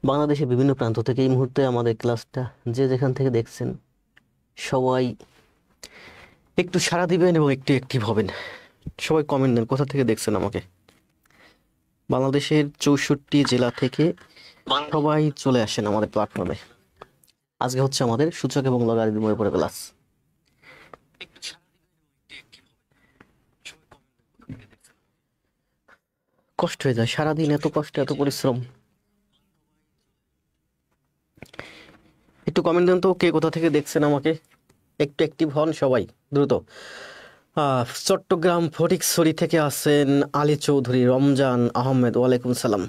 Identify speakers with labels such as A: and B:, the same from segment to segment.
A: বাংলাদেশের বিভিন্ন প্রান্ত থেকে এই মুহূর্তে আমাদের ক্লাসটা যে যেখান থেকে দেখছেন সবাই একটু সাড়া দিবেন এবং একটু অ্যাক্টিভ হবেন। সবাই কমেন্ট দেন কোথা থেকে দেখছেন আমাকে। বাংলাদেশের 64 জেলা থেকে সবাই চলে আসেন আমাদের প্ল্যাটফর্মে। আজকে হচ্ছে আমাদের সূচক এবং লগারিদমের উপরে ক্লাস। কষ্ট হয়ে যায় সারাদিন, এত কষ্ট, এত পরিশ্রম। একটু কমেন্ট দেন তো কে কোথা থেকে দেখছেন আমাকে, একটু অ্যাক্টিভ হন সবাই দ্রুত। চট্টগ্রাম ফটিকছড়ি থেকে আছেন আলী চৌধুরী, রমজান আহমেদ, ওয়ালাইকুম সালাম।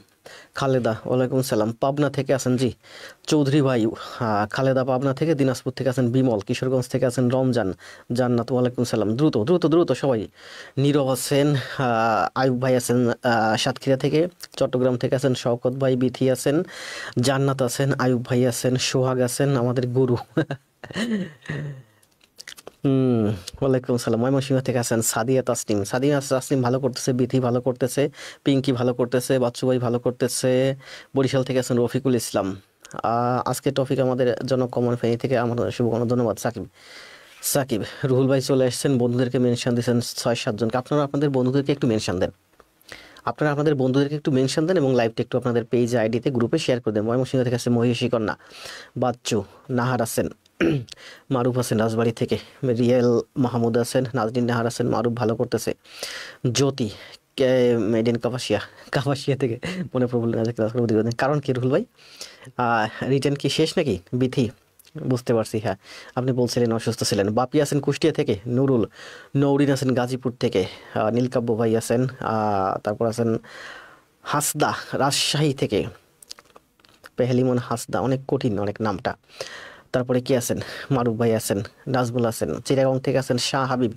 A: খালেদা, ওয়ালাইকুম সালাম। পাবনা থেকে আছেন জি চৌধুরী ভাই। খালেদা পাবনা থেকে। দিনাজপুর থেকে আছেন বিমল। কিশোরগঞ্জ থেকে আছেন রমজান। জান্নাত, ওয়ালাইকুম সালাম। দ্রুত দ্রুত দ্রুত সবাই। নীরব আছেন, আয়ুব ভাই আছেন সাতক্ষীরা থেকে। চট্টগ্রাম থেকে আছেন শওকত ভাই, বিথি আছেন, জান্নাত আছেন, আয়ুব ভাই আছেন, সোহাগ আছেন, আমাদের গুরু। হুম, ওয়ালাইকুম সালাম। ময়মনসিংহ থেকে আছেন সাদিয়া তাসনিম। সাদিয়া তাসনিম ভালো করতেছে, বিথি ভালো করতেছে, পিঙ্কি ভালো করতেছে, বাচ্চু ভাই ভালো করতেছে। বরিশাল থেকে আছেন রফিকুল ইসলাম। আজকে টপিক আমাদের জন্য কমন ফেনী থেকে আমার শুভকামনা, ধন্যবাদ। সাকিব সাকিব রুহুল ভাই চলে এসেছেন, বন্ধুদেরকে মেনশন দিয়েছেন 6-7 জনকে। আপনারা আপনাদের বন্ধুদেরকে একটু মেনশন দেন। আপনারা আপনাদের বন্ধুদেরকে একটু মেনশন দেন এবং লাইভটা একটু আপনাদের পেজ আইডিতে গ্রুপে শেয়ার করে দেন। ময়মনসিংহ থেকে আছে মহিষী কন্যা, বাচ্চু, নাহার আছেন, মারুফ আছেন রাজবাড়ী থেকে, রিয়েল মাহমুদ আছেন, নাজরিন নাহার আছেন, মারুফ ভালো করতেছে, জ্যোতি মেড ইন কাপাসিয়া, কাপাসিয়া থেকে মনে পড়ল না যে ক্লাস করবো দীর্ঘদিন। কারণ কি রুহুল ভাই, রিটেন কি শেষ নাকি? বিথি, বুঝতে পারছি। হ্যাঁ, আপনি বলছিলেন অসুস্থ ছিলেন। বাপি আছেন কুষ্টিয়া থেকে, নুরুল, নৌরিন আছেন গাজীপুর থেকে, নীলকাব্য ভাই আছেন, তারপর আছেন হাসদা রাজশাহী থেকে, পেহলিমন হাসদা, অনেক কঠিন অনেক নামটা। তারপরে কি আছেন, মারুফ ভাই আছেন, নাজমুল আছেন, চিটাগং থেকে আছেন শাহ হাবিব,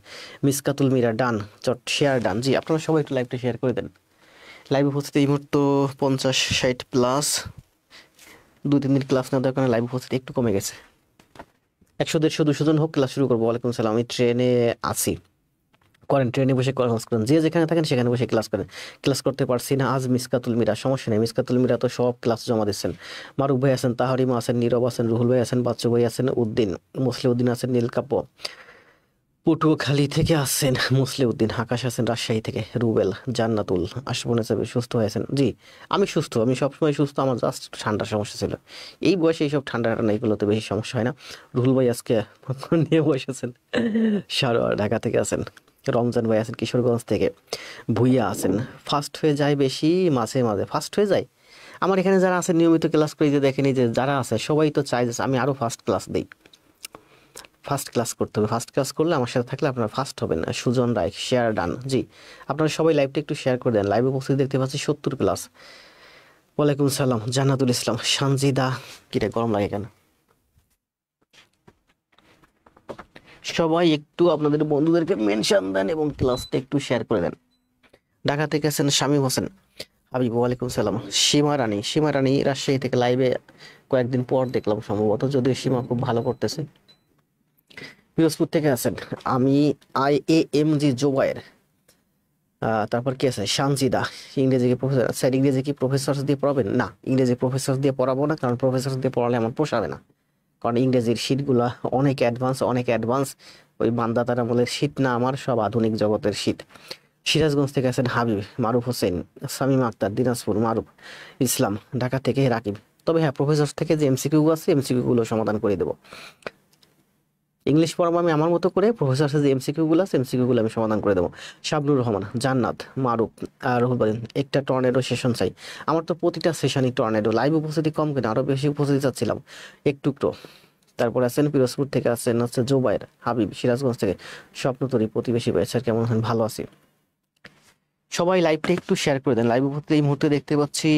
A: মিসকাতুল মিরা, ডান চট শেয়ার ডান। জি, আপনারা সবাই একটু লাইভটা শেয়ার করে দেন। লাইভ উপস্থিতি এই মুহূর্তে 50-60 প্লাস। 2-3 দিন ক্লাস না দেওয়ার কারণে লাইভ উপস্থিতি একটু কমে গেছে। 100-150-200 জন হোক, ক্লাস শুরু করবো। ওয়ালাইকুম সালাম। আমি ট্রেনে আছি, করেন ট্রেনে বসে ক্লাস করেন, যে যেখানে থাকেন সেখানে বসে ক্লাস করেন। ক্লাস করতে পারছি না আজ, মিসকাতুল মিরা, সমস্যা নেই। মিসকাতুল মিরা তো সব ক্লাস জমা দিচ্ছেন। মারুফ ভাই আছেন, তাহারিমা আছেন, নীরব আছেন, রুহুল ভাই আছেন, বাচ্চু ভাই আছেন, উদ্দিন, মুসলিউদ্দিন আছেন, নীলকাব্য পটুয়াখালী থেকে আছেন, মুসলিউদ্দিন, আকাশ আছেন রাজশাহী থেকে, রুবেল, জান্নাতুল, আশফাকুন হিসেবে সুস্থ হয়েছেন। জি, আমি সুস্থ, আমি সবসময় সুস্থ। আমার জাস্ট ঠান্ডার সমস্যা ছিল। এই বয়সে এইসব ঠান্ডা ঠান্ডা এইগুলোতে বেশি সমস্যা হয় না। রুহুল ভাই আজকে নিয়ে বসেছেন। সারোয়ার ঢাকা থেকে আছেন, রমজান ভাই আছেন কিশোরগঞ্জ থেকে, ভুইয়া আছেন। ফার্স্ট হয়ে যায় বেশি, মাঝে মাঝে ফার্স্ট হয়ে যায়। আমার এখানে যারা আছে নিয়মিত ক্লাস করে, যে দেখেনি যে যারা আছে সবাই তো চাই যে আমি আরও ফার্স্ট ক্লাস দিই। ফার্স্ট ক্লাস করতে হবে, ফার্স্ট ক্লাস করলে আমার সাথে থাকলে আপনারা ফার্স্ট হবেন। সুজন রায়, শেয়ার ডান। জি, আপনারা সবাই লাইভটা একটু শেয়ার করে দেন। লাইভে উপস্থিত দেখতে পাচ্ছি 70 প্লাস। ওয়ালাইকুম সালাম, জান্নাতুল ইসলাম, সানজিদা। কিরে গরম লাগে কেন? সবাই একটু আপনাদের বন্ধুদেরকে মেনশন দেন এবং ক্লাসটা একটু শেয়ার করে দেন। ঢাকা থেকে আছেন শামীম হোসেন, হাবিব, ওয়ালাইকুম সালাম। সীমা রানী, সীমা রানী রাজশাহী থেকে লাইভে কয়েকদিন পর দেখলাম সম্ভবত, যদিও সীমা খুব ভালো করতেছে। পিরোজপুর থেকে আছেন আমি, IAMG জোবায়ের। তারপর কি আছে, সানজিদা। ইংরেজি কি প্রফেসর? স্যার ইংরেজি কি প্রফেসর দিয়ে পড়াবেন? না, ইংরেজি প্রফেসর দিয়ে পড়াবো না, কারণ প্রফেসর দিয়ে পড়ালে আমার পোষাবে না। কারণ ইংরেজির শীটগুলা অনেক অ্যাডভান্স, অনেক অ্যাডভান্স। ওই বান্দাতার আমলের শীট না আমার, সব আধুনিক জগতের শীট। সিরাজগঞ্জ থেকে আছেন হাবিব, মারুফ হোসেন, সামিম আক্তার, দিনাজপুর, মারুফ ইসলাম, ঢাকা থেকে রাকিব। তবে হ্যাঁ, প্রফেসর থেকে যে MCQ আছে MCQ-গুলো সমাধান করে দেবো। ইংলিশ পড়াবো আমি আমার মতো করে, প্রফেসর যে MCQ-গুলো আছে MCQ-গুলো আমি সমাধান করে দেবো। শাবনুর রহমান, জান্নাত, মারুফ, আর রুহুল বলেন একটা টর্নেডো সেশন চাই। আমার তো প্রতিটা সেশনই টর্নেডো। লাইভ উপস্থিতি কম কেন, আরও বেশি উপস্থিতি চাচ্ছিলাম একটু একটু। তারপর আছেন পিরোজপুর থেকে আছেন হচ্ছে জোবায়ের, হাবিব, সিরাজগঞ্জ থেকে স্বপ্নতরী, প্রতিবেশী ভাই। স্যার কেমন আছেন? ভালো আছি। সবাই লাইভটা একটু শেয়ার করে দেন। লাইভ উপস্থিতি এই মুহূর্তে দেখতে পাচ্ছি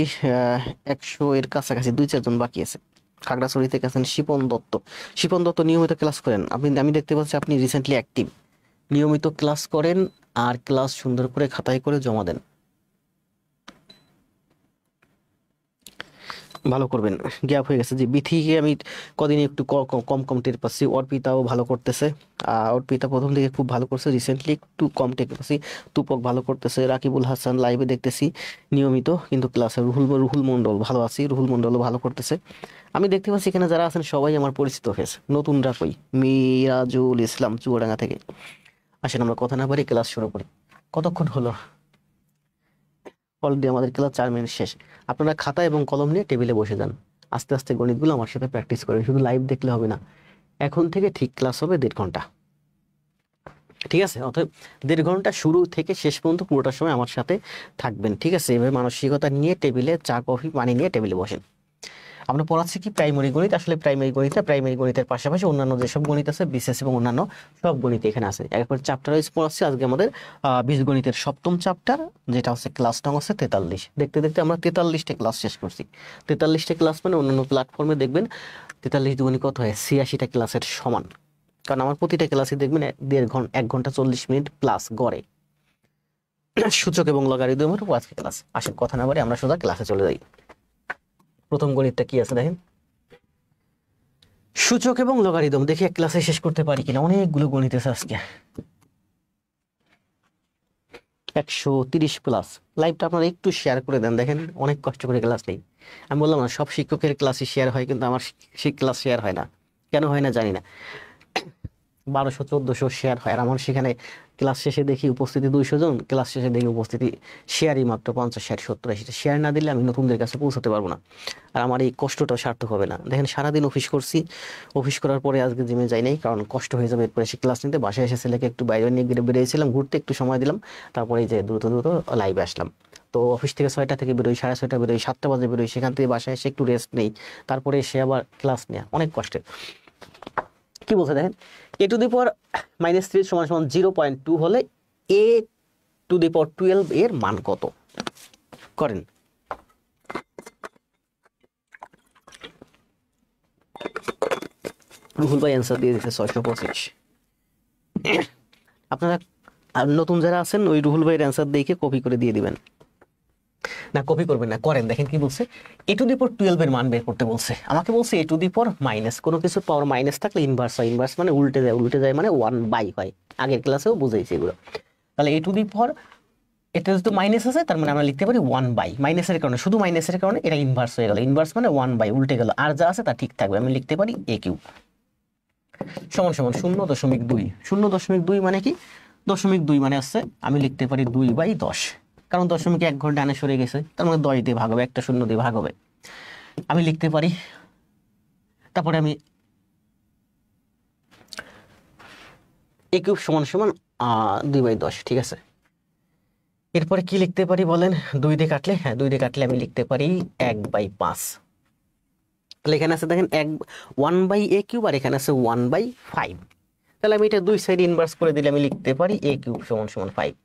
A: 100 এর কাছাকাছি, 2-4 জন বাকি আছে। খাগড়াছড়ি থেকে আছেন শিপন দত্ত। শিপন দত্ত নিয়মিত ক্লাস করেন আপনি, আমি দেখতে পাচ্ছি আপনি রিসেন্টলি অ্যাক্টিভ। নিয়মিত ক্লাস করেন আর ক্লাস সুন্দর করে খাতায় করে জমা দেন। ভালো করবেন। গ্যাপ হয়ে গেছে যে বিথিকে আমি কদিন একটু কম কম টের পাচ্ছি। অর্পিতাও ভালো করতেছে। অর্পিতা প্রথম দিকে খুব ভালো করছে, রিসেন্টলি একটু কম টের পাচ্ছি। তুপক ভালো করতেছে, রাকিবুল হাসান লাইভে দেখতেছি নিয়মিত, কিন্তু ক্লাসে রুহুল মন্ডল ভালো আছি, রুহুল মন্ডলও ভালো করতেছে। আমি দেখতে পাচ্ছি এখানে যারা আছেন সবাই আমার পরিচিত ফেস, নতুনরা কই? মিরাজুল ইসলাম চুয়াডাঙ্গা থেকে। আসেন আমরা কথা না পারি ক্লাস শুরু করি। কতক্ষণ হলো? অলরেডি আমাদের ক্লাস 4 মিনিট শেষ। আপনারা খাতা এবং কলম নিয়ে টেবিলে বসে যান, আস্তে আস্তে গণিতগুলো আমার সাথে প্র্যাকটিস করেন, শুধু লাইভ দেখলে হবে না। এখন থেকে ঠিক ক্লাস হবে 1.5 ঘন্টা, ঠিক আছে? অতএব 1.5 ঘন্টা শুরু থেকে শেষ পর্যন্ত পুরোটার সময় আমার সাথে থাকবেন, ঠিক আছে? এভাবে মানসিকতা নিয়ে টেবিলে চা কফি পানি নিয়ে টেবিলে বসেন। আমরা পড়াচ্ছি কি প্রাইমারি গণিত। আসলে প্রাইমারি গণিতের পাশাপাশি অন্যান্য যেসব গণিত আছে, বিশেষ এবং অন্যান্য সব গণিত এখানে আছে। একবার চ্যাপ্টার ওয়াইজ পড়াচ্ছি। আজকে আমাদের বীজগণিতের 7ম চ্যাপ্টার, যেটা হচ্ছে ক্লাস নং হচ্ছে 43। দেখতে দেখতে আমরা 43টে ক্লাস শেষ করছি। 43টে ক্লাস মানে অন্যান্য প্ল্যাটফর্মে দেখবেন 43 দুগুণে কত হয়? 86টা ক্লাসের সমান। কারণ আমার প্রতিটা ক্লাসে দেখবেন 1 ঘন্টা 40 মিনিট প্লাস গড়ে। সূচক এবং লগারিদমের উপর আজকে ক্লাস। আসেন কথা না বলে আমরা সোজা ক্লাসে চলে যাই। প্রথম গণিতটা কি আছে দেখেন, সূচক এবং লগারিদম। দেখি এক ক্লাসে শেষ করতে পারি কিনা। অনেকগুলো গণিত আছে আজকে, 130 প্লাস। লাইভটা আপনারা একটু শেয়ার করে দেন, দেখেন অনেক কষ্ট করে ক্লাস নেই। আমি বললাম না সব শিক্ষকের ক্লাসে শেয়ার হয়, কিন্তু আমার সেই ক্লাস শেয়ার হয় না। কেন হয় না জানি না। 1200-1400 শেয়ার হয়, আর আমার সেখানে ক্লাস শেষে দেখি উপস্থিতি 200 জন, ক্লাস শেষে দেখি উপস্থিতি শেয়ারই মাত্র 50, 60, 70, 80। শেয়ার না দিলে আমি নতুনদের কাছে পৌঁছাতে পারবো না, আর আমার এই কষ্টটা সার্থক হবে না। দেখেন সারাদিন অফিস করছি, অফিস করার পরে আজকে জিমে যাই নাই, কারণ কষ্ট হয়ে যাবে এরপরে সে ক্লাস নিতে। বাসায় এসে ছেলেকে একটু বাইরে নিয়ে বেরিয়েছিলাম ঘুরতে, একটু সময় দিলাম, তারপরে এই যে দ্রুত লাইভে আসলাম। তো অফিস থেকে 6টা থেকে বেরোই, 6:30 বেরোই, 7টা বাজে বেরোই, সেখান থেকে বাসায় এসে একটু রেস্ট নেই, তারপরে এসে আবার ক্লাস নেওয়া অনেক কষ্টের। কি বলছে দেখেন, a⁻³ = 0.2 হলে a⁻12 এর মান কত? করেন। রুহুল ভাই অ্যান্সার দিয়ে দিচ্ছে 625। আপনারা নতুন যারা আছেন ওই রুহুল ভাইয়ের অ্যান্সার দেখে কপি করে দিয়ে দিবেন। না কপি করবেন না, করেন। দেখেন কি বলছে, a⁻12 এর মান বের করতে বলছে। আমাকে বলছে a⁻−, কোনো কিছুর পাওয়ার মাইনাস থাকলে ইনভার্স হয়। ইনভার্স মানে উল্টে যায় মানে 1/, হয়। আগের ক্লাসেও বুঝাইছি এগুলো। তাহলে এটা যেহেতু মাইনাস আছে, তার মানে আমরা লিখতে পারি 1/। মাইনাসের কারণে, শুধু মাইনাসের কারণে এটা ইনভার্স হয়ে গেল। ইনভার্স মানে 1/, উল্টে গেল, আর যা আছে তা ঠিক থাকবে। আমি লিখতে পারি a³ সমান সমান 0.2। 0.2 মানে কি? 0.2 মানে আছে, আমি লিখতে পারি 2/10। কারণ 1 ঘর ডানে সরে গেছে, তার মানে 10 দিয়ে ভাগ হবে, একটা 0 দিয়ে ভাগ হবে। আমি লিখতে পারি, তারপরে আমি a³ সমান সমান 2/10, ঠিক আছে। এরপরে কি লিখতে পারি বলেন? 2 দিয়ে কাটলে, হ্যাঁ 2 দিয়ে কাটলে আমি লিখতে পারি 1/5। তাহলে এখানে আছে দেখেন 1/a³ আর এখানে আছে 1/5। তাহলে আমি এটা দুই সাইড ইনভার্স করে দিলে আমি লিখতে পারি a³ সমান সমান 5।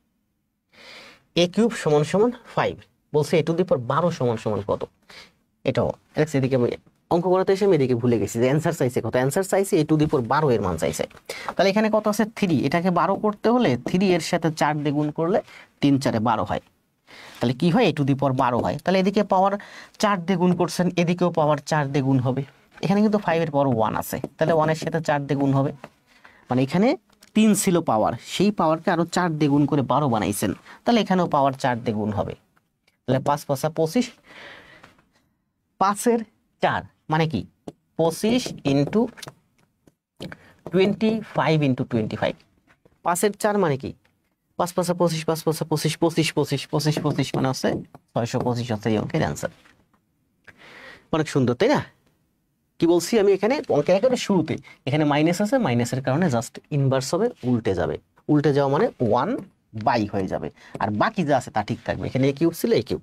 A: a³ সমান সমান 5 বলছে। a⁻12 সমান সমান কত? এটাও এদিকে আমি অঙ্ক করাতে এসে আমি এদিকে ভুলে গেছি যে অ্যান্সার চাইছে কত। অ্যান্সার চাইছে a⁻12 এর মান চাইছে। তাহলে এখানে কত আছে? 3। এটাকে 12 করতে হলে 3 এর সাথে 4 দিয়ে গুণ করলে 3 4 12 হয়। তাহলে কি হয়? a⁻12 হয়। তাহলে এদিকে পাওয়ার 4 দিয়ে গুণ করছেন, এদিকেও পাওয়ার 4 দিয়ে গুণ হবে। এখানে কিন্তু 5 এর পাওয়ার 1 আছে, তাহলে 1 এর সাথে 4 দিয়ে গুণ হবে। মানে এখানে 3 ছিল পাওয়ার, সেই পাওয়ারকে আরো 4 দিয়ে গুণ করে 12 বানাইছেন, তাহলে এখানেও পাওয়ার 4 দিয়ে গুণ হবে। তাহলে 5 5 25, 5 এর 4 মানে কি? 25 × 25 × 25। 5 এর 4 মানে কি? 5 5 25, 5 5 25, 25 25 25 25 মানে হচ্ছে 625 হচ্ছে এই অঙ্কের অ্যান্সার। অনেক সুন্দর, তাই না? কি বলছি আমি এখানে অঙ্কের একেবারে শুরুতে, এখানে মাইনাস আছে, মাইনাসের কারণে জাস্ট ইনভার্স হবে, উল্টে যাবে। উল্টে যাওয়া মানে 1/, হয়ে যাবে, আর বাকি যা আছে তা ঠিক থাকবে। এখানে a³ ছিল, a³।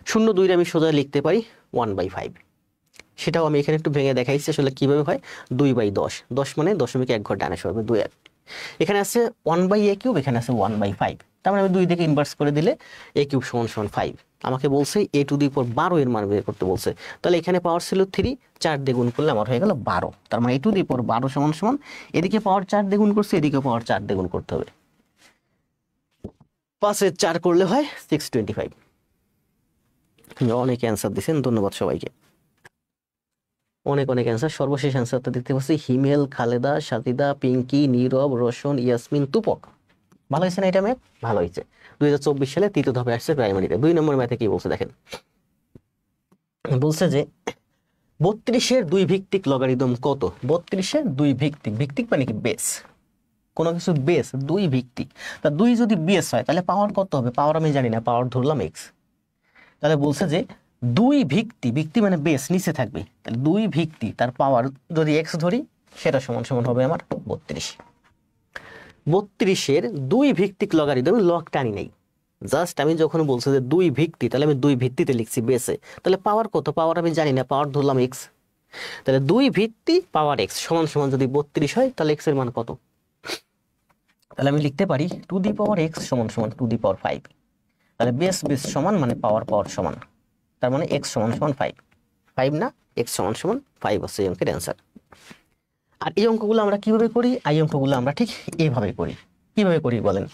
A: 0.2 আমি সোজা লিখতে পারি 1/5। সেটাও আমি এখানে একটু ভেঙে দেখাইছি আসলে কিভাবে হয়। 2/10, 10 মানে 1 ঘর ডানে সরবে 2 1। এখানে আছে 1/a³, এখানে আছে 1/5। তার মানে আমি 2 থেকে ইনভার্স করে দিলে a³ সমান সমান 5। আমাকে বলছে a⁻12 এর মান বের করতে বলছে। তাহলে এখানে পাওয়ার ছিল 3, 4 দিয়ে গুণ করলে আমার হয়ে গেল 12। তার মানে a⁻12 সমান সমান, এদিকে পাওয়ার 4 দিয়ে গুণ করছে, এদিকে পাওয়ার 4 দিয়ে গুণ করতে হবে। 5 এর 4 করলে হয় 625। অনেকে অ্যান্সার দিয়েছেন, ধন্যবাদ সবাইকে। অনেক অনেক অ্যান্সার। সর্বশেষ অ্যান্সারটা দেখতে পাচ্ছি হিমেল, খালেদা, সাজিদা, পিঙ্কি, নীরব, রোশন, ইয়াসমিন, তুপক। ভালো হয়েছে না এটা ম্যাথ? ভালো হয়েছে। 2024 সালে তৃতীয় ধাপে আসছে প্রাইমারিতে। 2 নম্বর ম্যাথে কি বলছে দেখেন, বলছে যে 32-এর 2 ভিত্তিক লগারিদম কত? 32-এর 2 ভিত্তিক, ভিত্তিক মানে কি বেস, কোনো কিছু বেস 2 ভিত্তিক, তা 2 যদি বেস হয় তাহলে পাওয়ার কত হবে? পাওয়ার আমি জানি না, পাওয়ার ধরলাম এক্স। তাহলে বলছে যে 2 ভিত্তি, ভিত্তি মানে বেস নিচে থাকবে, তাহলে 2 ভিত্তি তার পাওয়ার যদি এক্স ধরি সেটা সমান সমান হবে আমার 32। 32-এর 2 ভিত্তিক লগারিদম লগ টানি নেই, জাস্ট আমি যখন বলছে যে 2 ভিত্তি, তাহলে আমি 2 ভিত্তিতে লিখছি বেসে, তাহলে পাওয়ার কত? পাওয়ার আমি জানি না, পাওয়ার ধরলাম এক্স। তাহলে 2 ভিত্তি পাওয়ার এক্স সমান সমান যদি 32 হয় তাহলে এক্স এর মান কত? তাহলে আমি লিখতে পারি টু দি পাওয়ার এক্স সমান সমান টু দি পাওয়ার 5। তাহলে বেস বেস সমান মানে পাওয়ার পাওয়ার সমান, তার মানে এক্স সমান সমান 5। 5 না, এক্স সমান সমান 5 হচ্ছে এই অঙ্কের অ্যান্সার। আর এই অঙ্কগুলো আমরা কিভাবে করি? এই অঙ্কগুলো আমরা ঠিক এইভাবে করি। কিভাবে করি বলেন?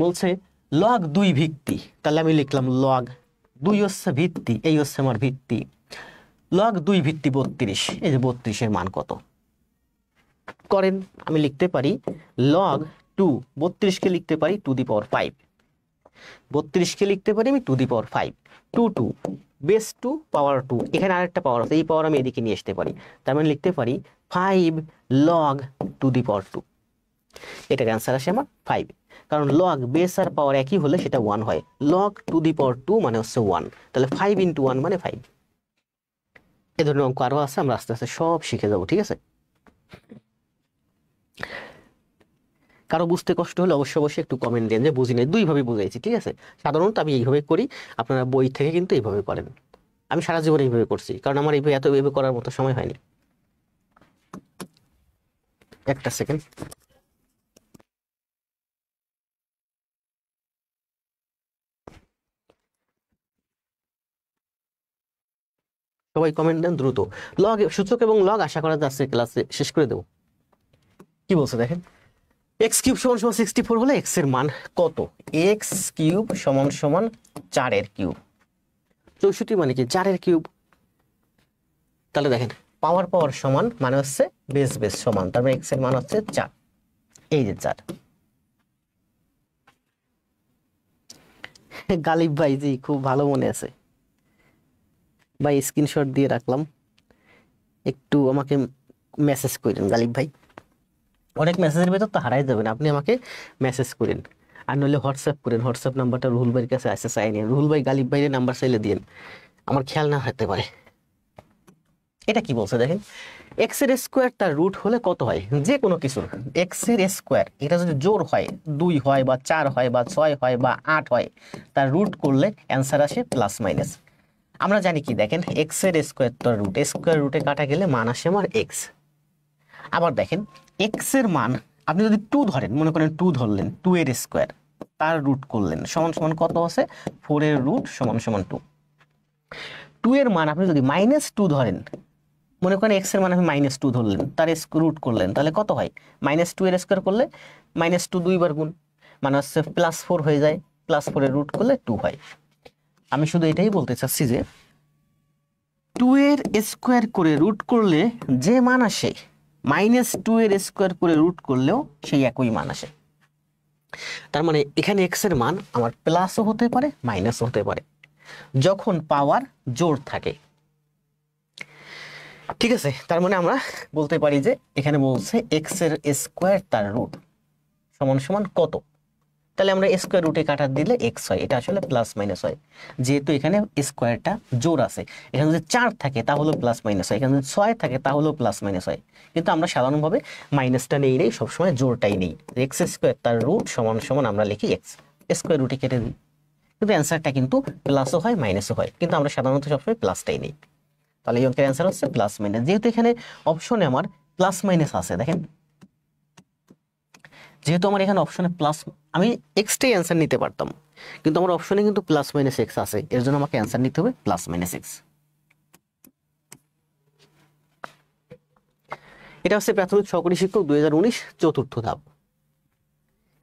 A: বলছে লগ 2 ভিত্তি, তাহলে আমি লিখলাম লগ 2 হচ্ছে ভিত্তি, এই হচ্ছে আমার ভিত্তি। লগ 2 ভিত্তি 32, এই যে 32-এর মান কত করেন? আমি লিখতে পারি লগ 2, 32-কে লিখতে পারি টু দি পাওয়ার 5, 32-কে লিখতে পারি আমি টু দি পাওয়ার 5, 2 বেস 2 পাওয়ার 2, এখানে আরেকটা পাওয়ার আছে, এই পাওয়ার আমি এদিকে নিয়ে আসতে পারি, তার মানে লিখতে পারি 5 লগ টু দি পাওয়ার 2। এটার অ্যান্সার আসে আমার 5, কারণ লগ বেস আর পাওয়ার একই হলে সেটা 1 হয়। লগ টু দি পাওয়ার 2 মানে হচ্ছে 1, তাহলে 5 ইন্টু 1 মানে 5। এ ধরনের অঙ্ক আরো আছে, আমরা আস্তে আস্তে সব শিখে যাবো, ঠিক আছে? কারো বুঝতে কষ্ট হলে অবশ্যই একটু কমেন্ট দেন যে বুঝি নাই, 2 ভাবে বুঝাইছি, ঠিক আছে? সাধারণত আমি এইভাবে করি, আপনারা বই থেকে কিন্তু এইভাবে করেন। আমি সারা জীবন এইভাবে করছি, কারণ আমার এইভাবে এইভাবে করার মতো সময় হয়নি। একটা সেকেন্ড। সবাই কমেন্ট দেন দ্রুত। লগ সূচক এবং লগ আশা করা যাচ্ছে ক্লাসে শেষ করে দেবো। কি বলছে দেখেন, এক্স কিউব সমান সমান 64 হলে এক্স এর মান কত? এক্স কিউব সমান সমান 4-এর কিউব। 64 মানে কি 4-এর কিউব। তাহলে দেখেন পাওয়ার পাওয়ার সমান মানে হচ্ছে বেস বেস সমান, তার মানে এক্স এর মান হচ্ছে 4, এই যে 4। গালিব ভাই জি, খুব ভালো মনে আছে ভাই, স্ক্রিনশট দিয়ে রাখলাম, একটু আমাকে মেসেজ করেন গালিব ভাই। অনেক মেসেজের ভেতর তো হারাই যাবেন, আপনি আমাকে মেসেজ করেন, আর নইলে হোয়াটসঅ্যাপ করেন। হোয়াটসঅ্যাপ নাম্বারটা রুহুল ভাইয়ের কাছে আছে, চাই নিন। রুহুল ভাই গালিব ভাইয়ের নাম্বার চাইলে দিন, আমার খেয়াল না হতে পারে। এটা কি বলছে দেখেন, এক্স এর স্কোয়ার তার রুট হলে কত হয়? যে কোনো কিছুর এক্স এর স্কোয়ার, এটা যদি জোর হয় 2 হয় বা 4 হয় বা 6 হয় বা 8 হয়, তার রুট করলে অ্যান্সার আসে প্লাস মাইনাস। আমরা জানি কি দেখেন, এক্স এর স্কোয়ার তার রুট, স্কোয়ার রুটে কাটা গেলে মান আসে আমার এক্স। আবার দেখেন এক্স এর মান আপনি যদি 2 ধরেন, মনে করেন 2 ধরলেন, 2 এর স্কোয়ার তার রুট করলেন সমান সমান কত আছে? 4 এর রুট সমান সমান 2। 2 এর মান আপনি যদি -2 ধরেন, মনে করেন এক্স এর মান আপনি -2 ধরলেন, তার রুট করলেন, তাহলে কত হয়? -2 এর স্কোয়ার করলে -2 2 বার গুণ, মানে হচ্ছে +4 হয়ে যায়, +4 এর রুট করলে 2 হয়। আমি শুধু এটাই বলতে চাচ্ছি যে 2 এর স্কোয়ার করে রুট করলে যে মান আসে, -2 এর স্কোয়ার করে রুট করলেও সেই একই মান আসে। তার মানে এখানে এক্স এর মান আমার প্লাসও হতে পারে মাইনাসও হতে পারে, যখন পাওয়ার জোর থাকে, ঠিক আছে? তার মানে আমরা বলতে পারি যে এখানে বলছে এক্স এর স্কোয়ার তার রুট সমান সমান কত, তাহলে আমরা স্কোয়ার রুটে কাটা দিলে এক্স হয়, এটা আসলে প্লাস মাইনাস হয়, যেহেতু এখানে স্কোয়ারটা জোর আছে। এখানে যদি 4 থাকে তাহলেও প্লাস মাইনাস হয়, এখানে যদি 6 থাকে তাহলেও প্লাস মাইনাস হয়, কিন্তু আমরা সাধারণভাবে মাইনাসটা নেই সবসময় জোরটাই নেই। এক্স স্কোয়ার তার রুট সমান সমান আমরা লিখি এক্স, স্কোয়ার রুটে কেটে দিই, কিন্তু অ্যান্সারটা কিন্তু প্লাসও হয় মাইনাসও হয়, কিন্তু আমরা সাধারণত সবসময় প্লাসটাই নেই। তাহলে এই অঙ্কের অ্যান্সার হচ্ছে প্লাস মাইনাস। যেহেতু এখানে অপশনে আমার প্লাস মাইনাস আছে, দেখেন যেহেতু আমার এখানে অপশনে প্লাস, আমি এক্সটাই অ্যান্সার নিতে পারতাম, কিন্তু আমার অপশনে কিন্তু প্লাস মাইনাস এক্স আছে, এর জন্য আমাকে অ্যান্সার নিতে হবে প্লাস মাইনাস এক্স। এটা হচ্ছে প্রাথমিক সহকারী শিক্ষক 2019 চতুর্থ ধাপ।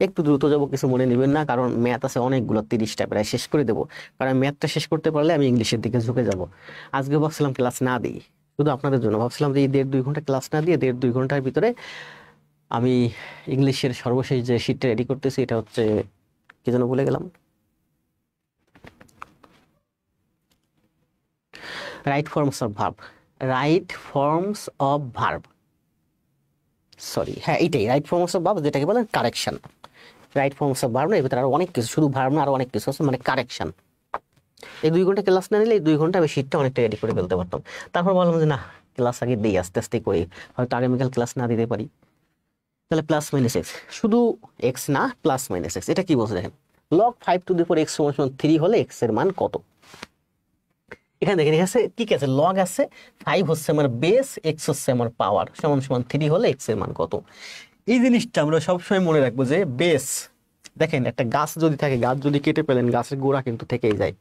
A: একটু দ্রুত যাবো, কিছু মনে নেবেন না, কারণ ম্যাথ আছে অনেকগুলো, 30টা প্রায় শেষ করে দেবো, কারণ ম্যাথটা শেষ করতে পারলে আমি ইংলিশের দিকে ঝুঁকে যাব। আজকে ভাবছিলাম ক্লাস না দিই, শুধু আপনাদের জন্য ভাবছিলাম যে এই 1.5-2 ঘন্টা ক্লাস না দিয়ে 1.5-2 ঘন্টার ভিতরে আমি ইংলিশের সর্বশেষ যে শিটটা রেডি করতেছি, এটা হচ্ছে কি যেন ভুলে গেলাম, right forms of verb. Right forms of verb, sorry, হ্যাঁ এইটাই রাইট ফর্মস অফ ভার্ব, যেটাকে বলেন correction. Right forms of verb না, এর ভিতরে আরো অনেক কিছু, শুধু ভার্ব না আরো অনেক কিছু আছে, মানে কারেকশন। এই 2 ঘন্টা ক্লাস না নিলে এই 2 ঘন্টা আমি শিটটা অনেকটা রেডি করে ফেলতে পারতাম। তারপর বললাম যে না, ক্লাস আগে দিই, আস্তে আস্তে করি, হয়তো আগামীকাল ক্লাস না দিতে পারি। তাহলে প্লাস মাইনাস এক্স, শুধু এক্স না প্লাস মাইনাস এক্স, এটা কি বলছে দেখেন, লগ 5 x = 3 হলে এক্স এর মান কত। এখানে দেখেন এখানে কি কি আছে, লগ আছে, 5 হচ্ছে আমার বেস, এক্স হচ্ছে আমার পাওয়ার, সমান সমান 3 হলে এক্স এর মান কত। এই জিনিসটা আমরা সবসময় মনে রাখবো যে বেস, দেখেন একটা গাছ যদি থাকে, গাছ যদি কেটে ফেলেন গাছের গোড়া কিন্তু থেকেই যায়।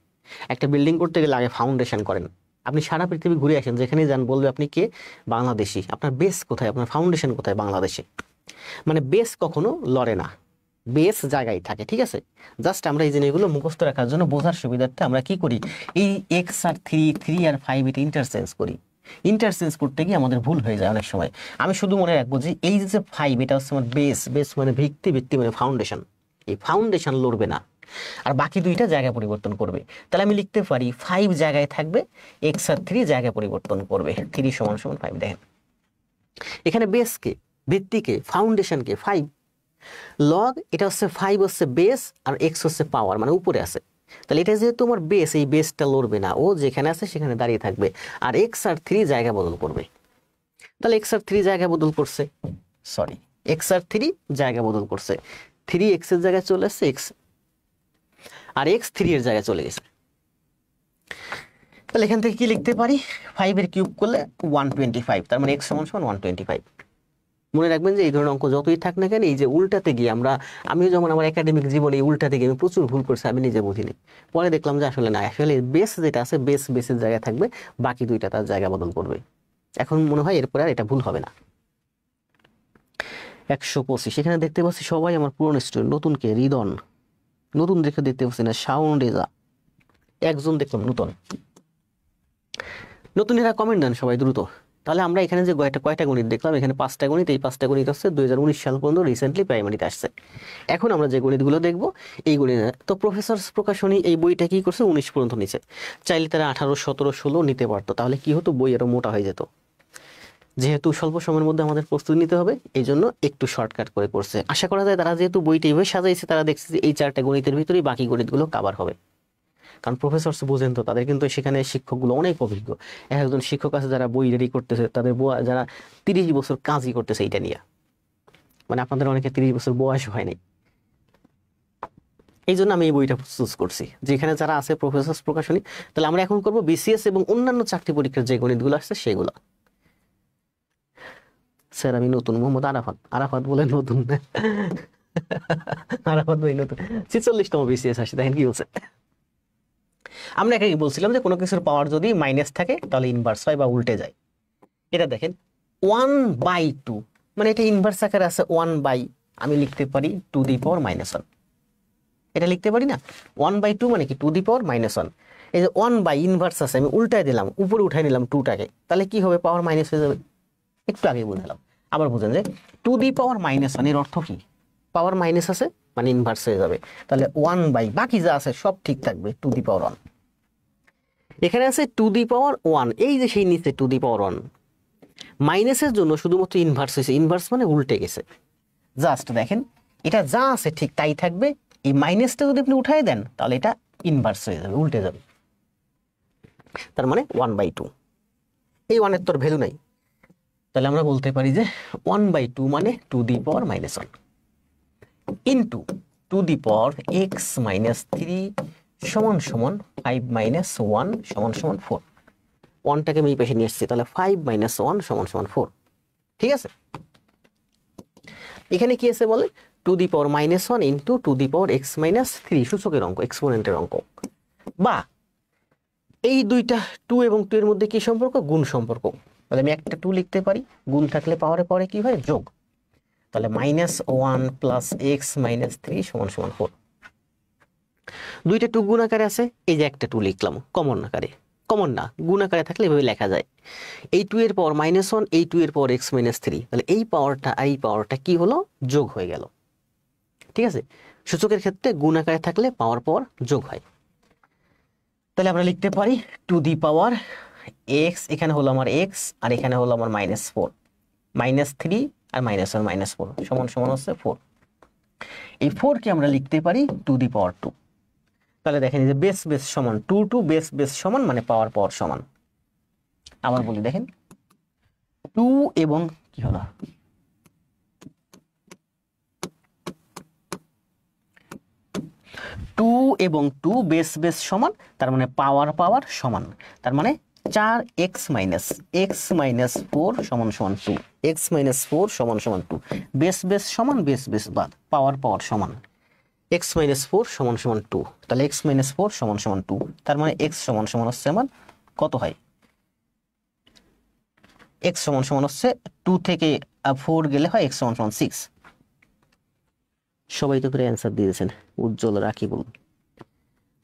A: একটা বিল্ডিং করতে গেলে আগে ফাউন্ডেশন করেন। আপনি সারা পৃথিবী ঘুরে আসেন, যেখানে যান বলবে আপনি কে, বাংলাদেশি, আপনার বেস কোথায়, আপনার ফাউন্ডেশন কোথায়, বাংলাদেশে। মানে বেস কখনো লড়ে না, বেস জায়গায় থাকে, ঠিক আছে। জাস্ট আমরা এই জিনিসগুলো মুখস্থ রাখার জন্য, বোঝার সুবিধার্থে আমরা কি করি, এই এক্স আর 3 আর 5 এটা ইন্টারচেঞ্জ করি। ইন্টারচেঞ্জ করতে গিয়ে আমাদের ভুল হয়ে যায় অনেক সময়। আমি শুধু মনে রাখবো যে এই যে 5 এটা হচ্ছে আমার বেস, বেস মানে ভিত্তি, ভিত্তি মানে ফাউন্ডেশন, এই ফাউন্ডেশন লড়বে না, আর বাকি দুইটা জায়গা পরিবর্তন করবে। তাহলে আমি লিখতে পারি 5 জায়গায় থাকবে, এক্স আর 3 জায়গা পরিবর্তন করবে, 3 = 5। দেখেন এখানে বেসকে, ভিত্তিকে, ফাউন্ডেশনকে 5, লগ এটা হচ্ছে 5 হচ্ছে বেস আর এক্স হচ্ছে পাওয়ার, মানে উপরে আছে। তাহলে এটা যেহেতু আমার বেস, এই বেসটা লড়বে না, ও যেখানে আছে সেখানে দাঁড়িয়ে থাকবে, আর এক্স আর 3 জায়গা বদল করবে। তাহলে এক্স আর 3 জায়গা বদল করছে, সরি এক্স আর 3 জায়গা বদল করছে, 3 এক্স এর জায়গায় চলে আসছে এক্স, আর এক্স 3 এর জায়গায় চলে গেছে। তাহলে এখান থেকে কি লিখতে পারি, 5 এর কিউব করলে 125, তার মানে এক্স = 125। মনে রাখবেন যে এই ধরনের অঙ্ক যতই থাক না কেন, এই যে উল্টাতে গিয়ে আমিও যেমন আমার একাডেমিক জীবনে এই উল্টাতে গিয়ে আমি প্রচুর ভুল করছি, আমি নিজে বুঝিনি। পরে দেখলাম যে আসলে না, আসলে বেস যেটা আছে, বেসের জায়গায় থাকবে, বাকি দুইটা তার জায়গা বদল করবে। এখন মনে হয় এরপরে আর এটা ভুল হবে না। 125, এখানে দেখতে পাচ্ছি সবাই আমার পুরনো স্টুডেন্ট, নতুন কে, রিদন, নতুন দেখে দেখতে পাচ্ছি না, সাউন্ড রেজা, একজন দেখলাম নতুন, নতুনেরা কমেন্ট দেন সবাই দ্রুত। তাহলে আমরা এখানে যে কয়টা গণিত দেখলাম, এখানে 5টা গণিত, এই 5টা গণিত হচ্ছে 2019 সাল পর্যন্ত রিসেন্টলি প্রাইমারিতে আসছে। এখন আমরা যে গণিতগুলো দেখবো এই গণিত, তো প্রফেসর প্রকাশনী এই বইটা কি করছে 19 পর্যন্ত নিচে, চাইলে তারা 18, 17, 16 নিতে পারতো, তাহলে কি হতো, বই আরো মোটা হয়ে যেত। যেহেতু স্বল্প সময়ের মধ্যে আমাদের প্রস্তুতি নিতে হবে, এই জন্য একটু শর্টকাট করে করছে। আশা করা যায় তারা যেহেতু বইটা এইভাবে সাজাইছে, তারা দেখছে যে এই 4টা গণিতের ভিতরেই বাকি গণিতগুলো কভার হবে। কারণ প্রফেসর বুঝেন তো, তাদের কিন্তু সেখানে শিক্ষকগুলো অনেক অভিজ্ঞ। একজন শিক্ষক আছে যারা বই রেডি করতেছে, তাদের যারা 30 বছর কাজই করতেছে এটা নিয়ে, মানে আপনাদের অনেকে 30 বছর বয়স হয়নি। এই জন্য আমি এই বইটা চুজ করছি, যেখানে যারা আছে প্রফেসর প্রকাশনী। তাহলে আমরা এখন করব বিসিএস এবং অন্যান্য চাকরি পরীক্ষার যে গণিতগুলো আসছে সেগুলো। স্যার আমি নতুন, মোহাম্মদ আরাফাত বলে নতুন, আরাফাত ভাই নতুন, 46তম বিসিএস আসছে, দেখেন কি বলছে। আমরা এখানে বলছিলাম যে কোনো কিছুর পাওয়ার যদি মাইনাস থাকে তাহলে ইনভার্স হয় বা উল্টে যায়। এটা দেখেন 1/2, মানে এটা ইনভার্স আকারে আছে 1/, আমি লিখতে পারি 2^-1, এটা লিখতে পারি না, 1/2 মানে কি 2^-1। এই যে 1/, ইনভার্স আছে, আমি উল্টায় দিলাম, উপরে উঠাই নিলাম 2টাকে, তাহলে কি হবে, পাওয়ার মাইনাস হয়ে যাবে। একটু আগে বুঝলাম, আবার বুঝেন যে 2^-1 এর অর্থ কি, পাওয়ার মাইনাস আছে মানে ইনভার্স হয়ে যাবে। তাহলে 1/, বাকি যা আছে সব ঠিক থাকবে, 2^1। এখানে আছে 2^1, এই যে সেই নিচে 2^1, মাইনাসের জন্য শুধুমাত্র ইনভার্স হয়েছে, ইনভার্স মানে উল্টে গেছে। জাস্ট দেখেন এটা যা আছে ঠিক তাই থাকবে, এই মাইনাসটা যদি আপনি উঠাই দেন তাহলে এটা ইনভার্স হয়ে যাবে, উল্টে যাবে। তার মানে 1/2, এই 1 এর তোর ভ্যালু নাই, তাহলে আমরা বলতে পারি যে 1/2 মানে 2^-1 ইন্টু 2^(x-3) = 5 - 1 = 4। 1টাকে আমি এই পাশে নিয়ে এসেছি, তাহলে 5 - 1 = 4, ঠিক আছে। এখানে কি আছে বলে, 2^-1 ইন্টু 2^(x-3) সূচকের অঙ্ক, এক্সপোনেন্টের অঙ্ক, বা এই দুইটা 2 এবং 2 এর মধ্যে কি সম্পর্ক, গুণ সম্পর্ক। তাহলে আমি একটা 2 লিখতে পারি, গুণ থাকলে পাওয়ারে পরে কি হয়, যোগ। তাহলে -1 + x-3 = 4। দুইটা 2 গুণ আকারে আছে, এই যে একটা 2 লিখলাম কমন আকারে, কমন না, গুণ আকারে থাকলে এভাবে লেখা যায়। এই 2 এর পাওয়ার -1, এই 2 এর পাওয়ার x-3, তাহলে এই পাওয়ারটা আর এই পাওয়ারটা কি হলো, যোগ হয়ে গেল। ঠিক আছে, সূচকের ক্ষেত্রে গুণ আকারে থাকলে পাওয়ার পর যোগ হয়। তাহলে আমরা লিখতে পারি টু দি পাওয়ার x, এখানে হলো আমার x আর এখানে হলো আমার -4, -3 আর -1 -4 সমান সমান হচ্ছে 4। এই 4 কে আমরা লিখতে পারি টু দি পাওয়ার 2। তাহলে দেখেন এই যে বেস বেস সমান 2 2, বেস বেস সমান মানে পাওয়ার পাওয়ার সমান। আবার বলি দেখেন 2 এবং কি হলো 2 এবং 2 বেস বেস সমান, তার মানে পাওয়ার পাওয়ার সমান। তার মানে 4x - 4 সমান সমান 2, x - 4 সমান সমান 2, বেস বেস সমান বেস বেস বাদ, পাওয়ার পাওয়ার সমান। x - 4 সমান সমান 2, তাহলে x - 4 সমান সমান 2, তার মানে x সমান সমান হচ্ছে আমার কত হয়, x সমান সমান হচ্ছে 2 থেকে 4 গেলে হয় x সমান সমান 6। সবাই তো করে অ্যান্সার দিয়েছেন, উজ্জ্বল রাকিবুল।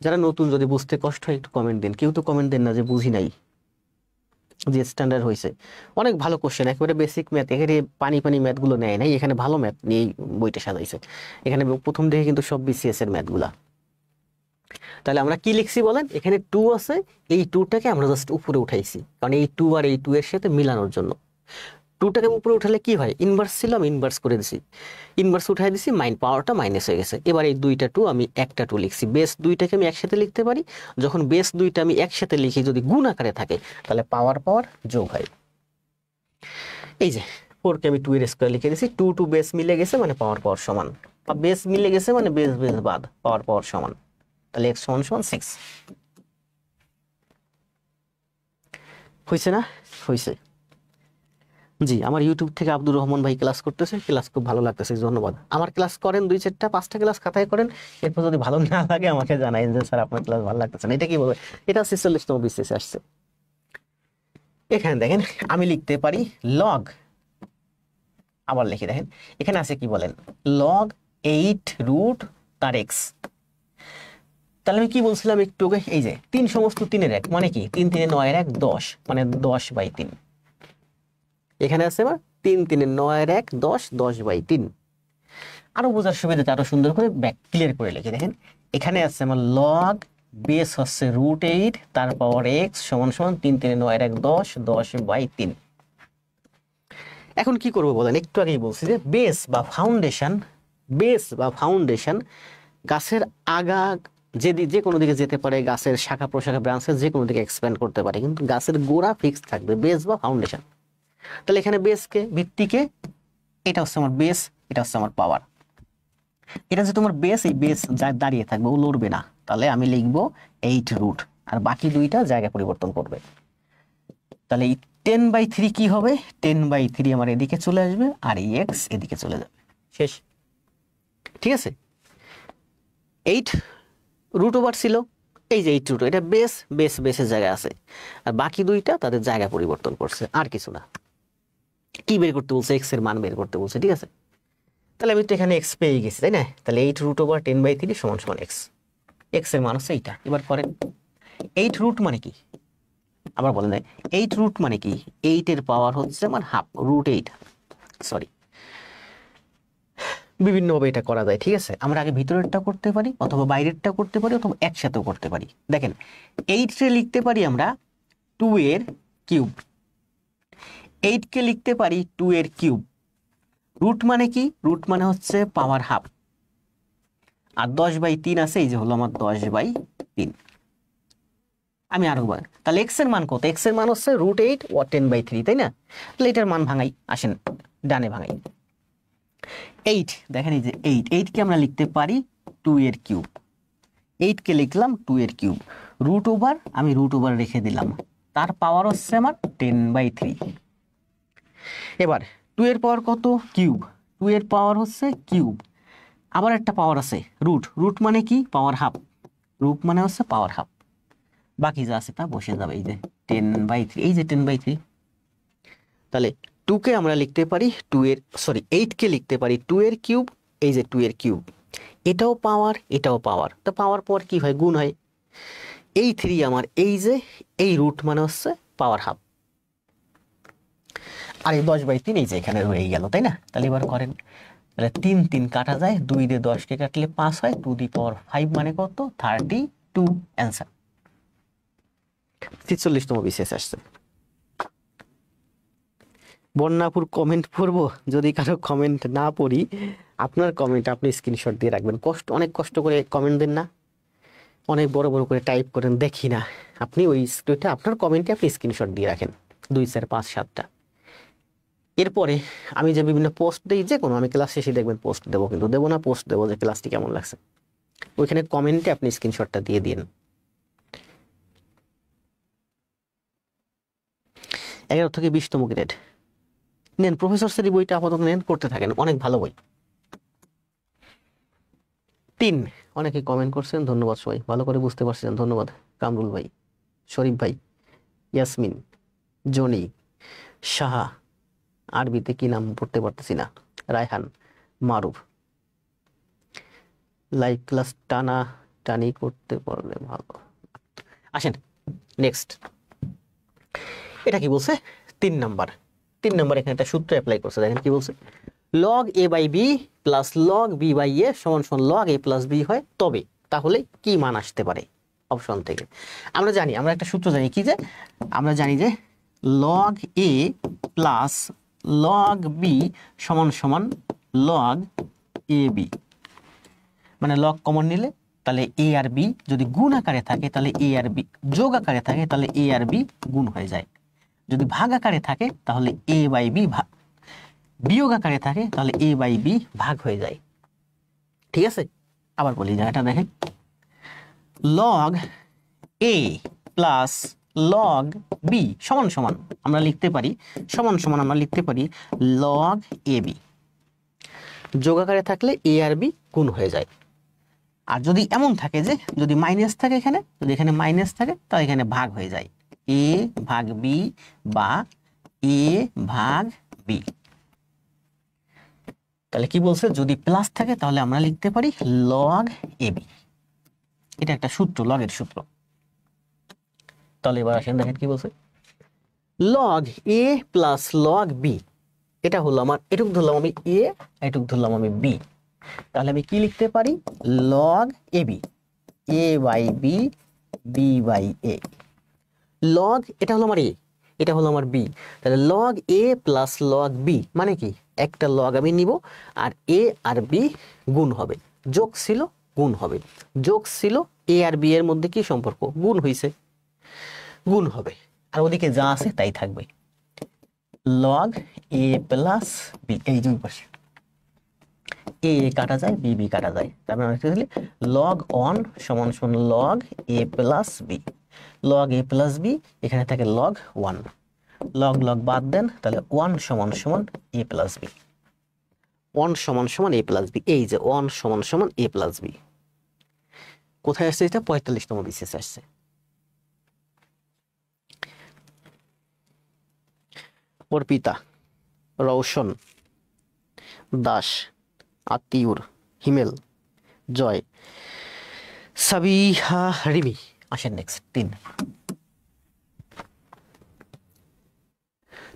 A: যারা নতুন যদি বুঝতে কষ্ট হয় একটু কমেন্ট দেন, কেউ তো কমেন্ট দেন না যে বুঝি নাই, যে স্ট্যান্ডার্ড হয়েছে। অনেক ভালো কোশ্চেন, একেবারে বেসিক ম্যাথ, এখানে পানি পানি ম্যাথগুলো নেয় নাই, এখানে ভালো ম্যাথ নিয়ে বইটা সাজাইছে। এখানে প্রথম দিকে কিন্তু সব বিসিএস এর ম্যাথগুলা। তাহলে আমরা কি লিখছি বলেন, এখানে 2 আছে, এই 2টাকে আমরা জাস্ট উপরে উঠাইছি, কারণ এই 2 আর এই 2 এর সাথে মিলানোর জন্য। 2টাকে উপরে উঠালে কি হয়, ইনভার্স ছিল, আমি ইনভার্স করে দিছি, ইনভার্স উঠাই দিছি, পাওয়ারটা মাইনাস হয়ে গেছে। এবার এই 2টা 2 আমি একটা 2 লিখছি, বেস 2টাকে আমি একসাথে লিখতে পারি। যখন বেস 2টা আমি একসাথে লিখি যদি গুণ আকারে থাকে, তাহলে পাওয়ার পাওয়ার যোগ হয়। এই যে 4 কে আমি 2 এর স্কয়ার লিখে দিয়েছি, 2 2 বেস মিলে গেছে মানে পাওয়ার পাওয়ার সমান, বা বেস মিলে গেছে মানে বেস বেস বাদ পাওয়ার পাওয়ার সমান। তাহলে x সমান সমান 6 হইছে না, হইছে। জি, আমার ইউটিউব থেকে আব্দুর রহমান ভাই ক্লাস করতেছে, ক্লাস খুব ভালো লাগতেছে, ধন্যবাদ। আমার ক্লাস করেন 2 4টা 5টা ক্লাস খাতায় করেন, এরপর যদি ভালো না লাগে আমাকে জানাই যে স্যার আপনার ক্লাস ভালো লাগতেছে না। এটা কি বলবে, এটা 46তম বিসিএসে আসছে। এখানে দেখেন আমি লিখতে পারি লগ, আবার লিখে দেখেন এখানে আছে কি বলেন, লগ 8 রুট তার x। তাহলে আমি কি বলছিলাম একটু আগে, এই যে 3 সমস্ত 3-এর 1 মানে কি, 3 3 9 1 10 মানে 10/3। এখানে আছে আবার 3 3 9 1 10 10/3। আরো বোঝার সুবিধাতে আরো সুন্দর করে ক্লিয়ার করে লিখে দেখেন, এখানে আছে আমার লগ বেস হচ্ছে √8 তার পাওয়ার x সমান সমান 3 3 9 1 10 10/3। এখন কি করব বলেন, একটু আগেই বলছি যে বেস বা ফাউন্ডেশন গাছের আগা যে কোনো দিকে যেতে পারে, গাছের শাখা প্রশাখা ব্রাঞ্চেস যে কোনো দিকে এক্সপ্যান্ড করতে পারে, কিন্তু গাছের গোড়া ফিক্স থাকবে, বেস বা ফাউন্ডেশন। তাহলে এখানে বেসকে ভিত্তিকে, এটা হচ্ছে আমার বেস, এটা হচ্ছে আমার পাওয়ার। এটা যে তোমার বেস, এই বেস যা দাঁড়িয়ে থাকবে, ও লড়বে না, তাহলে আমি লিখবো 8 রুট, আর বাকি দুইটা জায়গা পরিবর্তন করবে। তাহলে এই 10/3 কি হবে, 10/3 আমার এদিকে চলে আসবে আর এই x এদিকে চলে যাবে, শেষ। ঠিক আছে, 8 রুট ওভার ছিল, এই যে 8 রুট, এটা বেসের জায়গায় আছে, আর বাকি দুইটা তাদের জায়গা পরিবর্তন করছে, আর কিছু না। কি বের করতে বলছে, x এর মান বের করতে বলছে, ঠিক আছে। তাহলে আমি তো এখানে x পেয়ে গেছি, তাই না। তাহলে 8 রুট ওভার 10/3 সমান সমান x, x এর মান হচ্ছে এইটা। এবার করেন 8 রুট মানে কি, আবার বলেন 8 রুট মানে কি, 8 এর পাওয়ার হচ্ছে আমার হাফ, √8, সরি, বিভিন্নভাবে এটা করা যায়। ঠিক আছে, আমরা আগে ভিতরেরটা করতে পারি, অথবা বাইরেরটা করতে পারি, অথবা একসাথেও করতে পারি। দেখেন 8 কে লিখতে পারি আমরা 2 এর কিউব, 8 কে লিখতে পারি 2 এর কিউব। রুট মানে কি, রুট মানে হচ্ছে পাওয়ার হাফ, আর 10/3 আছে, এই যে হলো আমার 10/3। আমি আরো বলি, তাহলে x এর মান কত, x এর মান হচ্ছে √8 ও 10/3, তাই না। তাহলে এটার মান ভাঙাই, আসেন ডানে ভাঙাই। 8 দেখেন, এই যে 8 কে আমরা লিখতে পারি 2 এর কিউব, 8 কে লিখলাম 2 এর কিউব, রুট ওভার আমি রুট ওভার রেখে দিলাম, তার পাওয়ার হচ্ছে আমার 10/3। এবার 2 এর পাওয়ার কত, কিউব, 2 এর পাওয়ার হচ্ছে কিউব, আবার একটা পাওয়ার আছে রুট, রুট মানে কি, পাওয়ার হাফ, রুট মানে হচ্ছে পাওয়ার হাফ, বাকি যা আছে তা বসে যাবে, এই যে 10/3, এই যে 10/3। তাহলে 2 কে আমরা লিখতে পারি 8 কে লিখতে পারি 2 এর কিউব, এই যে 2 এর কিউব, এটাও পাওয়ার এটাও পাওয়ার, তো পাওয়ার পর কি হয়, গুণ হয়। এই 3 আমার এই যে এই রুট মানে হচ্ছে পাওয়ার হাফ, আর এই 10/3 এই যে এখানে রয়ে গেল, তাই না? তাহলে এবার করেন, তাহলে 3 3 কাটা যায়, 2 দিয়ে 10কে কাটলে 5 হয়, 2^5 মানে কত? 32 অ্যান্সার। 46তম বিশেষ আসছে। বন্যাপুর কমেন্ট পড়বো? যদি কারো কমেন্ট না পড়ি, আপনার কমেন্ট আপনি স্ক্রিনশট দিয়ে রাখবেন। অনেক কষ্ট করে কমেন্ট দেন না, অনেক বড় বড় করে টাইপ করেন, দেখি না। আপনি ওই স্ক্রিনটা আপনার কমেন্টে আপনি স্ক্রিনশট দিয়ে রাখেন 2 4 5 7টা। এরপরে আমি যে বিভিন্ন পোস্ট দিই, যে কোনো, আমি ক্লাস শেষে দেখবেন পোস্ট দেবো, কিন্তু দেবো না, পোস্ট দেবো যে ক্লাসটি কেমন লাগছে, ওইখানে কমেন্টে আপনি স্ক্রিনশটটা দিয়ে দিন। 11 থেকে 20তম গ্রেড নেন, প্রফেসর স্যারি বইটা আপাতত নেন, করতে থাকেন, অনেক ভালো বই। 3 অনেকে কমেন্ট করছেন, ধন্যবাদ সবাই, ভালো করে বুঝতে পারছেন, ধন্যবাদ। কামরুল ভাই, শরীফ ভাই, ইয়াসমিন, জনি, শাহা, আরবিতে কি নাম পড়তে পারতেছি না, রায়হান, মারুফ। লাইভ ক্লাস টানা টানি করতে পারলে ভালো। আসেন নেক্সট, এটা কি বলছে? 3 নাম্বার এখানে একটা সূত্র অ্যাপ্লাই করছে, দেখেন কি বলছে, log a by B plus log b by a সমান সমান log a প্লাস b হয়, তবে তাহলে কি মান আসতে পারে? অপশন থেকে আমরা জানি, আমরা একটা সূত্র জানি, কি যে আমরা জানি যে log a plus log b সমান সমান log ab, মানে log কমন নিলে তাহলে a আর b যদি গুণ আকারে থাকে তাহলে a আর b, যোগ আকারে থাকে তাহলে a আর b গুণ হয়ে যায়, যদি ভাগ আকারে থাকে তাহলে a বাই b বিয়োগ আকারে থাকে তাহলে a বাই b ভাগ হয়ে যায়। ঠিক আছে, আবার বলি জায়গাটা দেখেন, log a plus log b সমান সমান আমরা লিখতে পারি, log ab, যোগ আকারে থাকলে a আর b গুণ হয়ে যায়। আর যদি এমন থাকে যে যদি মাইনাস থাকে, এখানে যদি এখানে মাইনাস থাকে তাহলে এখানে ভাগ হয়ে যায়, a ভাগ b বা a ভাগ b। তাহলে কি বলছে, যদি প্লাস থাকে তাহলে আমরা লিখতে পারি log ab, এটা একটা সূত্র, লগের সূত্র। তাহলে এবার আসেন দেখেন কি বলছে, log a plus log b, এটা হলো আমার, এটুক ধরলাম আমি a, এটুক ধরলাম আমি b, তাহলে আমি কি লিখতে পারি, log ab, a by b, b by a। log এটা হলো আমার a, এটা হলো আমার b, তাহলে log a plus log b মানে কি, একটা log আমি নিব আর a আর b গুণ হবে, যোগ ছিল গুণ হবে, যোগ ছিল, a আর b এর মধ্যে কি সম্পর্ক, গুণ হইছে, গুণ হবে, আর ওদিকে যা আছে তাই থাকবে, log a প্লাস b, এই দুই পাশে a কাটা যায়, b কাটা যায়, তারপরে আমরা লিখতে log 1 সমান সমান log a plus b, log a plus b, এখানে থাকে log 1, log log বাদ দেন, তাহলে 1 সমান সমান a প্লাস b, 1 সমান সমান a প্লাস b, এই যে 1 সমান সমান a প্লাস b। কোথায় আসছে এটা? 45তম বিসিএস আসছে। অর্পিতা, রৌশন, দাস, আতিউর, হিমেল, জয়, সাবিহা, রিমি। আসেন next 3,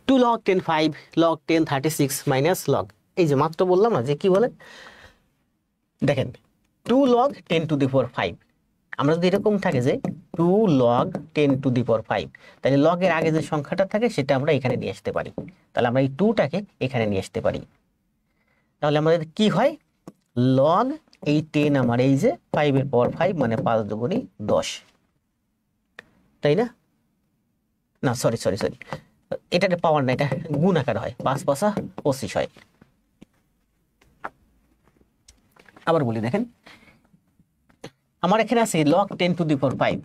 A: 2 log 10 5 log 10 36 minus log, এই যে মাত্র বললাম না যে কি বলে, দেখেন 2 log 10 to the power 5, আমরা যদি এরকম থাকে যে 2 log 10 to the power 5, তাহলে log এর আগে যে সংখ্যাটা থাকে সেটা আমরা এখানে নিয়ে আসতে পারি, তাহলে আমরা এই 2টাকে এখানে নিয়ে আসতে পারি, তাহলে আমাদের কি হয়, log এই 10 আমার এই যে 5 এর পাওয়ার 5 মানে 5 দুগুণী 10, তাই না? না সরি, এটা পাওয়ার না, এটা গুণ আকার হয়, 5 5 25 হয়। আবার বলি দেখেন, আমার এখানে আছে log 10 to the power 5,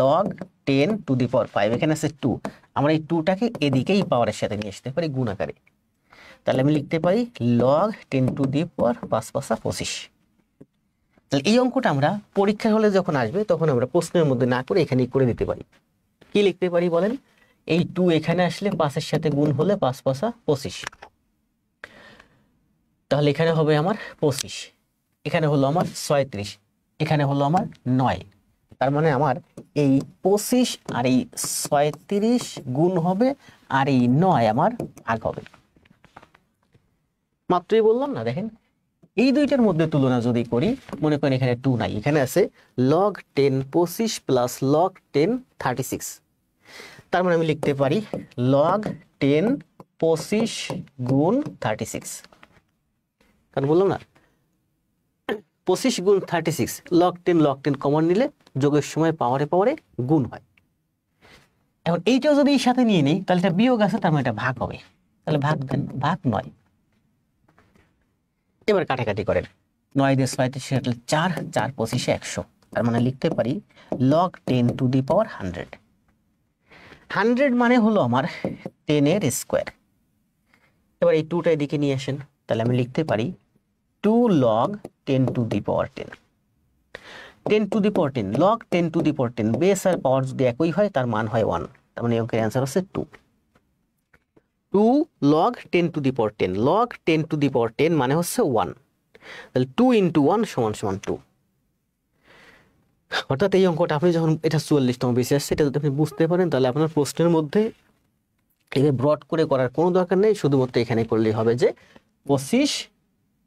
A: log 10 to the power 5, এখানে আছে 2, আমরা এই 2টাকে এদিকেই পাওয়ারের সাথে নিয়ে আসতে পারি গুণ আকারে, তাহলে আমি লিখতে পারি log 10 to the power 5 5 25। তাহলে এই অঙ্কটা আমরা পরীক্ষার হলে যখন আসবে তখন আমরা প্রশ্নের মধ্যে না করে এখানেই করে দিতে পারি। কি লিখতে পারি বলেন, এই 2 এখানে আসলে 5 এর সাথে গুণ হলে 5 5 25, তাহলে এখানে হবে আমার 25, এখানে হলো আমার 36, এখানে হলো আমার 9, তার মানে আমার এই 25 আর এই 37 গুণ হবে আর এই 9 আমার ভাগ হবে। মাত্রই বললাম না, দেখেন এই দুইটার মধ্যে তুলনা যদি করি, মনে করেন এখানে 2 নাই, এখানে আছে log 10 25 প্লাস log 10 36। তার মানে আমি লিখতে পারি log 10 25 গুণ 36। কারণ বললাম না 25 গুণ 36 log 10 কমন নিলে যোগের সময় পাওয়ারে পাওয়ারে গুণ হয়। এখন এইটাও যদি এর সাথে নিয়ে নিই তাহলে এটা বিয়োগ আছে, তার মানে এটা ভাগ হবে, তাহলে ভাগ দেন, ভাগ 9। এবার কাটাকাটি করেন, 9 দিয়ে 37 4 4 25 100, তার মানে লিখতে পারি log 10 টু দি পাওয়ার 100। 100 মানে হলো আমার 10 এর স্কোয়ার। এবার এই 2টা এদিকে নিয়ে আসেন, তাহলে আমি লিখতে পারি 2 log 10 to the power 10। 10 to the power 10 log 10 to the power 10, base আর পাওয়ার যদি একই হয় তার মান হয় 1, তার মানে অঙ্কের অ্যান্সার হচ্ছে 2। 2 log 10 to the power 10, log 10 to the power 10 মানে হচ্ছে 1, তাহলে 2 ইন্টু 1 সমান সমান 2। অর্থাৎ এই অঙ্কটা আপনি যখন এটা 44তম বেশি আসছে, এটা যদি আপনি বুঝতে পারেন তাহলে আপনার প্রশ্নের মধ্যে এটা ব্রড করে করার কোনো দরকার নেই, শুধুমাত্র এখানে করলেই হবে যে 25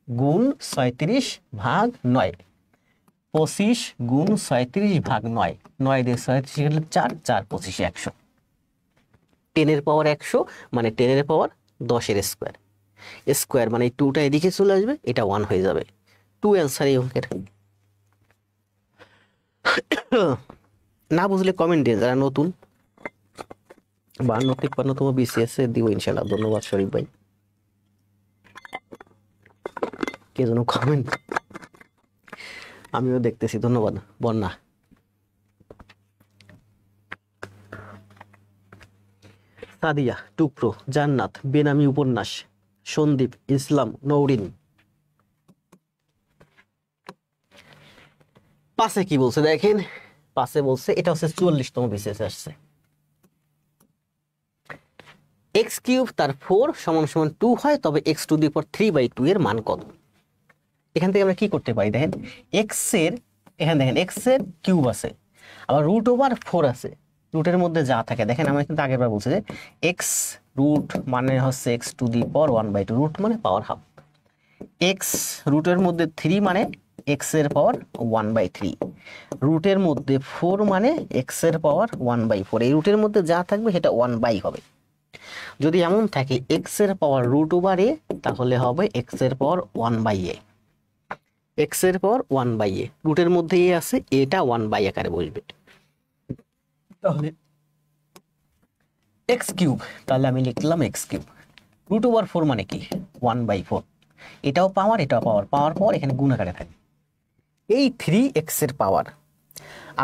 A: গুণ 37 ভাগ 9, 25 গুণ 37 ভাগ 9, 9 দিয়ে 37 গেলে 4 4 25 100। 10 এর পাওয়ার 100 মানে 10 এর পাওয়ার 10 এর স্কোয়ার, স্কোয়ার মানে এই 2টা এদিকে চলে আসবে, এটা 1 হয়ে যাবে। 2 অ্যান্সার এই অঙ্কের। না বুঝলে কমেন্ট দিন, যারা নতুন 52-53তম BCS এ দিব ইনশাআল্লাহ। ধন্যবাদ শরীফ ভাই, কে যেন কমেন্ট, আমিও দেখতেছি, ধন্যবাদ বন্যা। সাদিয়া, টুকরো, জান্নাত, বেনামি উপন্যাস, সন্দীপ, ইসলাম, নৌরিন। পাশে কি বলছে দেখেন, পাশে বলছে এটা হচ্ছে 44তম BCS আসছে, x কিউব তার 4 সমান সমান 2 হয়, তবে x টু দি পাওয়ার 3/2 এর মান কত? এখান থেকে আমরা কি করতে পারি দেখেন, x এর এখানে দেখেন x এর কিউব আছে, আবার রুট ওভার 4 আছে, রুটের মধ্যে যা থাকে দেখেন, আমরা কিন্তু আগের বার বলছি যে x রুট মানে হচ্ছে x to the power 1/2, root মানে পাওয়ার হাফ, x রুটের মধ্যে 3 মানে x এর পাওয়ার 1/3, রুটের মধ্যে 4 মানে x এর পাওয়ার 1/4, এই রুটের মধ্যে যা থাকবে সেটা 1/, হবে। যদি এমন থাকে x এর পাওয়ার রুট ওভার a, তাহলে হবে x এর পাওয়ার 1/a, x এর পাওয়ার 1/a, রুটের মধ্যে a আছে, এটা 1/, আকারে বসবে। তাহলে x কিউব, তাহলে আমি লিখলাম x কিউব, রুট ওভার 4 মানে কি 1/4, এটাও পাওয়ার এটাও পাওয়ার, পাওয়ার পাওয়ার এখানে গুণ আকারে থাকে, এই 3x এর পাওয়ার,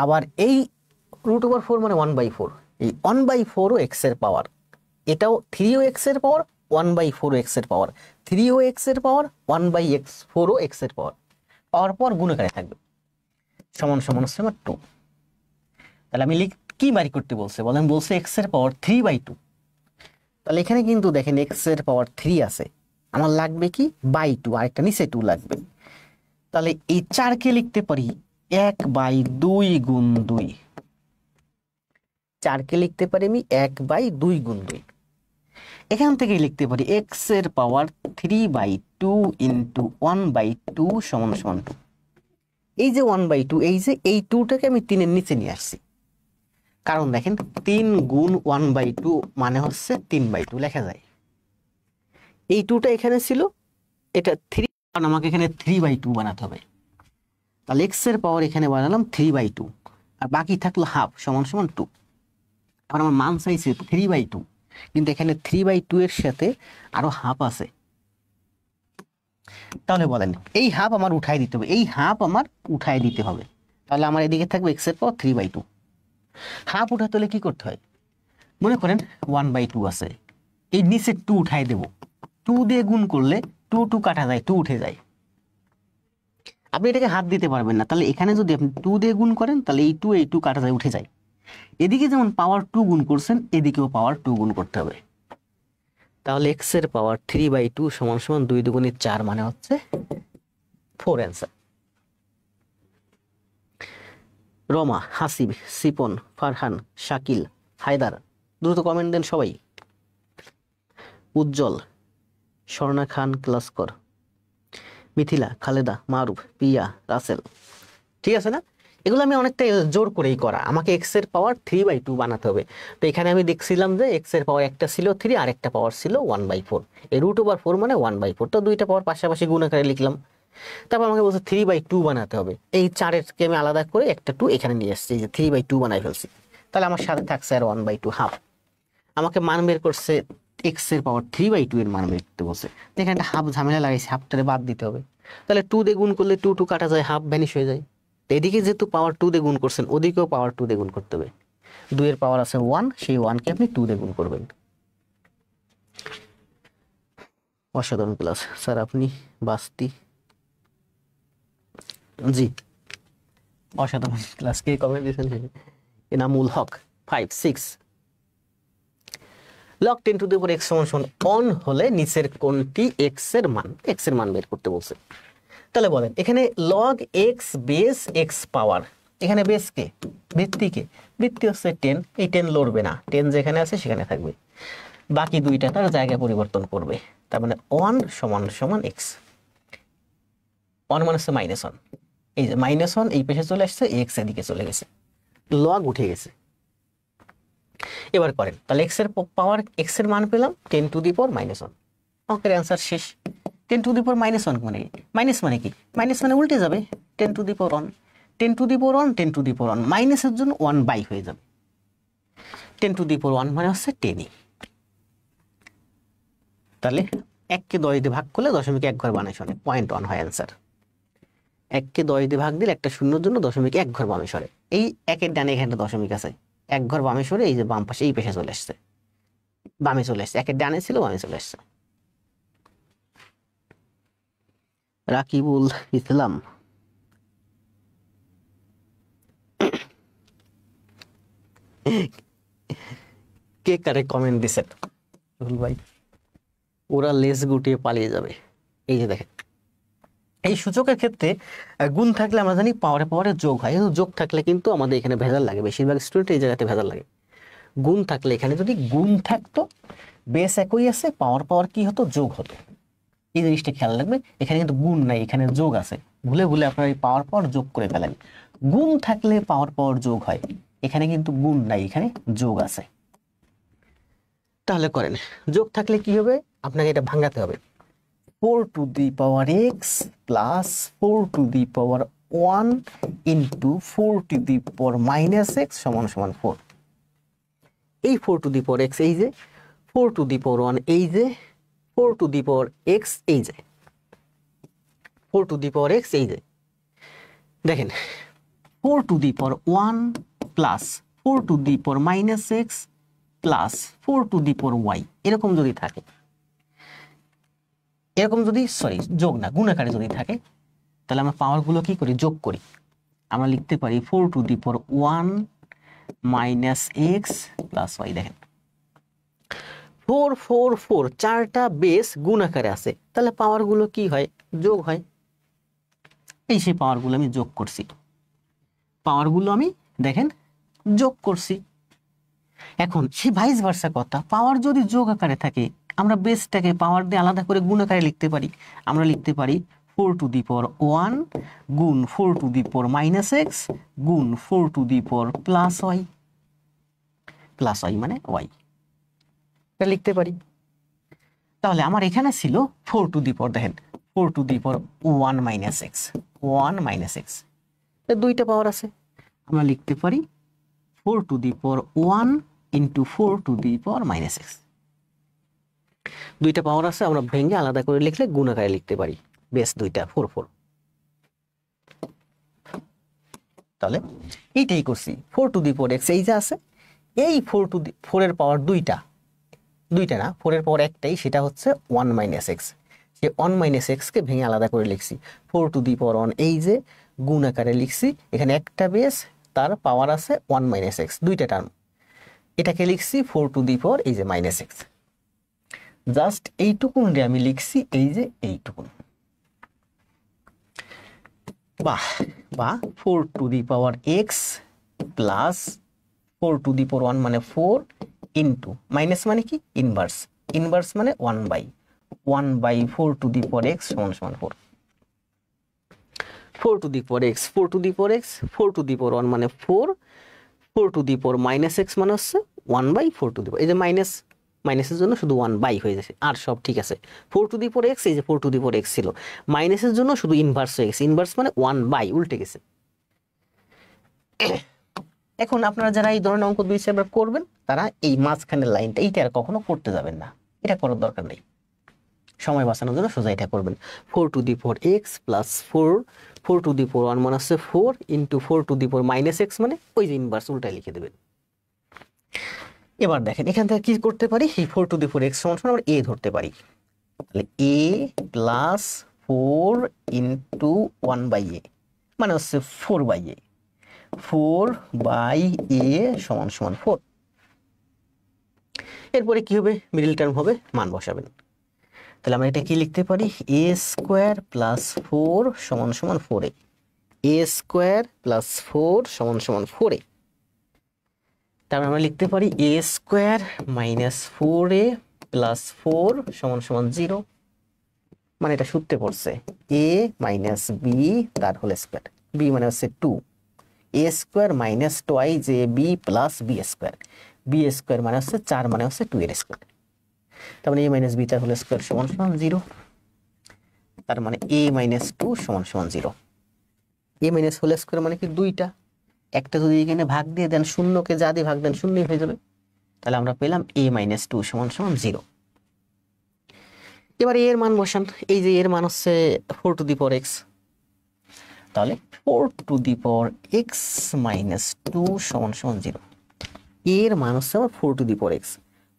A: আবার এই রুট ওভার 4 মানে 1/4, এই 1/4 ও x এর পাওয়ার, এটাও 3ও x এর পাওয়ার, 1/4 ও x এর পাওয়ার, 3ও x এর পাওয়ার, 1/4 ও x এর পাওয়ার, পাওয়ার পর গুণ আকারে থাকবে, সমান সমান হচ্ছে আমার 2। তাহলে আমি কি বাড়ি করতে বলছে বলেন, বলছে x এর পাওয়ার 3/2, তাহলে এখানে কিন্তু দেখেন x এর পাওয়ার 3 আছে, আমার লাগবে কি বাই 2, আরেকটা নিচে 2 লাগবে, তাহলে এই 4 কে লিখতে পারি 1/2 গুণ 2, 4 কে লিখতে পারি আমি 1/2 গুণ 2, এখান থেকে লিখতে পারি x এর পাওয়ার 3/2 ইন্টু 1/2 সমান সমান 2, এই যে 1/2, এই যে এই 2টাকে আমি 3 এর নিচে নিয়ে আসছি, কারণ দেখেন 3 গুণ 1/2 মানে হচ্ছে 3/2 লেখা যায়, এই 2টা এখানে ছিল, এটা 3, কারণ আমাকে এখানে 3/2 বানাতে হবে, তাহলে x এর পাওয়ার এখানে বানালাম 3/2, আর বাকি থাকলো হাফ সমান সমান 2, এখন আমার মান চাইছে 3/2, কিন্তু এখানে 3/2 এর সাথে আরো হাফ আছে, তাহলে বলেন এই হাফ আমার উঠাই দিতে হবে, এই হাফ আমার উঠাই দিতে হবে, তাহলে আমার এদিকে থাকবে x এর পাওয়ার 3/2, হাফ উঠাতে হলে কি করতে হয়, মনে করেন 1/2 আছে, এই নিচে 2 উঠাই দেব, 2 দিয়ে গুণ করলে 2 2 কাটা যায়, 2 উঠে যায়, আপনি এটাকে হাত দিতে পারবেন না, তাহলে এখানে যদি আপনি 2 দিয়ে গুণ করেন তাহলে এই 2 কাটা যায়, উঠে যায়, এদিকে যেমন পাওয়ার 2 গুণ করছেন এদিকেও পাওয়ার 2 গুণ করতে হবে, তাহলে x এর পাওয়ার 3/2 সমান সমান 2 দুগুণে 4 মানে হচ্ছে 4 অ্যান্সার। রমা, হাসিব, সিপন, ফারহান, শাকিল, হায়দার, দ্রুত কমেন্ট দেন সবাই। উজ্জ্বল, স্বর্ণা খান ক্লাসকর, মিথিলা, খালেদা, মারুফ, পিয়া, রাসেল। ঠিক আছে না? এগুলো আমি অনেকটা জোর করেই করা, আমাকে এক্স এর পাওয়ার 3/2 বানাতে হবে। তো এখানে আমি দেখছিলাম যে এক্স এর পাওয়ার একটা ছিল 3 আর একটা পাওয়ার ছিল 1/4, এই √4 মানে 1/4, তো দুইটা পাওয়ার পাশাপাশি গুণ আকারে লিখলাম। তারপর আমাকে বলছে 3/2 বানাতে হবে, এই 4-এরকে আমি আলাদা করে একটা 2 এখানে নিয়ে আসছি, এই যে 3/2 বানাই ফেলছি। তাহলে আমার সাথে থাকছে আর 1/2 হাফ। আমাকে মান বের করছে এক্স এর পাওয়ার 3/2 এর মান বের করতে বলছে, এখানে একটা হাফ ঝামেলা লাগাইছে, হাফটারে বাদ দিতে হবে। তাহলে 2 দিয়ে গুণ করলে 2 কাটা যায়, হাফ ভ্যানিশ হয়ে যায়। এদিকে যেহেতু পাওয়ার 2 দিয়ে গুণ করছেন, ওদিকেও পাওয়ার 2 দিয়ে গুণ করতে হবে। 2 এর পাওয়ার আছে 1, সেই 1কে আপনি 2 দিয়ে গুণ করবেন। অসাধারণ ক্লাস স্যার, আপনি বাস্তি। জি, অসাধারণ ক্লাস। কে কমেন্ট দিয়েছেন? Enamul Haque 5 6। log 10 to the power x সমান অন হলে নিচের কোনটি x এর মান বের করতে বলছে। তাহলে বলেন এখানে log x বেস x পাওয়ার, এখানে বেস কে? ভিত্তি হচ্ছে 10, এই 10 লড়বে না, 10 যেখানে আছে সেখানে থাকবে, বাকি দুইটা তার জায়গা পরিবর্তন করবে। তার মানে 1 সমান x, 1 মানে হচ্ছে -1, এই যে -1 এই পাশে চলে আসছে, x এদিকে চলে গেছে, log উঠে গেছে। এবার করেন, তাহলে x এর পাওয়ার x এর মান পেলাম 10 টু দি পাওয়ার -1, অঙ্কের অ্যান্সার শেষ। 10 টু দি পাওয়ার -1 মানে কি? মাইনাস মানে উল্টে যাবে, 10 to the power 1, 10 to the power 1, 10 to the power 1, মাইনাসের জন্য 1/, হয়ে যাবে। 10 টু দি পাওয়ার 1 মানে হচ্ছে 10ই। তাহলে 1কে 10 দিয়ে ভাগ করলে 0.1 ঘর বামে সরে, 0.1 হয় অ্যান্সার। 1কে 10 দিয়ে ভাগ দিলে একটা শূন্যর জন্য 0.1 ঘর বামে সরে, এই 1-এর ডানে এখানে একটা দশমিক আছে, 1 ঘর বামে সরে এই যে বাম পাশে এই পেশে চলে আসছে, বামে চলে আসছে, 1-এর ডানে ছিল বামে চলে আসছে। রাকিবুল ইসলাম, কে কারে কমেন্ট দিছেন? ভাই, ওরা লেজ গুটিয়ে পালিয়ে যাবে। এই যে দেখেন, এই সূচকের ক্ষেত্রে গুণ থাকলে আমরা জানি পাওয়ারে যোগ হয়, কিন্তু যোগ থাকলে কিন্তু আমাদের এখানে ভেজাল লাগে, বেশিরভাগ স্টুডেন্ট এই জায়গাতে ভেজাল লাগে। গুণ থাকলে এখানে যদি গুণ থাকতো, বেস একই আছে, পাওয়ার কি হতো? যোগ হতো। এই জিনিসটা খেয়াল রাখবে, এখানে কিন্তু গুণ নাই, এখানে যোগ আছে। ভুলে আপনার এই পাওয়ার যোগ করে ফেলেন। গুণ থাকলে পাওয়ার যোগ হয়, এখানে কিন্তু গুণ নাই, এখানে যোগ আছে। তাহলে করেন, যোগ থাকলে কি হবে? আপনাকে এটা ভাঙাতে হবে। 4 two the power x plus 4 two the power 1 into 4 two the power -x সমান 4। এই 4 টু দি পাওয়ার x এই যে, 4 টু দি পাওয়ার 1 এই যে, 4 টু দি পাওয়ার x এই যে, 4 টু দি পাওয়ার x এই যে। দেখেন, 4 two the power 1 plus 4 two the power -x plus 4 two the power y, এরকম যদি থাকে, এরকম যদি যোগ না গুণ আকারে যদি থাকে, তাহলে আমরা পাওয়ারগুলো কি করি? যোগ করি। আমরা লিখতে পারি 4 two the power 1 - x plus y। দেখেন 4 4 4, 4টা বেস গুণ আকারে আছে, তাহলে পাওয়ারগুলো কি হয়? যোগ হয়। এই সেই পাওয়ারগুলো আমি যোগ করছি, পাওয়ারগুলো আমি দেখেন যোগ করছি। এখন সেই ভাইস ভার্সা কথা, পাওয়ার যদি যোগ আকারে থাকে, আমরা বেসটাকে পাওয়ার দিয়ে আলাদা করে গুণ আকারে লিখতে পারি। আমরা লিখতে পারি 4 টু দি পাওয়ার 1 গুণ 4 টু দি পাওয়ার -x গুণ 4 টু দি পাওয়ার +y, মানে y, এটা লিখতে পারি। তাহলে আমার এখানে ছিল 4 টু দি পাওয়ার, দেখেন 4 টু দি পাওয়ার 1 - x, দুইটা পাওয়ার আছে, আমরা লিখতে পারি 4 two the power 1 into 4 two the power -x। দুইটা পাওয়ার আছে, আমরা ভেঙে আলাদা করে লিখলে গুণ আকারে লিখতে পারি, বেস দুইটা 4 4। তাহলে এইটাই করছি, 4 টু দি পাওয়ার x এই যে আছে, এই 4 টু দি 4 এর পাওয়ার দুইটা না, 4 এর পাওয়ার একটাই, সেটা হচ্ছে 1 - x। সেই 1 - x কে ভেঙে আলাদা করে লিখছি 4 টু দি পাওয়ার 1 এই যে, গুণ আকারে লিখছি, এখানে একটা বেস, তার পাওয়ার আছে 1 - x, দুইটা টার্ম, এটাকে লিখছি 4 টু দি পাওয়ার এই যে -x। জাস্ট এইটুকুন রে আমি লিখছি এই যে এইটুকুন। বাহ, বা 4 to the power x plus 4 to the power 1 মানে 4 ইন্টু মাইনাস মানে কি ইনভার্স, ইনভার্স মানে 1/4 সমান সমান 4। 4 to the power x 4 to the power x 4 to the power 1 মানে 4, 4 to the power - x মানে হচ্ছে 1/4 এই যে মাইনাস মাইনাসের জন্য শুধু 1 হয়ে যাচ্ছে, আর সব ঠিক আছে। 4 to the power x এই যে 4 to the power x ছিল, মাইনাসের জন্য শুধু ইনভার্স হয়ে গেছে, ইনভার্স মানে 1 উল্টে গেছে। এখন আপনারা যারা এই ধরনের অঙ্ক 2 বার করবেন তারা এই মাঝখানের লাইনটা এইটা আর কখনো করতে যাবেন না, এটা করার দরকার নেই, সময় বাঁচানোর জন্য সোজা এটা করবেন। 4 to the power x plus 4 to the power 1 মানে হচ্ছে 4 into 4 to the power - x মানে ওই যে ইনভার্স উল্টায় লিখে দেবেন। এবার দেখেন এখান থেকে কি করতে পারি, এই 4 to the power x সমান সমান আমরা a ধরতে পারি, তাহলে a প্লাস 4 ইন্টু 1/a মানে হচ্ছে 4/a, 4/a সমান সমান 4। এরপরে কি হবে, মিডল টার্ম হবে, মান বসাবেন। তাহলে আমরা এটা কি লিখতে পারি, a স্কোয়ার প্লাস 4 সমান সমান 4a, a স্কোয়ার প্লাস 4 সমান সমান 4a। তারপর আমরা লিখতে পারি a square minus 4a plus 4 সমান সমান 0, মানে এটা সূত্রে পড়ছে a মাইনাস b তার হোল স্কোয়ার, b মানে হচ্ছে 2, a square minus twice a b plus b square, b square মানে হচ্ছে 4 মানে হচ্ছে 2 এর স্কোয়ার, তার মানে a মাইনাস b তার হোল স্কোয়ার সমান সমান 0, তার মানে a মাইনাস 2 সমান সমান 0। a মাইনাস হোল স্কোয়ার মানে কি দুইটা, একটা যদি এখানে ভাগ দিয়ে দেন শূন্যকে যা দিয়ে ভাগ দেন শূন্যই হয়ে যাবে, তাহলে আমরা পেলাম a মাইনাস 2 সমান সমান 0। এবার এর মান বসান, এই যে এর মান হচ্ছে 4 to the power x, তাহলে 4 to the power x minus 2 সমান সমান 0, এর মান হচ্ছে আমার 4 to the power x,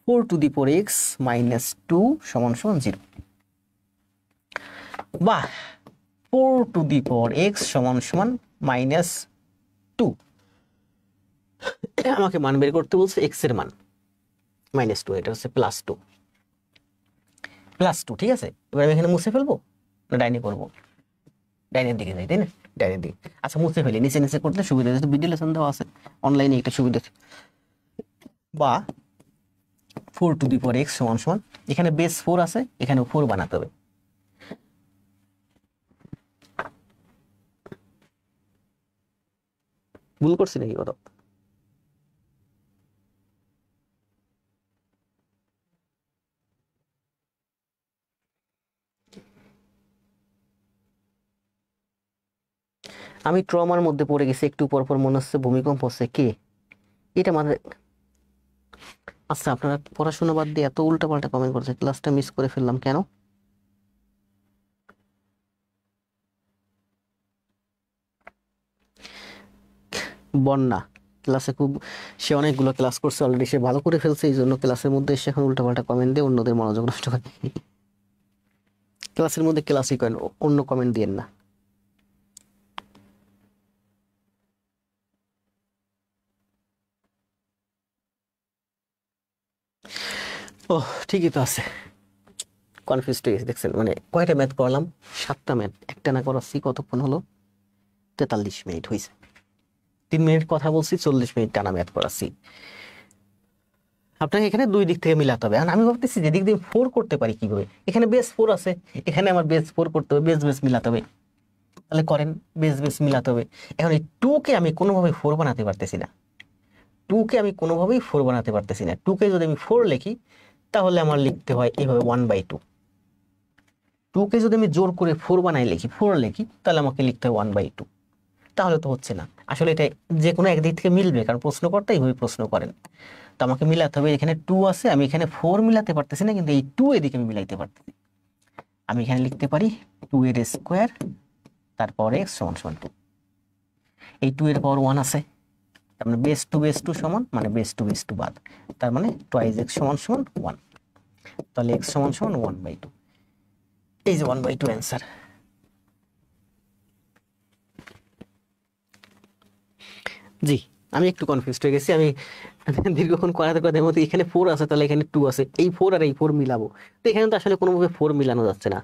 A: 4 to the power x minus 2 সমান সমান 0, বা 4 to the power x সমান সমান মাইনাস 2, আমাকে মান বের করতে বলছে x এর মান মাইনাস 2, এটা হচ্ছে প্লাস 2, প্লাস 2, ঠিক আছে। এবার আমি এখানে মুছে ফেলবো না ডাইনে করবো, ডাইনের দিকে যাই তাই না, ডাইনের দিকে, আচ্ছা মুছে ফেলি, নিচে নিচে করতে সুবিধা, যেহেতু ভিডিও লেসন দেওয়া আছে অনলাইনে একটা সুবিধা। বা 4 to the power x সমান সমান, এখানে বেস 4 আছে, এখানে 4 বানাতে হবে, ভুল করছি নাকি কত? আমি ট্রমার মধ্যে পড়ে গেছি, একটু পর পর মনে হচ্ছে ভূমিকম্প হচ্ছে, কে এটা মানে। আচ্ছা আপনারা পড়াশোনা বাদ দিয়ে এত উল্টাপাল্টা কমেন্ট করছে, ক্লাসটা মিস করে ফেললাম কেন? বন্যা ক্লাসে খুব, সে অনেকগুলো ক্লাস করছে অলরেডি, সে ভালো করে ফেলছে, এই জন্য ক্লাসের মধ্যে এসে এখন উল্টাপাল্টা কমেন্ট দিয়ে অন্যদের মনোযোগ নষ্ট করে। ক্লাসের মধ্যে ক্লাসই করেন, অন্য কমেন্ট দিয়েন না। ও ঠিকই তো আছে, কনফিউজ হয়ে গেছে দেখছেন, মানে কয়টা ম্যাথ করলাম, 7টা ম্যাথ একটা না করাচ্ছি, কতক্ষণ হলো, 43 মিনিট হয়েছে, 3 মিনিট কথা বলছি, 40 মিনিট টানা ম্যাথ করাচ্ছি। আপনাকে এখানে দুই দিক থেকে মিলাতে হবে, আর আমি ভাবতেছি যে দিক দিয়ে 4 করতে পারি কিভাবে, এখানে বেস 4 আছে, এখানে আমার বেস 4 করতে হবে, বেস বেস মিলাতে হবে, তাহলে করেন, বেস বেস মিলাতে হবে। এখন এই 2 কে আমি কোনোভাবেই 4 বানাতে পারতেছি না, 2 কে আমি কোনোভাবেই 4 বানাতে পারতেছি না, 2 কে যদি আমি 4 লিখি তাহলে আমার লিখতে হয় এইভাবে 1/2, 2 কে যদি আমি জোর করে 4 বানাই লিখি, 4 লিখি, তাহলে আমাকে লিখতে হয় 1/2, তাহলে তো হচ্ছে না। আসলে এটা যে কোনো একদিক থেকে মিলবে, কারণ প্রশ্নকর্তা এইভাবে প্রশ্ন করেন, তো আমাকে মিলাতে হবে, এখানে 2 আছে, আমি এখানে 4 মিলাতে পারতেছি না, কিন্তু এই 2 এদিকে আমি মিলাইতে পারতেছি, আমি এখানে লিখতে পারি 2 এর স্কোয়ার তারপর x সমান সমান 2, এই 2 এর পাওয়ার 1 আছে, তার মানে বেস 2 সমান, মানে বেস 2 বাদ, তার মানে টুয়াইজ x সমান সমান 1, তাহলে x সমান সমান 1/2, এই যে 1/2 অ্যান্সার। জি আমি একটু কনফিউজড হয়ে গেছি, আমি দীর্ঘক্ষণ করাতে করাতে মধ্যে এখানে 4 আছে, তাহলে এখানে 2 আছে, এই 4 আর এই 4 মিলাবো, তো এখানে তো আসলে কোনোভাবে 4 মিলানো যাচ্ছে না,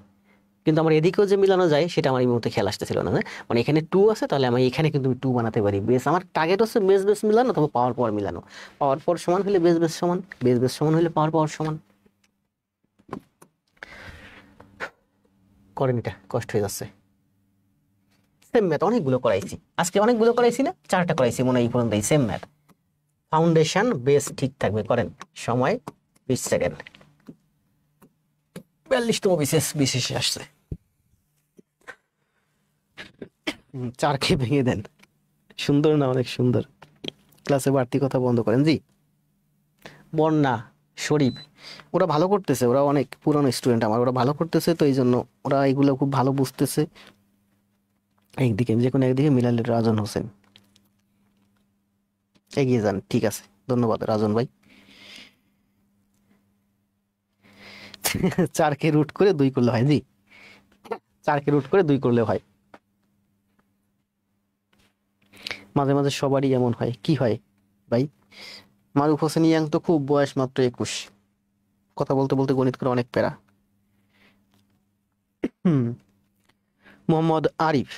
A: কিন্তু আমার এদিকেও যে মিলানো যায় সেটা আমার এই মুহূর্তে খেয়াল আসতেছিল না, হ্যাঁ? মানে এখানে 2 আছে, তাহলে আমি এখানে কিন্তু 2 বানাতে পারি। বেস আমার টার্গেট হচ্ছে বেস বেস মিলানো অথবা পাওয়ার পাওয়ার মিলানো। পাওয়ার পাওয়ার সমান হলে বেস বেস সমান, বেস বেস সমান হলে পাওয়ার পাওয়ার সমান। করেন, এটা কষ্ট হয়ে যাচ্ছে। সেম ম্যাথ অনেকগুলো করাইছি আজকে, অনেকগুলো করাইছি না, 4টা করাইছি মনে হয় এই পর্যন্ত। সেম ম্যাথ, ফাউন্ডেশন বেস ঠিক থাকবে। করেন, সময় 20 সেকেন্ড। 42তম বিশেষে আসছে। 4কে ভেঙে দেন। সুন্দর না? অনেক সুন্দর। ক্লাসে বাড়তি কথা বন্ধ করেন। জি, বন্যা, শরীফ, ওরা ভালো করতেছে, ওরা অনেক পুরনো স্টুডেন্ট আমার, ওরা ভালো করতেছে, তো এই জন্য ওরা এগুলো খুব ভালো বুঝতেছে। একদিকে যে কোনো একদিকে মিলালে রাজন হোসেন এগিয়ে যান। ঠিক আছে, ধন্যবাদ রাজন ভাই। 4কে রুট করে 2 করলে হয়। জি, 4কে রুট করে 2 করলে হয়। মাঝে মাঝে সবারই এমন হয়। কি হয় ভাই? মারুফ হোসেন ইয়াং তো খুব, বয়স মাত্র 21। কথা বলতে বলতে গণিত করে অনেক প্যারা। মোহাম্মদ আরিফ,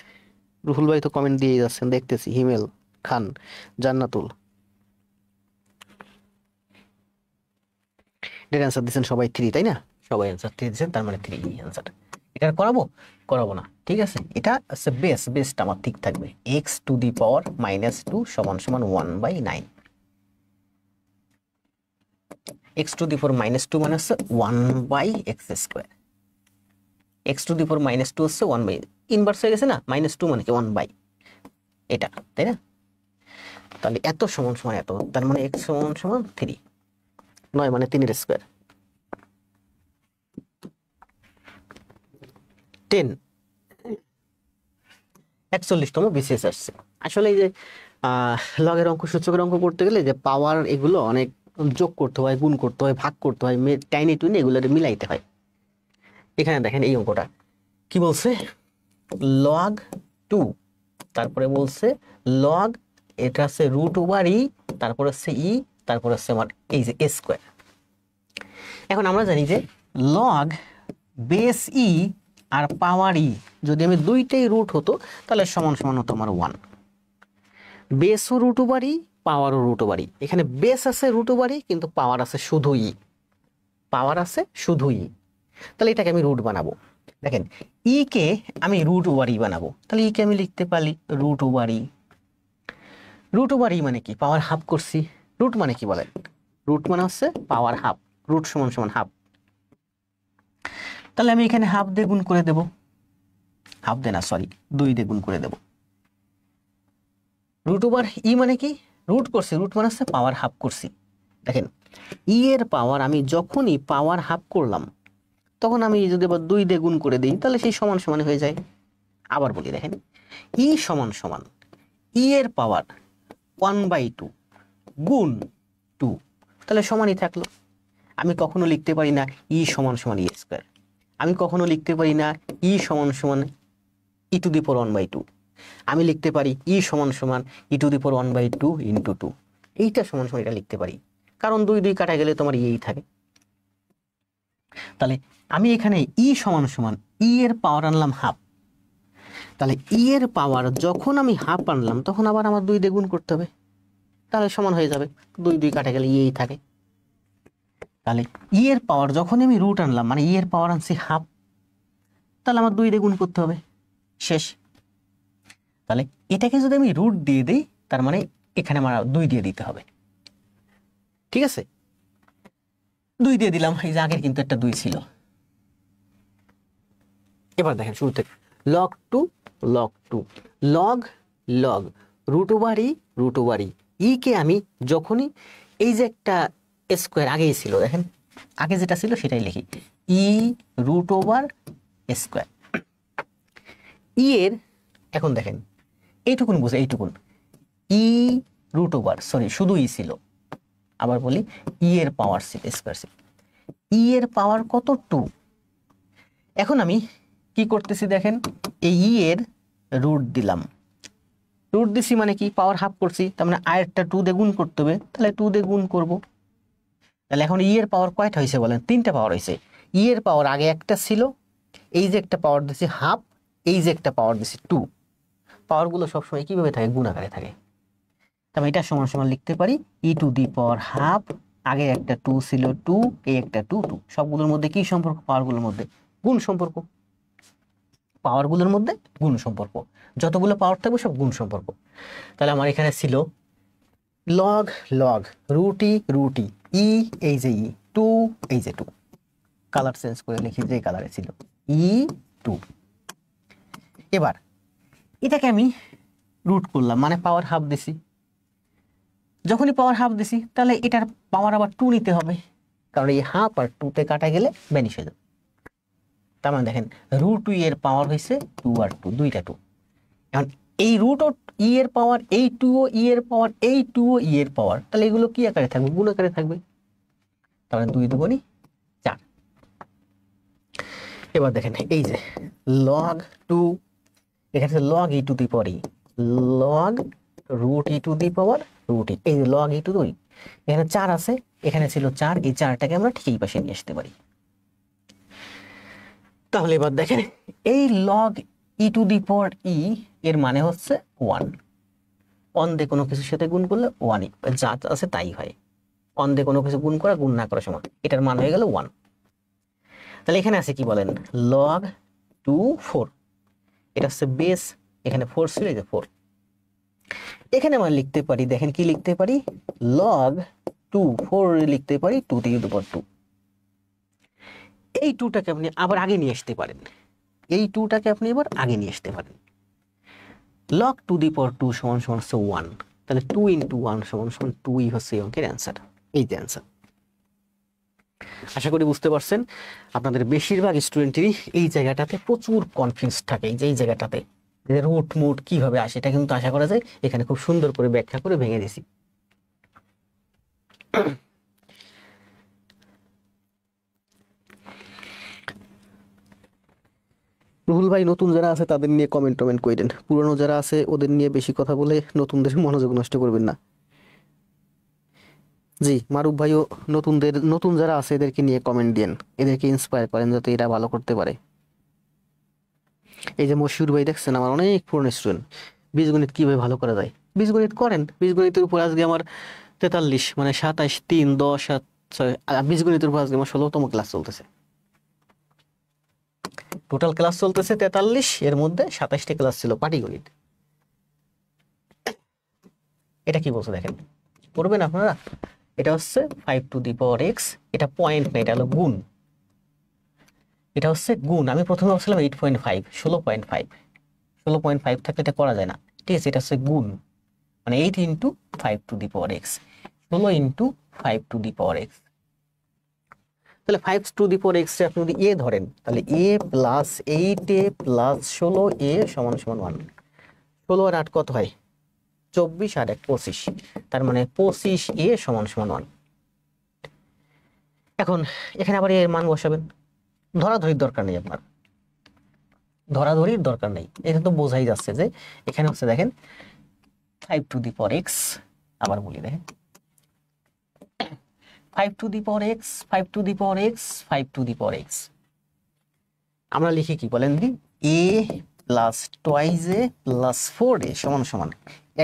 A: রুহুল ভাই তো কমেন্ট দিয়ে যাচ্ছেন, দেখতেছি। হিমেল খান, জান্নাতুল, এটার অ্যান্সার দিচ্ছেন সবাই 3, তাই না? সবাই অ্যান্সার 3 দিচ্ছেন, তার মানে 3 অ্যান্সার। এটা করাবো? করাবো না, ঠিক আছে। এটা হচ্ছে বেসটা আমার ঠিক থাকবে। x⁻² সমান সমান 1/9। x⁻² মানে হচ্ছে 1/x²। x⁻² হচ্ছে 1/, ইনভার্স হয়ে গেছে না? -2 মানে কি 1/, এটা, তাই না? তাহলে এত সমান সমান এত, তার মানে x সমান সমান 3, 9 মানে 3 এর স্কয়ার। 10, 41তম বিশেষ আসছে। আসলে এই যে লগের অঙ্ক, সূচকের অঙ্ক করতে গেলে যে পাওয়ার, এগুলো অনেক যোগ করতে হয়, গুণ করতে হয়, ভাগ করতে হয়, টাইনি টুইনি এগুলো মিলাইতে হয়। এখানে দেখেন এই অঙ্কটা কি বলছে, লগ 2, তারপরে বলছে লগ, এটা হচ্ছে √/e, তারপরে হচ্ছে ই, তারপরে হচ্ছে আমার এই যে স্কয়ার। এখন আমরা জানি যে লগ বেস ই আর পাওয়ার ই, যদি আমি দুইটাই রুট হতো তাহলে সমান সমান হতো আমার 1। বেসও √/e, পাওয়ারও √/e। এখানে বেস আছে √/e, কিন্তু পাওয়ার আছে শুধু ই, পাওয়ার আছে শুধু ই। তাহলে এটাকে আমি রুট বানাবো। দেখেন, ই কে আমি √/e বানাবো, তাহলে ই কে আমি লিখতে পারি √/e। √/e মানে কি? পাওয়ার হাফ করছি। রুট মানে কি বলেন? রুট মানে হচ্ছে পাওয়ার হাফ, রুট সমান সমান হাফ। তাহলে আমি এখানে হাফ দিয়ে গুণ করে দেব, হাফ দে না সরি 2 দিয়ে গুণ করে দেব। √/e মানে কি? রুট করছি, রুট মানে হচ্ছে পাওয়ার হাফ করছি। দেখেন, ই এর পাওয়ার আমি যখনই পাওয়ার হাফ করলাম, তখন আমি যদি আবার 2 দিয়ে গুণ করে দিই, তাহলে সেই সমান সমান হয়ে যায়। আবার বলি, দেখেন, ই সমান সমান ই এর পাওয়ার 1/2 গুণ 2, তাহলে সমানই থাকলো। আমি কখনো লিখতে পারি না ই সমান সমান ই স্কয়ার, আমি কখনো লিখতে পারি না ই সমান সমান e⁻1/2, আমি লিখতে পারি ই সমান সমান e⁻1/2 × 2, এইটা সমান সমান এটা লিখতে পারি, কারণ 2 2 কাটা গেলে তোমার এই থাকে। তাহলে আমি এখানে ই সমান সমান ই এর পাওয়ার আনলাম হাফ, তাহলে ই এর পাওয়ার যখন আমি হাফ আনলাম, তখন আবার আমার 2 দিয়ে গুণ করতে হবে, তাহলে সমান হয়ে যাবে। 2 2 কাটা গেলে এই থাকে। তাহলে ই এর পাওয়ার যখন আমি রুট আনলাম, মানে ই এর পাওয়ার আনছি হাফ, তাহলে আমার 2 দিয়ে গুণ করতে হবে, শেষ। তাহলে এটাকে যদি আমি রুট দিয়ে দিই, তার মানে এখানে আমার 2 দিয়ে দিতে হবে, ঠিক আছে? 2 দিয়ে দিলাম, এই যে আগের কিন্তু একটা 2 ছিল। এবার দেখেন শুরু থেকে log 2 log 2 log log √/e ই কে আমি যখনই এই যে একটা স্কয়ার আগেই ছিল, দেখেন আগে যেটা ছিল সেটাই লিখি, ই √/² ই এর, এখন দেখেন এইটুকুন বুঝে, এইটুকুন ই √/, সরি শুধু ই ছিল, আবার বলি ই এর পাওয়ার স্কয়ার ছিল, ই এর পাওয়ার কত 2। এখন আমি কি করতেছি দেখেন, এই ই এর রুট দিলাম, রুট দিছি মানে কি পাওয়ার হাফ করছি, তার মানে আরেকটা 2 দিয়ে গুণ করতে হবে, তাহলে 2 দিয়ে গুণ করব। তাহলে এখন ই এর পাওয়ার কয়টা হয়েছে বলেন? 3টা পাওয়ার হয়েছে। ই এর পাওয়ার আগে একটা ছিল, এই যে একটা পাওয়ার দিছি হাফ, এই যে একটা পাওয়ার দিছি 2, পাওয়ারগুলো সবসময় কিভাবে থাকে? গুণ আকারে থাকে। তাহলে এটা সমান সমান লিখতে পারি ই টু দি পাওয়ার হাফ, আগে একটা 2 ছিল 2, এই একটা 2 2, সবগুলোর মধ্যে কি সম্পর্ক? পাওয়ারগুলোর মধ্যে গুণ সম্পর্ক, পাওয়ারগুলোর মধ্যে গুণ সম্পর্ক, যতগুলো পাওয়ার থাকবে সব গুণ সম্পর্ক। তাহলে আমার এখানে ছিল লগ লগ রুটি রুটি, ই এই যে ই, 2 এই যে 2, কালার চেঞ্জ করে লিখি যে কালারে ছিল ই 2। এবার এটাকে আমি রুট করলাম, মানে পাওয়ার হাফ দিছি। যখনই পাওয়ার হাফ দিছি তাহলে এটার পাওয়ার আবার 2 নিতে হবে, কারণ এই হাফ আর 2 তে কাটা গেলে ভ্যানিশ হয়ে যাবে। তার মানে দেখেন √2 এর পাওয়ার হয়েছে 2 আর 2, দুইটা 2। এখন এই √ ই এর পাওয়ার, এই 2 ও ই এর পাওয়ার, এই 2 ও ই এর পাওয়ার, তাহলে এগুলো কি আকারে থাকবে? গুণ আকারে থাকবে। তাহলে 2 দুগুণী 4। এবার দেখেন এই যে লগ 2, এখানে log E two the power E, log √e two the power √e, এই যে লগ ই টু দি, এখানে 4 আছে, এখানে ছিল 4, এই 4টাকে আমরা ঠিক এই পাশে নিয়ে আসতে পারি। তাহলে এবার দেখেন এই লগ ই টু দি পাওয়ার ই এর মানে হচ্ছে 1, অন দিয়ে কোনো কিছুর সাথে গুণ করলে 1ই, যা আছে তাই হয়। অন দিয়ে কোনো কিছু গুণ করা, গুণ না করা সমান, এটার মান হয়ে গেল 1। তাহলে এখানে আছে কি বলেন? লগ 2 4, এটা হচ্ছে বেস, এখানে 4 ছিল, এই যে 4। এখানে আমরা লিখতে পারি, দেখেন কি লিখতে পারি? লগ 2 4 লিখতে পারি 2 টু দি পাওয়ার 2। এই 2টাকে আপনি আবার আগে নিয়ে আসতে পারেন, এই 2টাকে আপনি এবার আগে নিয়ে আসতে পারেন। লগ 2 দি পাওয়ার 2 সমান সমান হচ্ছে 1, তাহলে 2 × 1 সমান সমান 2ই হচ্ছে এই অঙ্কের অ্যান্সার, এই যে অ্যান্সার। আশা করি বুঝতে পারছেন। আপনাদের বেশিরভাগ স্টুডেন্টেরই এই জায়গাটাতে প্রচুর কনফিউজ থাকে, এই যে এই জায়গাটাতে যে রুট মুট কিভাবে আসে, এটা কিন্তু আশা করা যায় এখানে খুব সুন্দর করে ব্যাখ্যা করে ভেঙে দিছি। রুহুল ভাই, নতুন যারা আছে তাদের নিয়ে কমেন্ট করেন, পুরনো যারা আছে ওদের নিয়ে বেশি কথা বলে নতুনদের মনোযোগ নষ্ট করবেন না। জি মারুফ ভাইও নতুন যারা আছে এদেরকে নিয়ে কমেন্ট দেন, এদেরকে ইন্সপায়ার করেন যাতে এরা ভালো করতে পারে। এই যে মশিউর ভাই দেখছেন, আমার অনেক পুরনো স্টুডেন্ট, বীজগণিত কিভাবে ভালো করা যায় বীজগণিত করেন। বীজগণিতের উপর আজকে আমার 43 মানে 27 3 10 7 6, বীজগণিতের উপর আজকে আমার 16তম ক্লাস চলতেছে। টোটাল ক্লাস চলতেছে 43, এর মধ্যে 27টা ক্লাস ছিল পাটিগণিত। এটা কি বলছে দেখেন, করবেন আপনারা। এটা হচ্ছে 5 টু দি পাওয়ার x, এটা পয়েন্ট না, এটা হলো গুণ, এটা হচ্ছে গুণ। আমি প্রথমে বলছিলাম 8.5 16.5, 16.5 থাকলে এটা করা যায় না, ঠিক আছে। এটা হচ্ছে গুণ, মানে 8 × 5 to the power x, 16 × 5 to the power x। তাহলে 5 টু দি পাওয়ার x আপনি যদি a ধরেন, তাহলে a plus 8a plus 16a সমান সমান 1। 16 আর 8 কত হয়? 24 আর 1 25, তার মানে 25a সমান সমান 1। এখন এখানে আবার এর মান বসাবেন, ধরাধরির দরকার নেই, আপনার ধরাধরির দরকার নেই, এটা তো বোঝাই যাচ্ছে যে এখানে হচ্ছে দেখেন 5 টু দি পাওয়ার x, আবার বলি দেখেন 5 to the power x 5 to the power x 5 to the power x। আমরা লিখি কি বলেন দি? a plus 2a plus 4a সমান সমান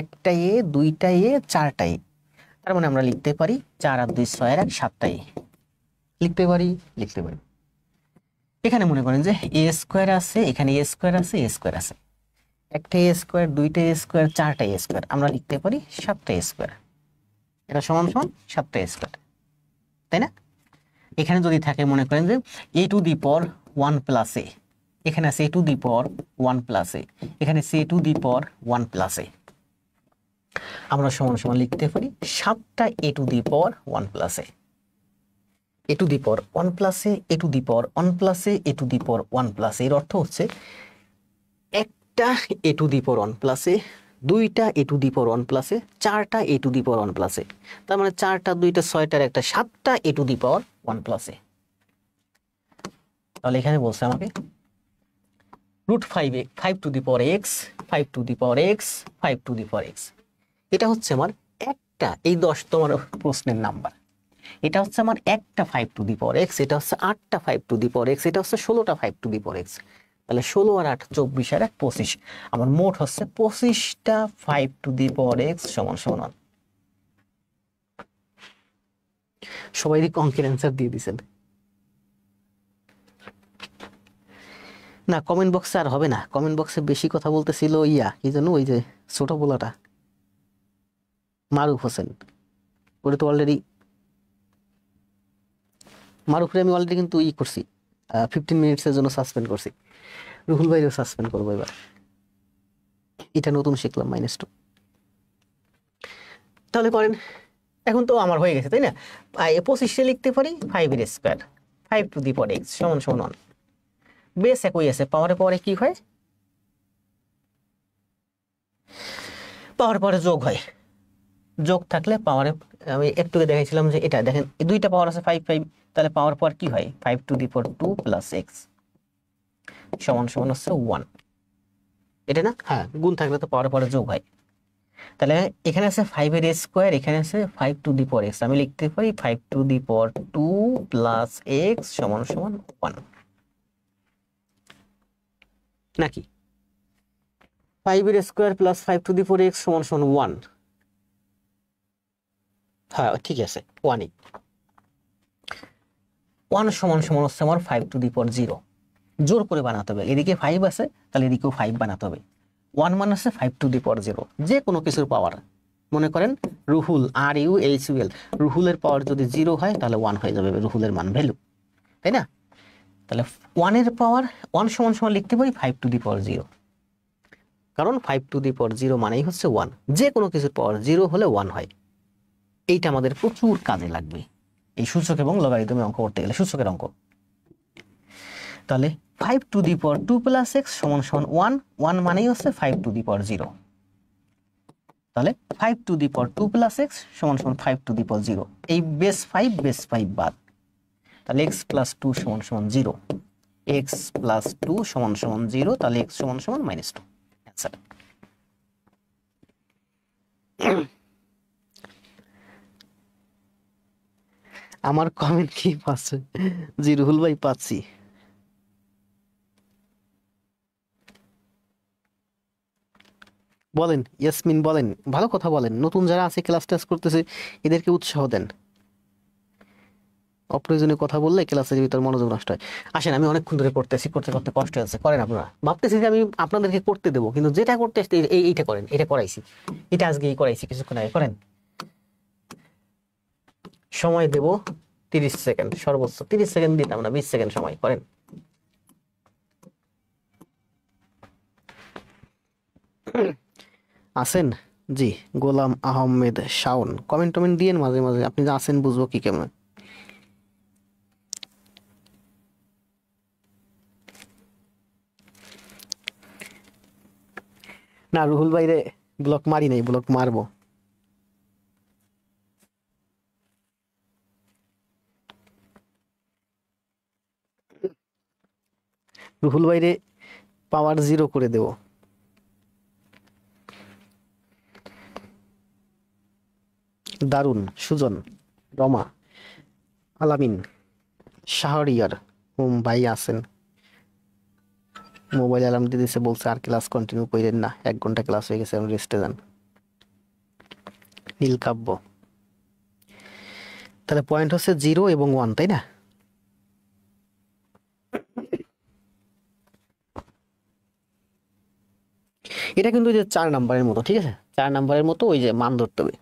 A: একটা a, দুইটা a, চারটা a। তার মানে আমরা লিখতে পারি 4 আর 2 6 আর 1 7টা a লিখতে পারি। এখানে মনে করেন যে a স্কয়ার আছে, এখানে a স্কয়ার আছে, a স্কয়ার আছে, একটা a স্কয়ার, দুইটা a স্কয়ার, চারটা a স্কয়ার, আমরা লিখতে পারি 7টা a স্কয়ার। এটা সমান সমান 7টা a স্কয়ার, তাই না? এখানে যদি থাকে মনে করেন যে a two the power 1 plus a, এখানে আছে a two the power 1 plus a, এখানে আছে a two the power 1 plus a, আমরা সমান সমান লিখতে পারি 7টা a two the power 1 plus a, a two the power 1 plus a, a two the power 1 plus a, a two the power 1 plus a। এর অর্থ হচ্ছে একটা a two the power 1 plus a, দুইটা a two the power 1 plus a, চারটা a two the power 1 plus a, তার মানে চারটা, দুইটা, ছয়টার একটা 7টা a two the power 1 plus a। তাহলে এখানে বলছে আমাকে √5 5 to the power x 5 to the power x 5 to the power x। এটা হচ্ছে আমার একটা এই 10তম প্রশ্নের নাম্বার। এটা হচ্ছে আমার একটা 5 টু দি পাওয়ার এক্স, এটা হচ্ছে 8টা 5 টু দি পাওয়ার এক্স, এটা হচ্ছে 16টা 5 টু দি পাওয়ার এক্স। তাহলে 16 আর 8 24 আর 1 25, আমার মোট হচ্ছে 25টা 5 টু দি পাওয়ার এক্স সমান সমান। সবাই অঙ্কের অ্যান্সার দিয়ে দিছেন না? কমেন্ট বক্সে আর হবে না, কমেন্ট বক্সে বেশি কথা বলতেছিল কি যেন ওই যে ছোট পোলাটা মারুফ হোসেন, ওটা তো অলরেডি মারুফরে আমি অলরেডি কিন্তু করছি, 15 মিনিটসের জন্য সাসপেন্ড করছি। রুহুল ভাইও সাসপেন্ড করবো এবার, এটা নতুন শিখলাম -2। তাহলে করেন, এখন তো আমার হয়ে গেছে তাই না? 25 লিখতে পারি 5 এর square 5 to the power x সমান সমান 1। বেস একই আছে, পাওয়ারে পাওয়ারে কি হয়? পাওয়ারে যোগ হয়, যোগ থাকলে পাওয়ারে, আমি একটু দেখাইছিলাম যে এটা দেখেন দুইটা পাওয়ার আছে 5 5, তাহলে পাওয়ার পাওয়ার কি হয় 5 to the power 2 plus x সমান সমান হচ্ছে 1। এটা না? হ্যাঁ, গুণ থাকলে তো পাওয়ারে পাওয়ারে যোগ হয়। তাহলে এখানে আছে 5 এর স্কয়ার, এখানে আছে 5 টু দি পাওয়ার এক্স, আমি লিখতে পারি 5 to the power 2 plus x সমান সমান 1 নাকি? 5 এর square plus 5 to the power x সমান সমান 1। হ্যাঁ ঠিক আছে, 1 সমান সমান হচ্ছে আমার 5 টু দি পাওয়ার 0। জোর করে বানাতে হবে, এদিকে 5 আছে তাহলে এদিকেও 5 বানাতে হবে। 1 মান আছে 5 টু দি পাওয়ার 0, যে কোনো কিছুর পাওয়ার। মনে করেন রুহুল, RUHUL, রুহুলের পাওয়ার যদি 0 হয় তাহলে 1 হয়ে যাবে রুহুলের মান, ভ্যালু, তাই না? তাহলে 1 এর পাওয়ার 1 সমান সমান লিখতে পারি 5 টু দি পাওয়ার 0, কারণ 5 টু দি পাওয়ার 0 মানেই হচ্ছে 1, যে কোনো কিছুর পাওয়ার 0 হলে 1 হয়। এইটা আমাদের প্রচুর কাজে লাগবে এই সূচক এবং লগারিদমে অঙ্ক করতে গেলে, সূচকের অঙ্ক। তাহলে 5 to the power 2 plus x সমান সমান 1, 1 মানেই হচ্ছে 5 টু দি পাওয়ার 0। তাহলে 5 to the power 2 plus x সমান সমান 5 টু দি পাওয়ার 0, এই বেস 5 বাদ, তাহলে x প্লাস 2 সমান সমান 0, x প্লাস 2 সমান সমান 0, তাহলে x সমান সমান -2। অ্যান্সার। আমার কমেন্ট কি পাচ্ছে? জি রুহুল ভাই পাচ্ছি। বলেন ইয়াসমিন, বলেন, ভালো কথা বলেন, নতুন যারা আছে ক্লাস টেস্ট করতেছে এদেরকে উৎসাহ দেন। অপ্রয়োজনীয় কথা বললে ক্লাসের ভিতর মনোযোগ নষ্ট হয়। আসেন, আমি অনেকক্ষণ ধরে করতেছি, করতে করতে কষ্ট হচ্ছে, করেন আপনারা। ভাবতেছি যে আমি আপনাদেরকে করতে দেবো, কিন্তু যেটা করতে আসতে এইটা করেন, এটা করাইছি, এটা আজকে করাইছি কিছুক্ষণ আগে, করেন। সময় দেব 30 সেকেন্ড, সর্বোচ্চ 30 সেকেন্ড দিতাম না, 20 সেকেন্ড সময়, করেন। আছেন? জি, গোলাম আহমেদ শাওন, কমেন্ট টমেন্ট দিয়েন মাঝে মাঝে, আপনি যে আছেন বুঝবো কি কেমন। না রুহুল ভাইরে ব্লক মারি নাই, ব্লক মারবো। রুহুল ভাইরে পাওয়ার 0 করে দেব। দারুন, সুজন, রমা, আলামিন, শাহরিয়ার, ভাই আছেন। মোবাইল অ্যালার্ম দিয়ে দিছে, বলছে আর ক্লাস কন্টিনিউ করেন না, 1 ঘন্টা ক্লাস হয়ে গেছে, রেস্টে যান। নীলকাব্য, তাহলে পয়েন্ট হচ্ছে 0 এবং 1, তাই না? এটা কিন্তু যে 4 নাম্বারের মতো, ঠিক আছে, 4 নাম্বারের মতো ওই যে মান ধরতে হবে,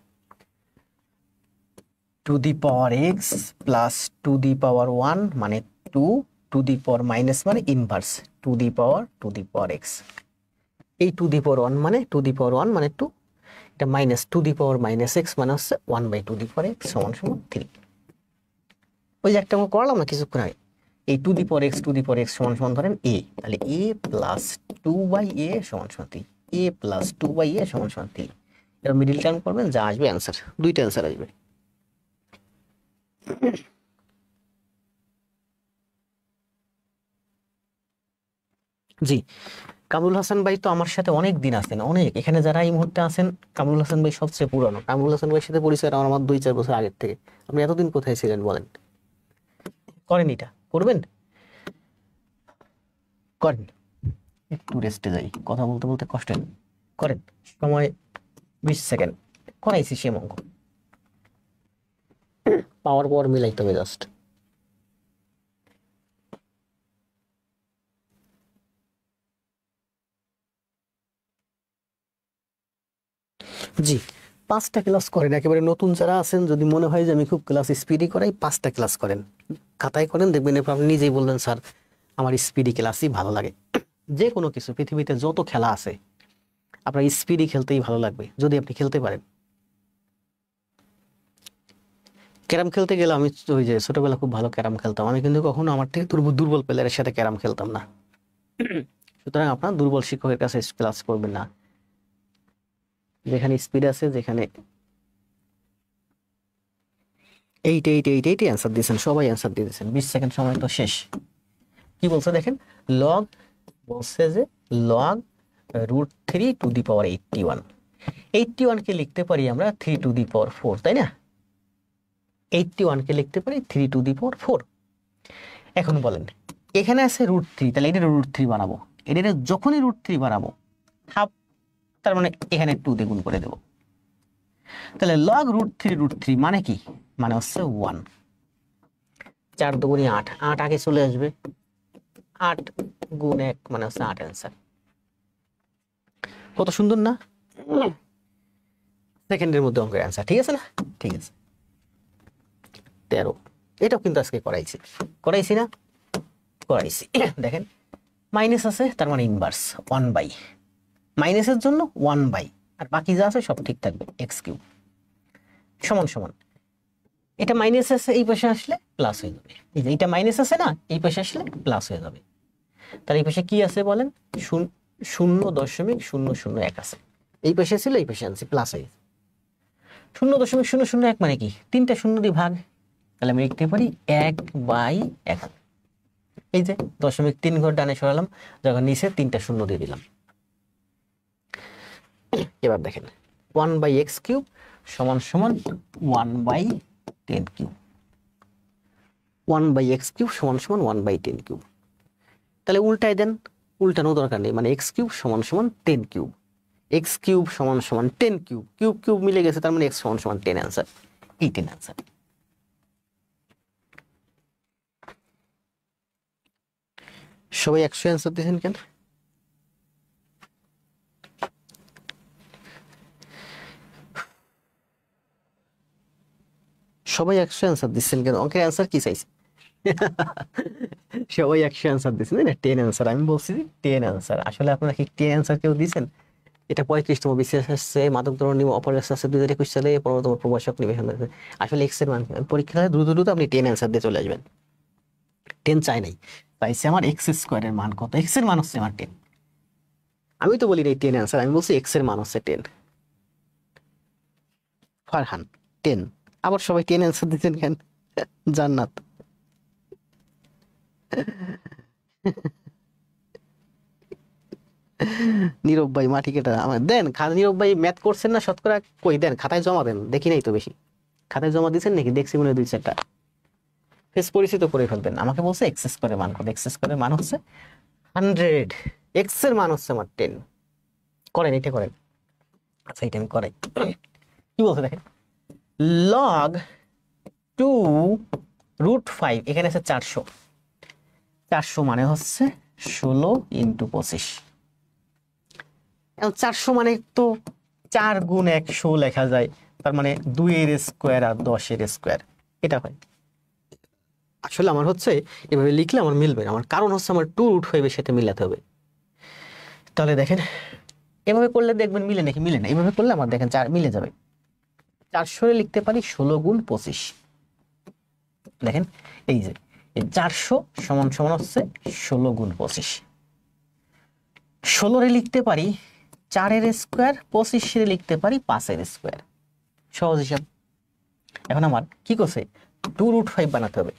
A: to the power x plus to the power 1 মানে 2, টু দি পাওয়ার মাইনাস মানে inverse to the power x. এই টু দি পাওয়ার 1 মানে 2 মানে 2, এটা minus to the power minus x মানে হচ্ছে 1/2 দি পাওয়ার এক্স সমান সমান 3। ওই যে একটা আমরা করলাম না কিছুক্ষণ আগে, এই টু দি পাওয়ার এক্স সমান সমান ধরেন a, তাহলে a প্লাস 2/a সমান সমান 3, a প্লাস 2/a সমান সমান 3। এবার মিডিল টার্ম করবেন, যা আসবে অ্যান্সার, দুইটা অ্যান্সার আসবে। জি, কামরুল হাসান ভাই তো আমার সাথে অনেক দিন আছেন, অনেক, এখানে যারা এই মুহূর্তে আছেন কামরুল হাসান ভাই সবচেয়ে পুরানো। কামরুল হাসান ভাইয়ের সাথে পরিচয় আমার 2-4 বছর আগের থেকে। আপনি এতদিন কোথায় ছিলেন বলেন? করেন, এটা করবেন, করেন। একটু রেস্টে যাই, কথা বলতে বলতে কষ্ট হয়। করেন, সময় 20 সেকেন্ড। করাইছি সে অঙ্ক, পাওয়ার পর মিলাইতে হবে জাস্ট। জি, 5টা ক্লাস করেন। একেবারে নতুন যারা আছেন, যদি মনে হয় যে আমি খুব ক্লাস স্পিডি করাই, 5টা ক্লাস করেন, খাতায় করেন, দেখবেন এরপর আপনি নিজেই বললেন স্যার আমার স্পিডি ক্লাসই ভালো লাগে। যে কোনো কিছু, পৃথিবীতে যত খেলা আছে আপনার স্পিডি খেলতেই ভালো লাগবে যদি আপনি খেলতে পারেন। ক্যারাম খেলতে গেলে আমি ওই যে ছোটবেলা খুব ভালো ক্যারাম খেলতাম আমি, কিন্তু কখনো আমার থেকে দুর্বল প্লেয়ারের সাথে ক্যারাম খেলতাম না। সুতরাং আপনার দুর্বল শিক্ষকের কাছে ক্লাস করবেন না। যেখানে স্পিড আছে, যেখানে 8 অ্যান্সার দিয়েছেন, সবাই অ্যান্সার দিয়ে দিয়েছেন। 20 সেকেন্ড সময় তো শেষ। কি বলছে দেখেন, লগ বলছে যে লগ √3 ⁻81। 81 কে লিখতে পারি আমরা 3⁴, তাই না? 81 কে লিখতে পারি 3⁴। এখন বলেন, এখানে আছে √3, তাহলে এটা √3 বানাবো। এটা যখনই √3 বানাবো হাফ, তার মানে এখানে 2 দিয়ে গুণ করে দেবো। তাহলে লগ √3 মানে কি? মানে হচ্ছে 1। 4 দুগুণে 8, 8 আগে চলে আসবে, 8 গুণ 1 মানে হচ্ছে 8 অ্যান্সার। কত সুন্দর না? সেকেন্ডের মধ্যে অঙ্কের অ্যান্সার, ঠিক আছে না? ঠিক আছে। 13, এটাও কিন্তু আজকে করাইছি না? করাইছি। দেখেন মাইনাস আছে, তার মানে ইনভার্স 1/, মাইনাসের জন্য 1/, আর বাকি যা আছে সব ঠিক থাকবে। x³ সমান সমান, এটা মাইনাস আছে, এই পাশে আসলে প্লাস হয়ে যাবে। এই যে এটা মাইনাস আছে না, এই পাশে আসলে প্লাস হয়ে যাবে। তাহলে এই পাশে কি আছে বলেন? 0.001 আছে। এই পাশে ছিল, এই পাশে আনছি, প্লাস হয়ে গেছে। 0.001 মানে কি? 3টা শূন্য দিয়ে ভাগ, তাহলে আমি লিখতে পারি 1/1। এই যে 0.3 ঘর ডানে সরালাম, যখন নিচে 3টা শূন্য দিয়ে দিলাম। এবার দেখেন 1/x³ সমান সমান 1/10³। 1/x³ সমান সমান 1/10³। তাহলে উল্টায় দেন, উল্টানো দরকার নেই, মানে x³ সমান সমান 10³ x³ সমান সমান 10³ কিউব কিউব মিলে গেছে, তার মানে x সমান সমান 10 অ্যান্সার। এই 10 অ্যান্সার। সবাই 100 অ্যান্সার দিয়েছেন কেন? সবাই 100 অ্যান্সার দিচ্ছেন কেন? অঙ্কের অ্যান্সার কি চাইছে? সবাই 100 অ্যান্সার দিচ্ছেন না, 10 অ্যান্সার। আমি বলছি 10 অ্যান্সার। আসলে আপনারা কি 10 অ্যান্সার কেউ দিচ্ছেন? এটা 35তম বিসিএস আসছে, মাদক দ্রব্য নিয়ম অপরাধ আসছে 2021 সালে, 15তম প্রভাষক নিবেদন আছে। আসলে এক্স এর মান পরীক্ষা দ্রুত দ্রুত আপনি 10 অ্যান্সার দিয়ে চলে আসবেন। 10 চাই নাই, চাইছে আমার x² এর মান কত? x এর মান হচ্ছে আমার 10। আমি তো বলি এই 10 অ্যান্সার, আমি বলছি x এর মান হচ্ছে 10। ফারহান 10। আবার সবাই 10 অ্যান্সার দিচ্ছেন কেন? জান্নাত নীরব ভাই মাটি কেটা আমার দেন। নীরব ভাই ম্যাথ করছেন না শতকরা? কই দেন, খাতায় জমা দেন, দেখি নাই তো বেশি। খাতায় জমা দিচ্ছেন নাকি? দেখছি মনে হয় 2-4টা। ফেস পরিচিত করে ফেলবেন। আমাকে বলছে x² এর মান কত? x² এর মান হচ্ছে 100, x এর মান হচ্ছে আমার 10। করেন, এটা করেন। আচ্ছা, এটা আমি করাই। কি বলছে দেখেন, লগ 2√5, এখানে আছে 400। 400 মানে হচ্ছে 16 × 25। এখন 400 মানে তো 4 গুণ 100 লেখা যায়, তার মানে 2 এর স্কোয়ার আর 10 এর স্কোয়ার, এটা হয়। আসলে আমার হচ্ছে এভাবে লিখলে আমার মিলবে না, আমার কারণ হচ্ছে আমার 2√5 এর সাথে মিলাতে হবে। তাহলে দেখেন এভাবে করলে দেখবেন মিলে নাকি? মিলে না। এভাবে করলে আমার দেখেন 4 মিলে যাবে। 400 লিখতে পারি 16 গুণ 25। দেখেন এই যে 400 সমান সমান হচ্ছে 16 গুণ 25। 16 লিখতে পারি 4 এর স্কোয়ার, 25 লিখতে পারি 5 এর স্কোয়ার। সহজ হিসাব। এখন আমার কি করছে, 2√5 বানাতে হবে।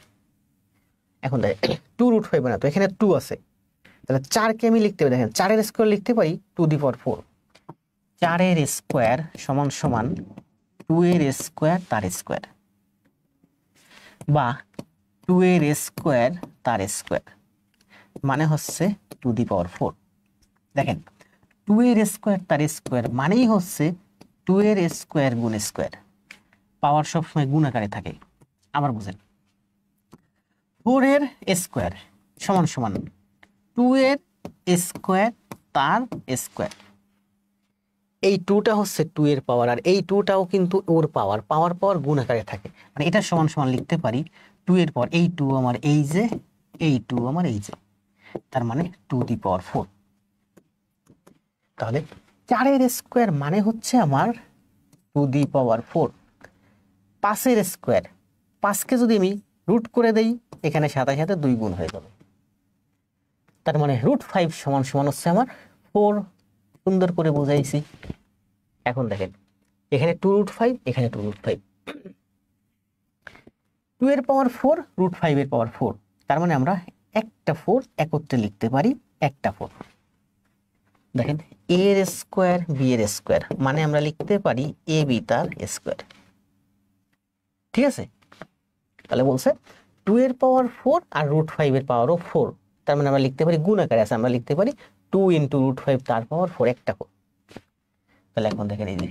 A: এখন দেখ 2√5 বানাতে, এখানে 2 আছে, তাহলে 4কে আমি লিখতে পারি, দেখেন 4 এর স্কোয়ার লিখতে পারি 2^4, 4 এর স্কোয়ার সমান সমান 2 এর স্কোয়ার তার স্কোয়ার, বা 2 এর স্কোয়ার তার স্কোয়ার, মানে হচ্ছে 2^4। দেখেন 2 এর স্কোয়ার তার স্কোয়ার মানেই হচ্ছে 2 এর স্কোয়ার গুণ স্কোয়ার, পাওয়ার সবসময় গুণ আকারে থাকে। আবার বুঝেন, 4 এর স্কোয়ার সমান সমান 2 এর স্কোয়ার তার স্কোয়ার, এই 2টা হচ্ছে 2 এর পাওয়ার, আর এই 2টাও কিন্তু ওর পাওয়ার, পাওয়ার পাওয়ার গুণ আকারে থাকে, মানে এটা সমান সমান লিখতে পারি 2 এর পাওয়ার, এই 2 আমার এই যে, এই 2 আমার এই যে, তার মানে 2^4। তাহলে 4 এর স্কোয়ার মানে হচ্ছে আমার 2^4। 5 এর স্কোয়ার, 5কে যদি আমি রুট করে দেই, এখানে সাথে সাথে 2 গুণ হয়ে যাবে, তার মানে √5 সমান সমান হচ্ছে আমার 4। সুন্দর করে বুঝাইছি। এখন দেখেন এখানে 2√5, এখানে 2√5, 2 এর পাওয়ার 4, √5 এর পাওয়ার 4, তার মানে আমরা একটা 4 একত্রে লিখতে পারি, একটা 4। দেখেন a এর স্কোয়ার b এর স্কোয়ার মানে আমরা লিখতে পারি ab তার স্কোয়ার। ঠিক আছে, তাহলে বলছে 2 এর পাওয়ার 4 আর √5 এর পাওয়ারও 4, তার মানে আমরা লিখতে পারি গুণ আকারে আছে, আমরা লিখতে পারি 2 × √5 তার পাওয়ার 4, একটা 4। তাহলে এখন দেখেন এই যে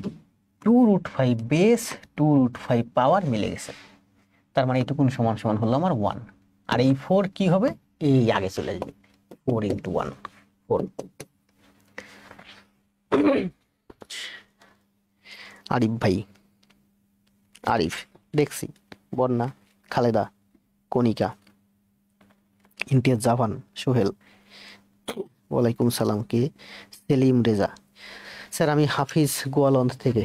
A: 2√5 বেস 2√5 পাওয়ার মিলে গেছে, তার মানে এইটুকুন সমান সমান হলো আমার 1, আর এই 4 কি হবে, এই আগে চলে যাবে, 4 × 1 4। আরিফ ভাই, আরিফ দেখছি, বন্যা, খালেদা, কণিকা, ইমতিয়াজ জাহান, সোহেল, ওয়ালাইকুম সালাম, কে সেলিম রেজা, স্যার আমি হাফিজ গোয়ালন্দ থেকে।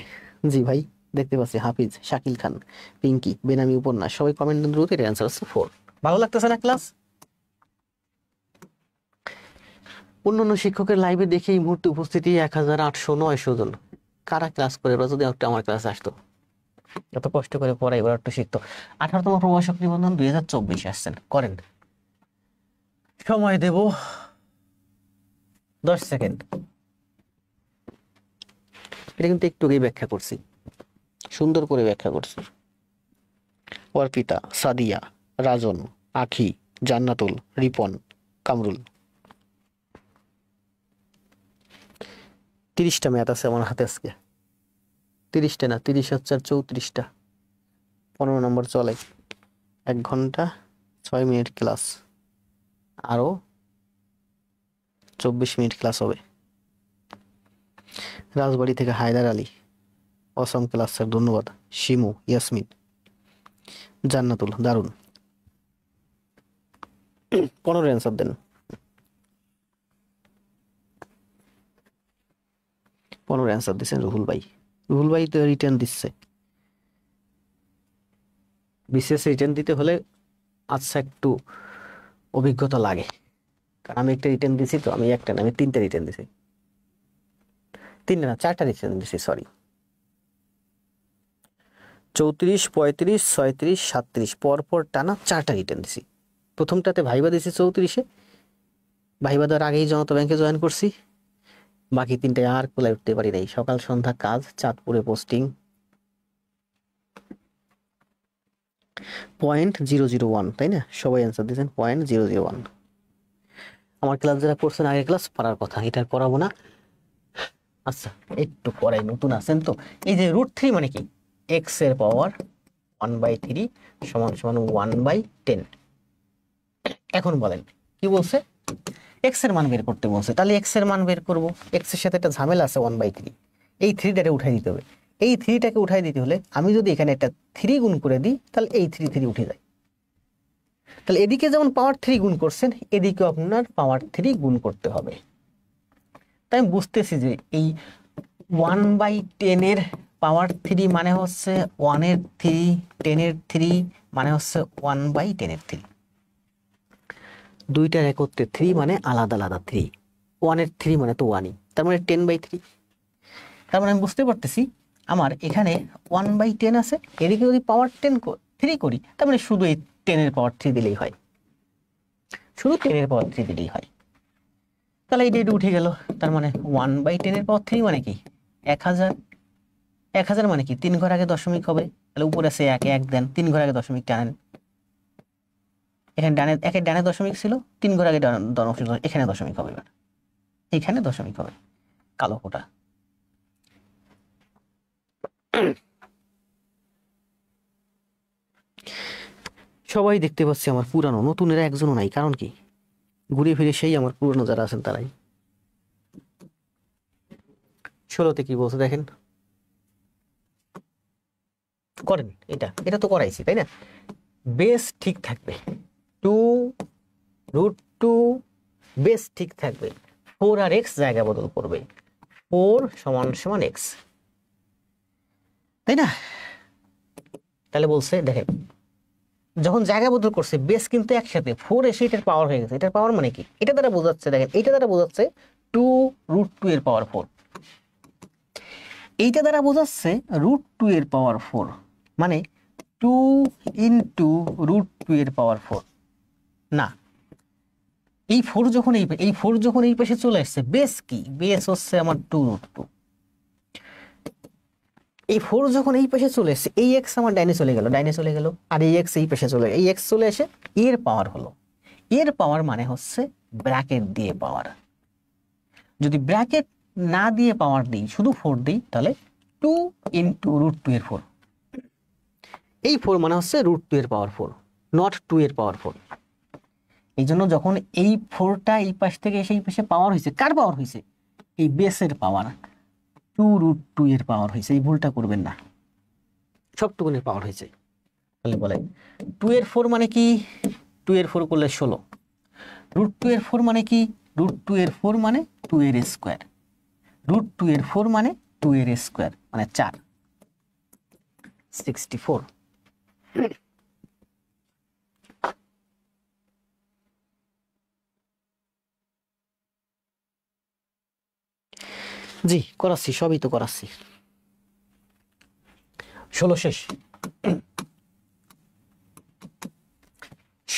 A: জি ভাই দেখতে পাচ্ছি, হাফিজ, শাকিল খান, পিঙ্কি, বেনামি উপন্যাস, সবাই কমেন্ট দ্রুত, এর অ্যান্সার হচ্ছে 4। ভালো লাগতেছে না ক্লাস? অন্যান্য শিক্ষকের লাইভে দেখে এই মুহূর্তে উপস্থিতি 1800-900 জন। কারা ক্লাস করে, ওরা যদি একটু আমার ক্লাসে আসতো, এত কষ্ট করে পড়াই, ওরা একটু শিখতো। 18তম প্রভাষক নিবন্ধন 2024 আসছেন, করেন। সময় দেব 10 সেকেন্ড। এটা কিন্তু একটু আগেই ব্যাখ্যা করছি, সুন্দর করে ব্যাখ্যা করছি। অর্পিতা, সাদিয়া, রাজন, আখি, জান্নাতুল, রিপন, কামরুল। 30টা ম্যাথ আছে আমার হাতে আজকে, 30টা না, 30 হচ্ছে আর 34টা, 15 নম্বর চলে, 1 ঘন্টা 6 মিনিট ক্লাস, আরো 24 মিনিট ক্লাস হবে। রাজবাড়ি থেকে হায়দার আলী, অসম ক্লাস স্যার, ধন্যবাদ। শিমু, ইয়াসমিন, জান্নাতুল, দারুন। 15 অ্যান্সার দেন, 15 অ্যান্সার দিচ্ছেন রুহুল ভাই। রুহুল ভাই তো রিটার্ন দিচ্ছে, বিশেষ রিটার্ন দিতে হলে আচ্ছা একটু অভিজ্ঞতা লাগে, কারণ আমি একটা রিটার্ন দিছি, তো আমি একটা না, আমি 3টা রিটার্ন দিছি, 3টা না 4টা রিটার্ন দিছি, সরি। 34, 35, 36, 37 পরপর টানা 4টা রিটার্ন দিছি। প্রথমটাতে ভাইবা দিছি 34-এ, ভাইবা দেওয়ার আগেই জনতা ব্যাংকে জয়েন করছি, বাকি 3টায় আর কোলায় উঠতে পারি নাই, সকাল সন্ধ্যা কাজ, চাঁদপুরে পোস্টিং। 0.001, তাই না? সবাই অ্যান্সার দিয়েছেন 0.001। আমার ক্লাস যারা করছেন আগের ক্লাস, পারার কথা, এটা করাবো না। আচ্ছা একটু পরে, নতুন আছেন তো। এই যে √3 মানে কি, x এর পাওয়ার 1/3 সমান সমান 1/10। এখন বলেন কি বলছে, x এর মান বের করতে বলছে, তাহলে x এর মান বের করব। x এর সাথে একটা ঝামেলা আছে, 1/3, এই 3টাকে উঠাই দিতে হবে। এই 3টাকে উঠাই দিতে হলে আমি যদি এখানে একটা 3 গুণ করে দিই, তাহলে এই 3 উঠে যায়। তাহলে এদিকে যেমন পাওয়ার 3 গুণ করছেন, এদিকে আপনার পাওয়ার 3 গুণ করতে হবে। তাই আমি বুঝতেছি যে এই 1/10 এর পাওয়ার 3 মানে হচ্ছে 1 এর 3, 10 এর 3 মানে হচ্ছে 1/10 এর 3। দুইটার একত্রে 3 মানে আলাদা আলাদা 3, 1 এর 3 মানে তো 1ই, তার মানে 10/3। তার মানে আমি বুঝতে পারতেছি আমার এখানে 1/10 আছে, এদিকে যদি পাওয়ার 3 করি, তার মানে শুধু এই 10 এর পাওয়ার 3 দিলেই হয়, শুধু 10 এর পাওয়ার 3 দিলেই হয়। তাহলে এটা উঠে গেল, তার মানে 1/10^3 মানে কি 1000। 1000 মানে কি 3 ঘর আগে দশমিক হবে, তাহলে উপরে আছে 1 1 দেন, 3 ঘর আগে দশমিক টানেন। এখানে ডানে একের ডানে দশমিক ছিল, 3 ঘর আগে দশমিক, এখানে দশমিক হবে, এবার এখানে দশমিক হবে, কালো কোটা। সবাই দেখতে পাচ্ছি আমার পুরানো, নতুনেরা একজনও নাই, কারণ কি ঘুরে ফিরে সেই আমার পুরনো যারা আছেন তারাই। 16তে কি বলছে দেখেন, করেন এটা, এটা তো করাইছি তাই না। বেস ঠিক থাকবে, 2√2 বেস ঠিক থাকবে, 4 আর x জায়গা বদল করবে, 4 = x, তাই না। তাহলে বলছে দেখেন, যখন জায়গা বদল করছে বেস কিন্তু একসাথে, 4 এসে এটার পাওয়ার হয়ে গেছে। এটার পাওয়ার মানে কি, এটা দ্বারা বোঝাচ্ছে, দেখেন এটা দ্বারা বোঝাচ্ছে 2√2 এর পাওয়ার 4, এইটা দ্বারা বোঝাচ্ছে √2 এর পাওয়ার 4, মানে 2 × √2 এর পাওয়ার 4 না। এই 4 যখন এই পাশে চলে আসছে, বেস কি, বেস হচ্ছে আমার 2√2। এই 4 যখন এই পাশে চলে এসেছে, এই x আমার ডাইনে চলে গেল, আর এই x এই পাশে চলে, এই x চলে এসে এর পাওয়ার হলো, এর পাওয়ার মানে হচ্ছে ব্র্যাকেট দিয়ে পাওয়ার। যদি ব্র্যাকেট না দিয়ে পাওয়ার দিই, শুধু 4 দিই, তাহলে 2 × √2 এর 4, এই 4 মানে হচ্ছে √2 এর পাওয়ার 4, নট 2 এর পাওয়ার 4। এই জন্য যখন এই 4টা এই পাশ থেকে এসে এই পাশে পাওয়ার হয়েছে, কার পাওয়ার হয়েছে, এই বেসের পাওয়ার, 2√2 এর পাওয়ার হয়েছে, এই ভুলটা করবেন না, সবটুকুনের পাওয়ার হয়েছে। তাহলে বলে 2 এর 4 মানে কি, 2 এর 4 করলে 16, √2 এর 4 মানে কি, √2 এর 4 মানে 2 এর স্কোয়ার, √2 এর 4 মানে 2 এর স্কোয়ার, মানে 4, 64। জি করাচ্ছি, সবই তো করাচ্ছি। 16 শেষ।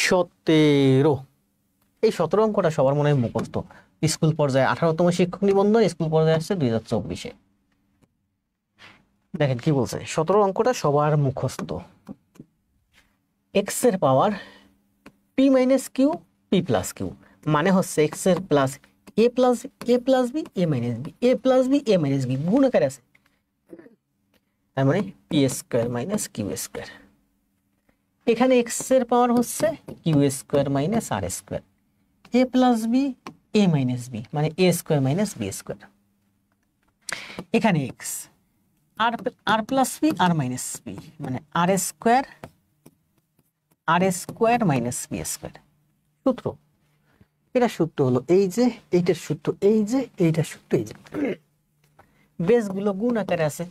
A: 17, এই 17 অঙ্কটা সবার মনে হয় মুখস্থ। স্কুল পর্যায়ে 18তম শিক্ষক নিবন্ধন, স্কুল পর্যায়ে আসছে 2024-এ। দেখেন কি বলছে, 17 অঙ্কটা সবার মুখস্থ। x এর পাওয়ার p - q p + q, মানে হচ্ছে x এর plus a + b a - b a + b a - b গুণ আকারে আছে, তার মানে p² - q²। এখানে x এর পাওয়ার হচ্ছে q² - r², a + b a - b মানে a² - b²। এখানে x, r + b r - b মানে r² - b²। সূত্র, এটা সূত্র হলো এই যে, এইটার সূত্র এই যে, এইটার সূত্র এই যে, বেসগুলো গুণ আকারে আছে,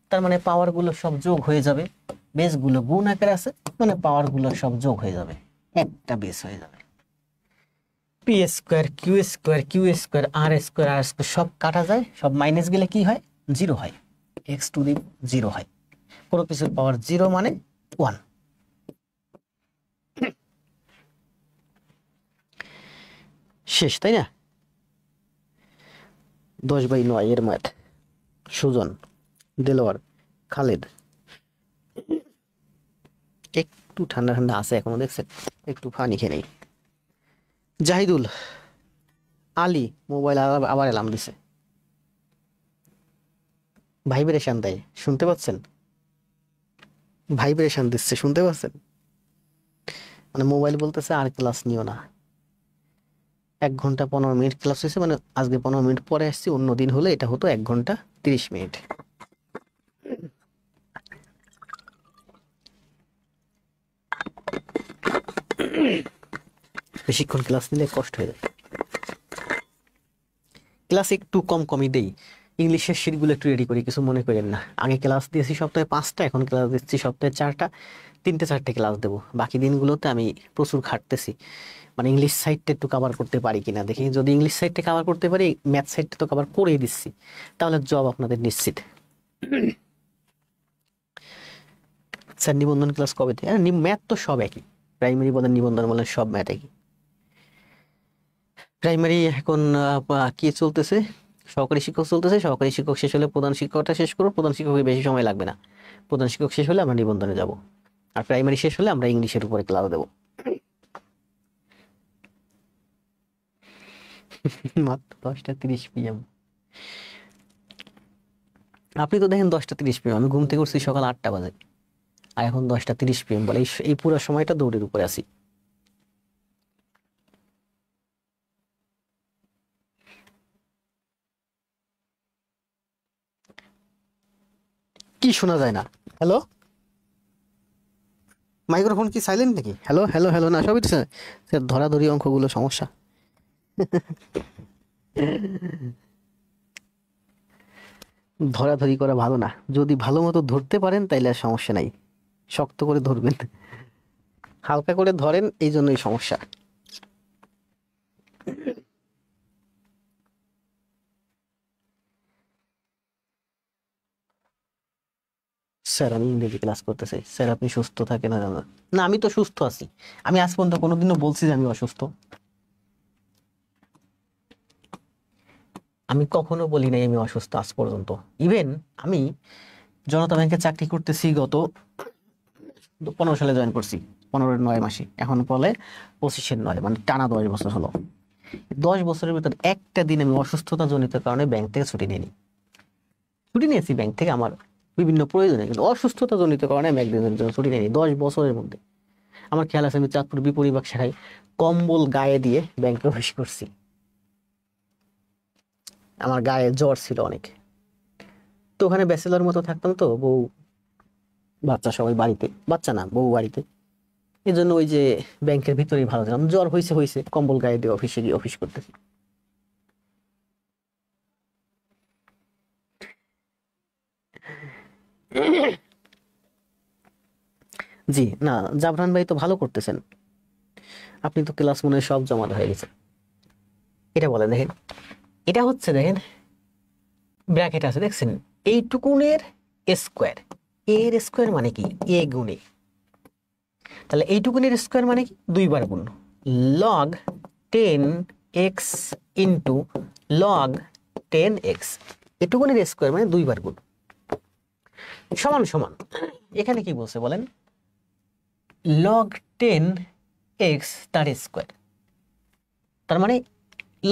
A: তার মানে পাওয়ার গুলো সব যোগ হয়ে যাবে। বেসগুলো গুণ আকারে আছে মানে পাওয়ার গুলো সব যোগ হয়ে যাবে, একটা বেস হয়ে যাবে। p² q² r² সব কাটা যায়, সব মাইনাস গেলে কি হয়, 0 হয়, x⁻0 হয়। কোনো কিছুর পাওয়ার 0 মানে 1। শেষ, তাই না। 10/9 এর ম্যাথ, সুজন, দেলোয়ার, খালেদ। একটু ঠান্ডা ঠান্ডা আছে এখনো, দেখছেন, একটু পানি খেয়ে নেই। জাহিদুল, আলী মোবাইল আবার অ্যালার্ম দিছে, ভাইব্রেশন দেয়, শুনতে পাচ্ছেন, ভাইব্রেশন দিচ্ছে, শুনতে পাচ্ছেন, মানে মোবাইল বলতেছে আর ক্লাস নিও না। 1 ঘন্টা 15 মিনিট ক্লাস হয়েছে, মানে আজকে 15 মিনিট পরে আসছি, অন্য দিন হলে এটা হতো 1 ঘন্টা 30 মিনিট। বেশিক্ষণ ক্লাস নিলে কষ্ট হয়ে যায়। ক্লাস একটু কমই দেই, ইংলিশের শিটগুলো একটু রেডি করি, কিছু মনে করেন না। আগে ক্লাস দিয়েছি সপ্তাহে 5টা, এখন ক্লাস দিচ্ছি সপ্তাহে 4টা, 3টে 4টে ক্লাস দেবো। বাকি দিনগুলোতে আমি প্রচুর খাটতেছি, মানে ইংলিশ সাইডটা একটু কভার করতে পারি কিনা দেখি। যদি ইংলিশ সাইডটা কভার করতে পারি, ম্যাথ সাইডটা তো কভার করেই দিচ্ছি, তাহলে জব আপনাদের নিশ্চিত। স্যার নিবন্ধন ক্লাস কবে থেকে? ম্যাথ তো সব একই, প্রাইমারি বলেন নিবন্ধন বলেন, সব ম্যাথ একই। প্রাইমারি এখন কি চলতেছে, সহকারী শিক্ষক চলতেছে। সহকারী শিক্ষক শেষ হলে প্রধান শিক্ষকটা শেষ করবো। প্রধান শিক্ষকের বেশি সময় লাগবে না। প্রধান শিক্ষক শেষ হলে আমরা নিবন্ধনে যাব। আর প্রাইমারি শেষ হলে আমরা ইংলিশের উপরে ক্লাস দেবো। মাত্র 10:30 PM। আপনি তো দেখেন 10:30 PM, আমি ঘুম থেকে উঠছি সকাল 8টা বাজে, আর এখন 10:30 PM বলে এই পুরো সময়টা দৌড়ের উপরে আছি। কি শোনা যায় না? হ্যালো, মাইক্রোফোন কি সাইলেন্ট নাকি? হ্যালো হ্যালো হ্যালো, না সবই তো ধরাধরি অঙ্কগুলো সমস্যা। ধরাধরি করা ভালো না, যদি ভালো মতো ধরতে পারেন তাইলে আর সমস্যা নাই। শক্ত করে ধরবেন, হালকা করে ধরেন, এই জন্যই সমস্যা। স্যার আমি ইংরেজি ক্লাস করতে চাই। স্যার আপনি সুস্থ থাকেন না? না আমি তো সুস্থ আছি। আমি আজ পর্যন্ত কোনোদিনও বলছি যে আমি অসুস্থ? আমি কখনো বলি নাই আমি অসুস্থ আজ পর্যন্ত। ইভেন আমি জনতা ব্যাংকে চাকরি করতেছি, গত 15 সালে জয়েন করছি, 15-9 মাসে, এখন বলে 25-9, মানে টানা 10 বছর হলো। 10 বছরের ভিতরে একটা দিন আমি অসুস্থতা জনিত কারণে ব্যাংক থেকে ছুটি নিইনি। ছুটি নিয়েছি ব্যাংক থেকে আমার বিভিন্ন প্রয়োজনে, কিন্তু অসুস্থতা জনিত কারণে আমি একদিনের জন্য ছুটি নিইনি 10 বছরের মধ্যে। আমার খেয়াল আছে আমি চাঁদপুর বিপরীবাগ শাখায় কম্বল গায়ে দিয়ে ব্যাংকে অফিস করছি। আমার গায়ে জ্বর ছিল অনেক, তো ওখানে ব্যাচেলর মতো থাকতাম, তো বউ বাচ্চা সবাই বাড়িতে, বাচ্চা না বউ বাড়িতে, এই জন্য ওই যে ব্যাংকের ভিতরেই ভালো ছিলাম। জ্বর হয়েছে হয়েছে, কম্বল গায়ে দিয়ে অফিসে গিয়ে অফিস করতেছি। জি না, জাফরান ভাই তো ভালো করতেছেন। আপনি তো ক্লাস মনে হয় সব জমা হয়ে গেছে। এটা বলেন, দেখেন এটা হচ্ছে, দেখেন ব্র্যাকেট আছে দেখছেন, এইটুকুনের স্কোয়ার, এর স্কোয়ার মানে কি এ গুণে, তাহলে এইটুকুনের স্কোয়ার মানে কি 2 বার গুণ, log 10x into log 10x, এটুকুনের স্কোয়ার মানে 2 বার গুণ, সমান সমান। এখানে কি বলছে বলেন, লগ 10x তার স্কোয়ার, তার মানে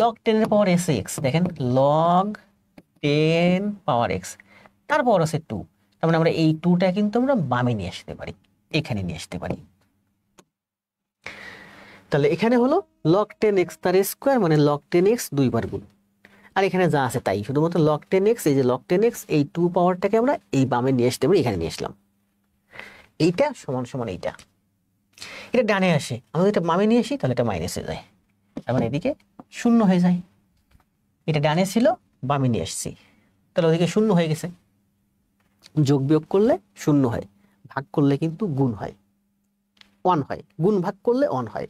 A: লগ 10 এর পাওয়ার এস এক্স, দেখেন লগ 10 পাওয়ার এক্স, তারপর আছে 2, তার মানে আমরা এই 2টা কিন্তু আমরা বামে নিয়ে আসতে পারি, এখানে নিয়ে আসতে পারি। তাহলে এখানে হলো লগ 10x তার স্কোয়ার মানে লগ 10x 2 বার গুণ, আর এখানে যা আছে তাই, শুধুমাত্র লগ 10x, এই যে লগ 10x, এই 2 পাওয়ারটাকে আমরা এই বামে নিয়ে আসতে পারি, এখানে নিয়ে আসলাম। এইটা সমান সমান এইটা, এটা ডানে আসে, আমরা এটা বামে নিয়ে আসি তাহলে এটা মাইনাসে যায়, তার মানে এদিকে 0 হয়ে যায়। এটা ডানে ছিল, বামে নিয়ে আসছি, তাহলে ওদিকে 0 হয়ে গেছে। যোগ বিয়োগ করলে 0 হয়, ভাগ করলে কিন্তু গুণ হয়, 1 হয়, গুণ ভাগ করলে 1 হয়।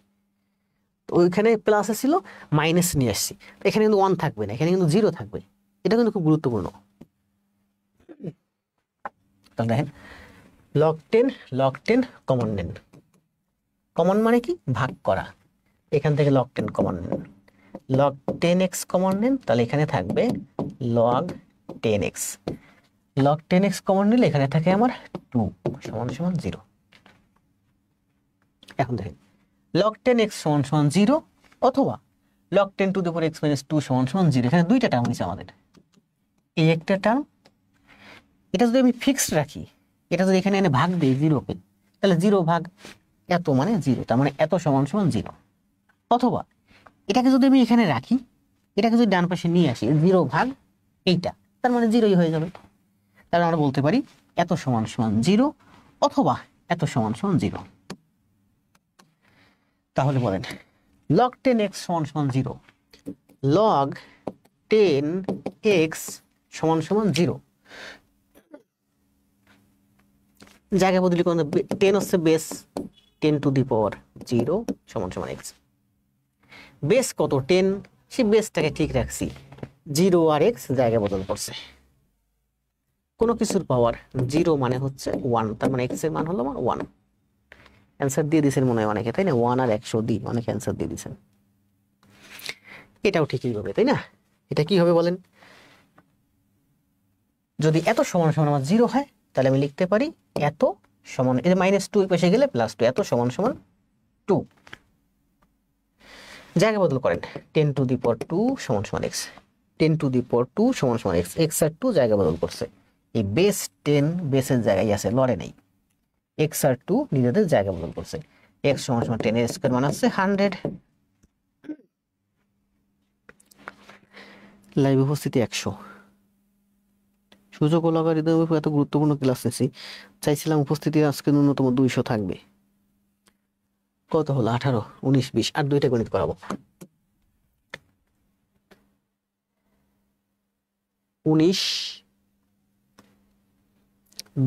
A: তো ওইখানে প্লাসে ছিল, মাইনাস নিয়ে আসছি, এখানে কিন্তু 1 থাকবে না, এখানে কিন্তু 0 থাকবে। এটা কিন্তু খুব গুরুত্বপূর্ণ। তাহলে দেখেন লগ 10 কমন নেন, কমন মানে কি ভাগ করা, এখান থেকে লগ 10 কমন নেন, লগ 10x কমন নেন, তাহলে এখানে থাকবে log 10x, log 10x common নিলে এখানে থাকে আমার 2 সমান সমান 0। এখন দেখেন লগ 10x সমান সমান 0, অথবা log 10 to the power x minus 2 সমান সমান 0। এখানে দুইটা টার্ম হয়েছে আমাদের, এই একটা টার্ম, এটা যদি আমি ফিক্সড রাখি, এটা যদি এখানে এনে ভাগ দিই 0-কে, তাহলে 0 ভাগ এত মানে 0, তার মানে এত সমান সমান 0। অথবা এটাকে যদি আমি এখানে রাখি, এটাকে যদি ডান পাশে নিয়ে আসি 0 ভাগ এইটা, তার মানে 0ই হয়ে যাবে। তাহলে আমরা বলতে পারি এত সমান সমান 0, অথবা এত সমান সমান 0। তাহলে বলেন লগ 10x সমান সমান 0, লগ 10x সমান সমান 0, জায়গা বদলি কোন 10 হচ্ছে বেস, 10 টু দি পাওয়ার 0 সমান সমান x, বেস কত 10, সেই বেসটাকে ঠিক রাখছি, 0 আর x জায়গা বদল করছে। কোনো কিছুর পাওয়ার 0 মানে হচ্ছে 1, তার মানে x এর মান হলো আমার 1। অ্যান্সার দিয়ে দিয়েছেন মনে হয় অনেকে, তাই না? 1 আর 100 দিই অনেকে অ্যান্সার দিয়ে দিয়েছেন। এটাও ঠিকই হবে, তাই না? এটা কি হবে বলেন? যদি এত সমান সমান আমার 0 হয় তাহলে আমি লিখতে পারি এত সমান, এই -2 পাশে গেলে +2, এত সমান সমান 2। জায়গা বদল করেন, 10⁻² সমান সমান x, 10⁻² সমান সমান x, x আর 2 জায়গা বদল করছে। এই বেস 10 বেসের জায়গায় আছে, লড়ে নেই। x আর 2 নিজেদের জায়গা বদল করছে। x সমান সমান 10² মানে হচ্ছে 100। লাইভ উপস্থিতি 100। সূচক ও লগারিদমের উপর এত গুরুত্বপূর্ণ ক্লাস নিয়েছি, চাইছিলাম উপস্থিতি আজকে ন্যূনতম 200 থাকবে। কত হলো? 18, 19, 20, আর 2টা গণিত করাবো। 19,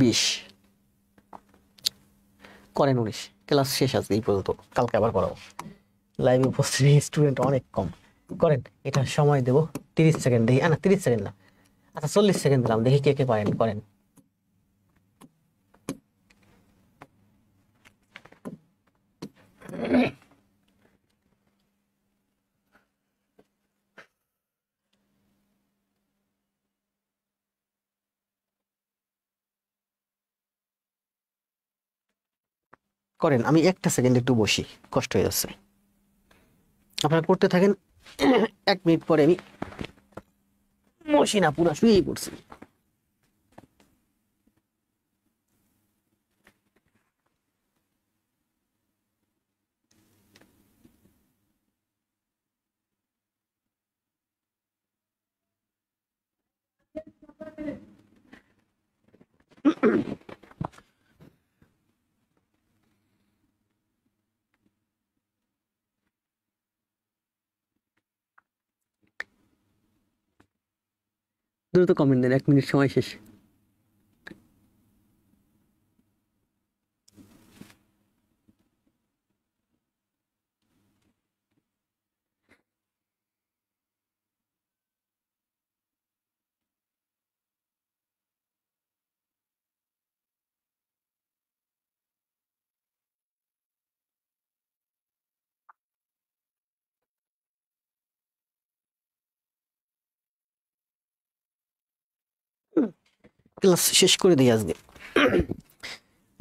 A: 20 করেন। 19 ক্লাস শেষ আজকে এই পর্যন্ত, কালকে আবার করাবো। লাইভে উপস্থিত স্টুডেন্ট অনেক কম, করেন। এটা সময় দেব 30 সেকেন্ড, দেখি। না 30 সেকেন্ড না, আচ্ছা 40 সেকেন্ড দিলাম, দেখি কে কে পারেন, করেন। করেন, আমি একটা সেকেন্ড একটু বসি, কষ্ট হয়ে যাচ্ছে। আপনারা করতে থাকেন, 1 মিনিট পরে আমি বসি না, পুরো শুয়েই পড়ছি। দ্রুত কমেন্ট দেন, 1 মিনিট সময় শেষ। ক্লাস শেষ করে দিই আজকে।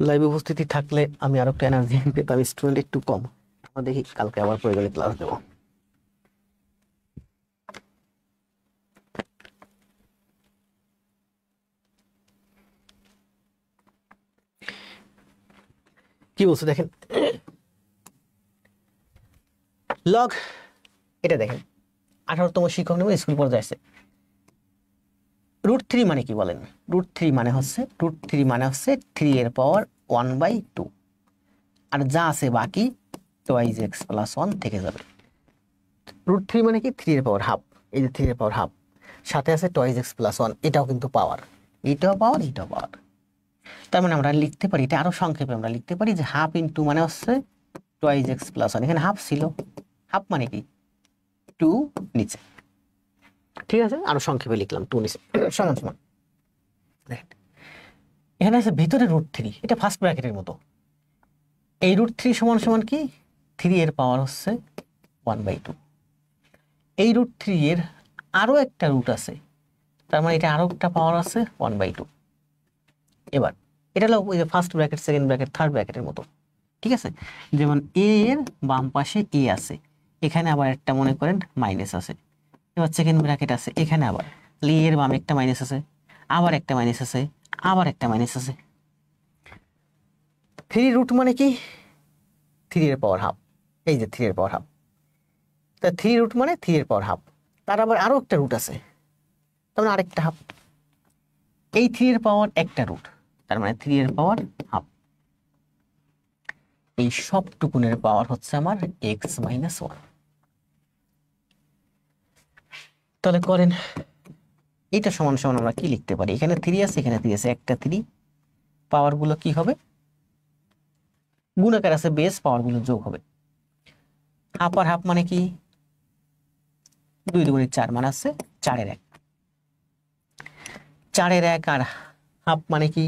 A: লাইভে উপস্থিতি থাকলে আমি আরো একটা এনার্জি পেতাম, স্টুডেন্ট একটু কম। আমরা দেখি কালকে আবার পড়ে গেলে ক্লাস দেবো। কি বলছে দেখেন, লগ, এটা দেখেন 18তম শিক্ষক নেবে, স্কুল পর্যায়ে আছে। √3 মানে কি বলেন? √3 মানে হচ্ছে 3 এর পাওয়ার 1/2, আর যা আছে বাকি 2x + 1 থেকে যাবে। √3 মানে কি? 3 এর পাওয়ার হাফ, এই যে 3 এর পাওয়ার হাফ, সাথে আছে 2x + 1, এটাও কিন্তু পাওয়ার, এইটাও পাওয়ার, এইটাও পাওয়ার। তার মানে আমরা লিখতে পারি, এটা আরো সংক্ষেপে আমরা লিখতে পারি যে হাফ ইন্টু মানে হচ্ছে 2x + 1, এখানে হাফ ছিল, হাফ মানে কি 2 নিচে, ঠিক আছে? আরো সংক্ষেপে লিখলাম 2 নিচে সমান সমান। দেখেন এখানে আছে ভিতরে √3, এটা ফার্স্ট ব্র্যাকেটের মতো। এই √3 সমান সমান কি? 3 এর পাওয়ার হচ্ছে 1/2। এই √3 এর আরো একটা রুট আছে, তার মানে এটা আরো একটা পাওয়ার আছে 1/2। এবার এটা হলো ওই যে first bracket, second bracket, third ব্র্যাকেটের মতো, ঠিক আছে? যেমন এ এর বাম পাশে এ আছে, এখানে আবার একটা মনে করেন মাইনাস আছে। এবার সেকেন্ড ব্র্যাকেট আছে, এখানে আবার এ এর বামে একটা মাইনাস আছে, আবার একটা মাইনাস আছে, আবার একটা মাইনাস আছে। 3 রুট মানে কি? 3 এর পাওয়ার হাফ, এই যে 3 এর পাওয়ার হাফ। তা 3 রুট মানে 3 এর পাওয়ার হাফ, তার আবার আরো একটা রুট আছে, তার মানে আরেকটা হাফ। এই 3 এর পাওয়ার একটা রুট, তার মানে 3 এর পাওয়ার হাফ। এই সবটুকুনের পাওয়ার হচ্ছে আমার x - 1। তাহলে করেন, এটা সমান সমান আমরা কি লিখতে পারি? এখানে 3 আছে, এখানে 3 আছে, একটা 3, পাওয়ার গুলো কি হবে? গুণাকার আছে, বেস, পাওয়ার গুলো যোগ হবে। হাফ আর হাফ মানে কি? 2 × 4 মানে আছে 4 এর 1। 4 এর 1 আর হাফ মানে কি?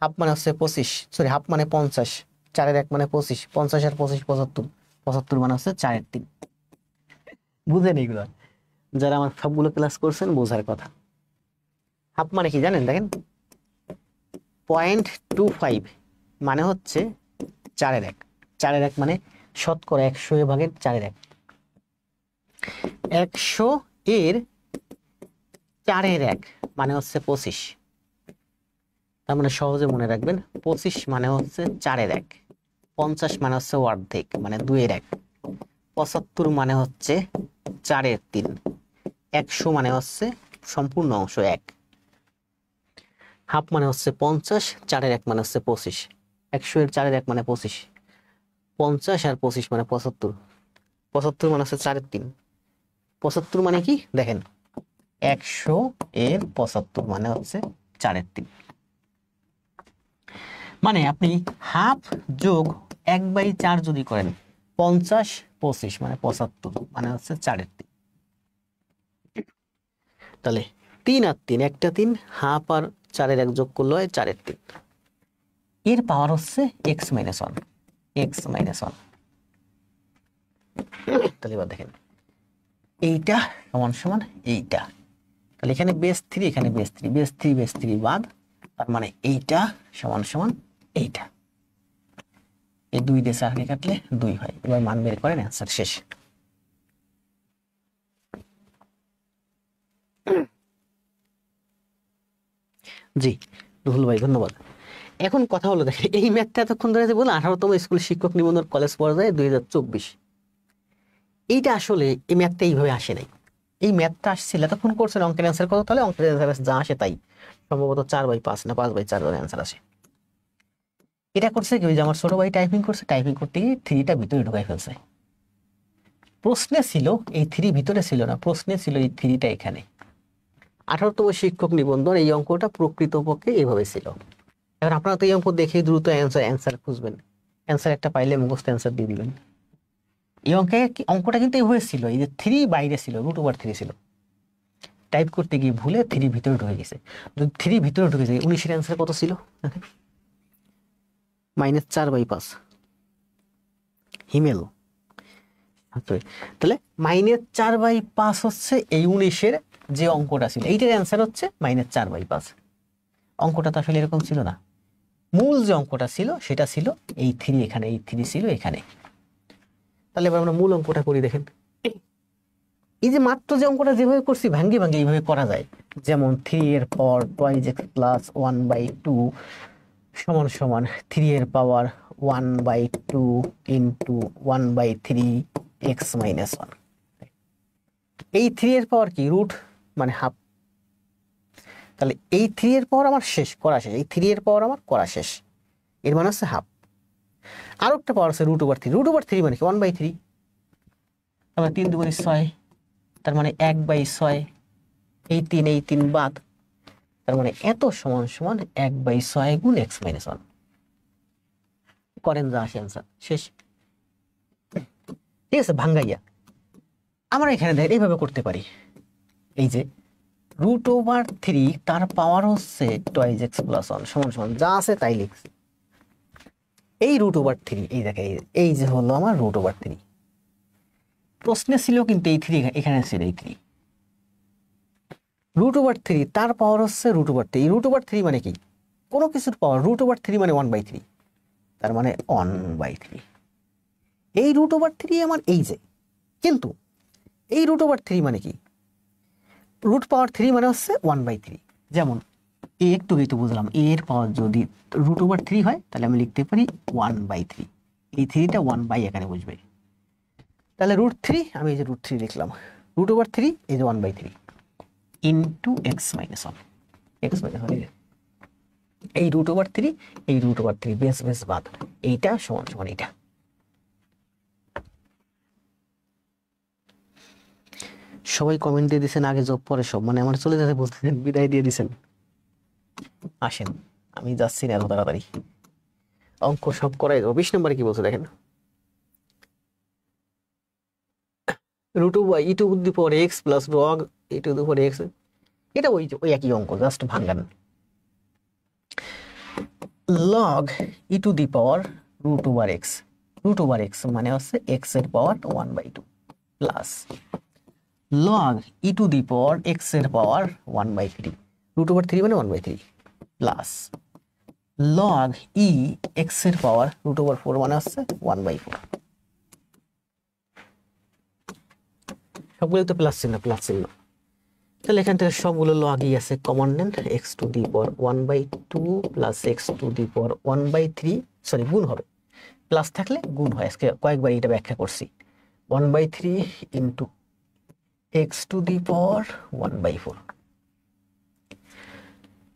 A: হাফ মানে হচ্ছে 25, সরি হাফ মানে 50, 4 এর 1 মানে 25, 50 আর 25 75, 75 মানে হচ্ছে 4 এর 3। বুঝেন এইগুলো? যারা আমার সবগুলো ক্লাস করছেন বোঝার কথা। হাফ মানে কি জানেন? দেখেন 0.25 মানে হচ্ছে 4/1। 4/1 মানে শতকরা 100 ভাগের 4/1। 100 এর 4/1 মানে হচ্ছে 25। তার মানে সহজে মনে রাখবেন 25 মানে হচ্ছে 4/1, 50 মানে হচ্ছে অর্ধেক মানে 2/1, 75 মানে হচ্ছে 4/3, 100 মানে হচ্ছে সম্পূর্ণ অংশ 1। হাফ মানে হচ্ছে 50, 4/1 মানে হচ্ছে 25, 100 এর 4/1 মানে 25, 50 আর 25 মানে 75, 75 মানে হচ্ছে 4/3। 75 মানে কি দেখেন 100 এর 75 মানে হচ্ছে 4/3। মানে আপনি হাফ যোগ 1/4 যদি করেন 50, 25 মানে 75 মানে হচ্ছে 4/3। তাহলে 3 আর 3 একটা 3, হাফ আর 4/1 যোগ করলে হয় 4/3। এর পাওয়ার হচ্ছে x - 1, x - 1। তাহলে এবার দেখেন এইটা সমান সমান এইটা, তাহলে এখানে বেস 3, এখানে বেস 3, বেস 3 বেস 3 বাদ, তার মানে এইটা সমান সমান এইটা। এই 2 দিয়ে 4 কে কাটলে 2 হয়। এবার মান বের করেন, অ্যান্সার শেষ। জি রুহুল ভাই ধন্যবাদ। এখন কথা হলো দেখেন এই ম্যাথটা এতক্ষণ ধরে যে বললাম 18তম স্কুল শিক্ষক নিবন্ধন কলেজ পর্যায়ে 2024, এইটা আসলে এই ম্যাথটা এইভাবে আসে নাই। এই ম্যাথটা আসছিল এতক্ষণ করছেন অঙ্কের অ্যান্সার কত, তাহলে অঙ্কের অ্যান্সার যা আসে তাই সম্ভবত 4/5 না 5/4 ধরে অ্যান্সার আসে। এটা করছে কি, ওই যে আমার ছোট ভাই টাইপিং করছে, টাইপিং করতে গিয়ে 3টা ভিতরে ঢুকাই ফেলছে। প্রশ্নে ছিল এই 3 ভিতরে ছিল না, প্রশ্নে ছিল এই 3টা এখানে। 18তম শিক্ষক নিবন্ধন এই অঙ্কটা প্রকৃতপক্ষে এভাবে ছিল। এবার আপনারা তো এই অঙ্ক দেখে দ্রুত অ্যান্সার খুঁজবেন, অ্যান্সার একটা পাইলে মুখস্থ অ্যান্সার দিয়ে দিবেন। এই অঙ্কটা কিন্তু এইভাবে ছিল, এই যে 3 বাইরে ছিল, √3 ছিল, টাইপ করতে গিয়ে ভুলে 3 ভিতরে ঢুকে গেছে। যদি 3 ভিতরে ঢুকে যায় 19 এর অ্যান্সার কত ছিল -4/5 হিমেল। তাহলে -4/5 হচ্ছে এই 19-এর যে অঙ্কটা ছিল, এইটার অ্যান্সার হচ্ছে -4/5। অঙ্কটা তো আসলে এরকম ছিল না, মূল যে অঙ্কটা ছিল সেটা ছিল এই 3 এখানে, এই 3 ছিল এখানে। তাহলে এবার আমরা মূল অঙ্কটা করি। দেখেন এই যে মাত্র যে অঙ্কটা যেভাবে করছি ভাঙ্গি ভাঙ্গি এইভাবে করা যায়। যেমন 3 এর পাওয়ার 2x + 1/2 সমান সমান 3 এর পাওয়ার 1/2 ইন্টু 1/3 x - 1। এই 3 এর পাওয়ার কি রুট মানে হাফ। তাহলে এই 3 এর পাওয়ার আমার শেষ করা শেষ, এই 3 এর পাওয়ার আমার করা শেষ, এর মানে হচ্ছে হাফ। আর একটা পাওয়ার আছে √3, √3 মানে কি 1/3। তারপরে 3 × 2 = 6, তার মানে 1/6। এই 3 বাদ, তার মানে এত সমান সমান 1/6 গুণ x - 1 করেন, যা আসে অ্যান্সার শেষ। ঠিক আছে, ভাঙ্গাইয়া আমরা এখানে দেখেন এইভাবে করতে পারি। এই যে √3 তার পাওয়ার হচ্ছে 2x + 1 সমান সমান যা আছে তাই লিখছি। এই √3 এই দেখে এই যে হলো আমার √3। প্রশ্নে ছিল কিন্তু এই 3 এখানে ছিল এই 3। √3 তার পাওয়ার হচ্ছে √3। √3 মানে কি কোনো কিছুর পাওয়ার, √3 মানে 1/3, তার মানে 1/3। এই √3 আমার এই যে, কিন্তু এই √3 মানে কি √3 মানে হচ্ছে 1/3। যেমন একটু বুঝলাম, এর পাওয়ার যদি √3 হয় তাহলে আমি লিখতে পারি 1/3, এই 3টা 1/, এখানে বুঝবে। তাহলে √3 আমি এই যে √3 লিখলাম, √3 এই যে 1/3 ইন্টু x - 1, x - 1 এই √3 এই √3 বেস বেস বাদ, এইটা সমান সমান এইটা। সবাই কমেন্ট দিয়ে দিচ্ছেন আগে জব পরে সব, মানে আমার চলে যেতে বলতেছেন, বিদায় দিয়ে দিচ্ছেন। আসেন আমি যাচ্ছি না এত তাড়াতাড়ি, অঙ্ক সব করাই দেবো। 20 নম্বরে কি বলছে দেখেন, √e⁴x + log e⁴x, এটা ওই একই অঙ্ক, জাস্ট ভাঙান। log e⁴√x, √x মানে হচ্ছে x এর পাওয়ার 1/2 plus log E two the power x এর পাওয়ার 1/3, √3 মানে 1/3 প্লাস লগ ই এক্স এর পাওয়ার √4 মানে হচ্ছে 1/4। সবগুলো তো প্লাস চিহ্ন প্লাস চিহ্ন। তাহলে এখান থেকে সবগুলো লগই আছে, কমন নেন, x two the power 1/2 plus x two the power 1/3, sorry গুণ হবে, প্লাস থাকলে গুণ হয়, আজকে কয়েকবার এটা ব্যাখ্যা করছি। 1/3 ইন্টু এক্স টু দি পাওয়ার 1/4,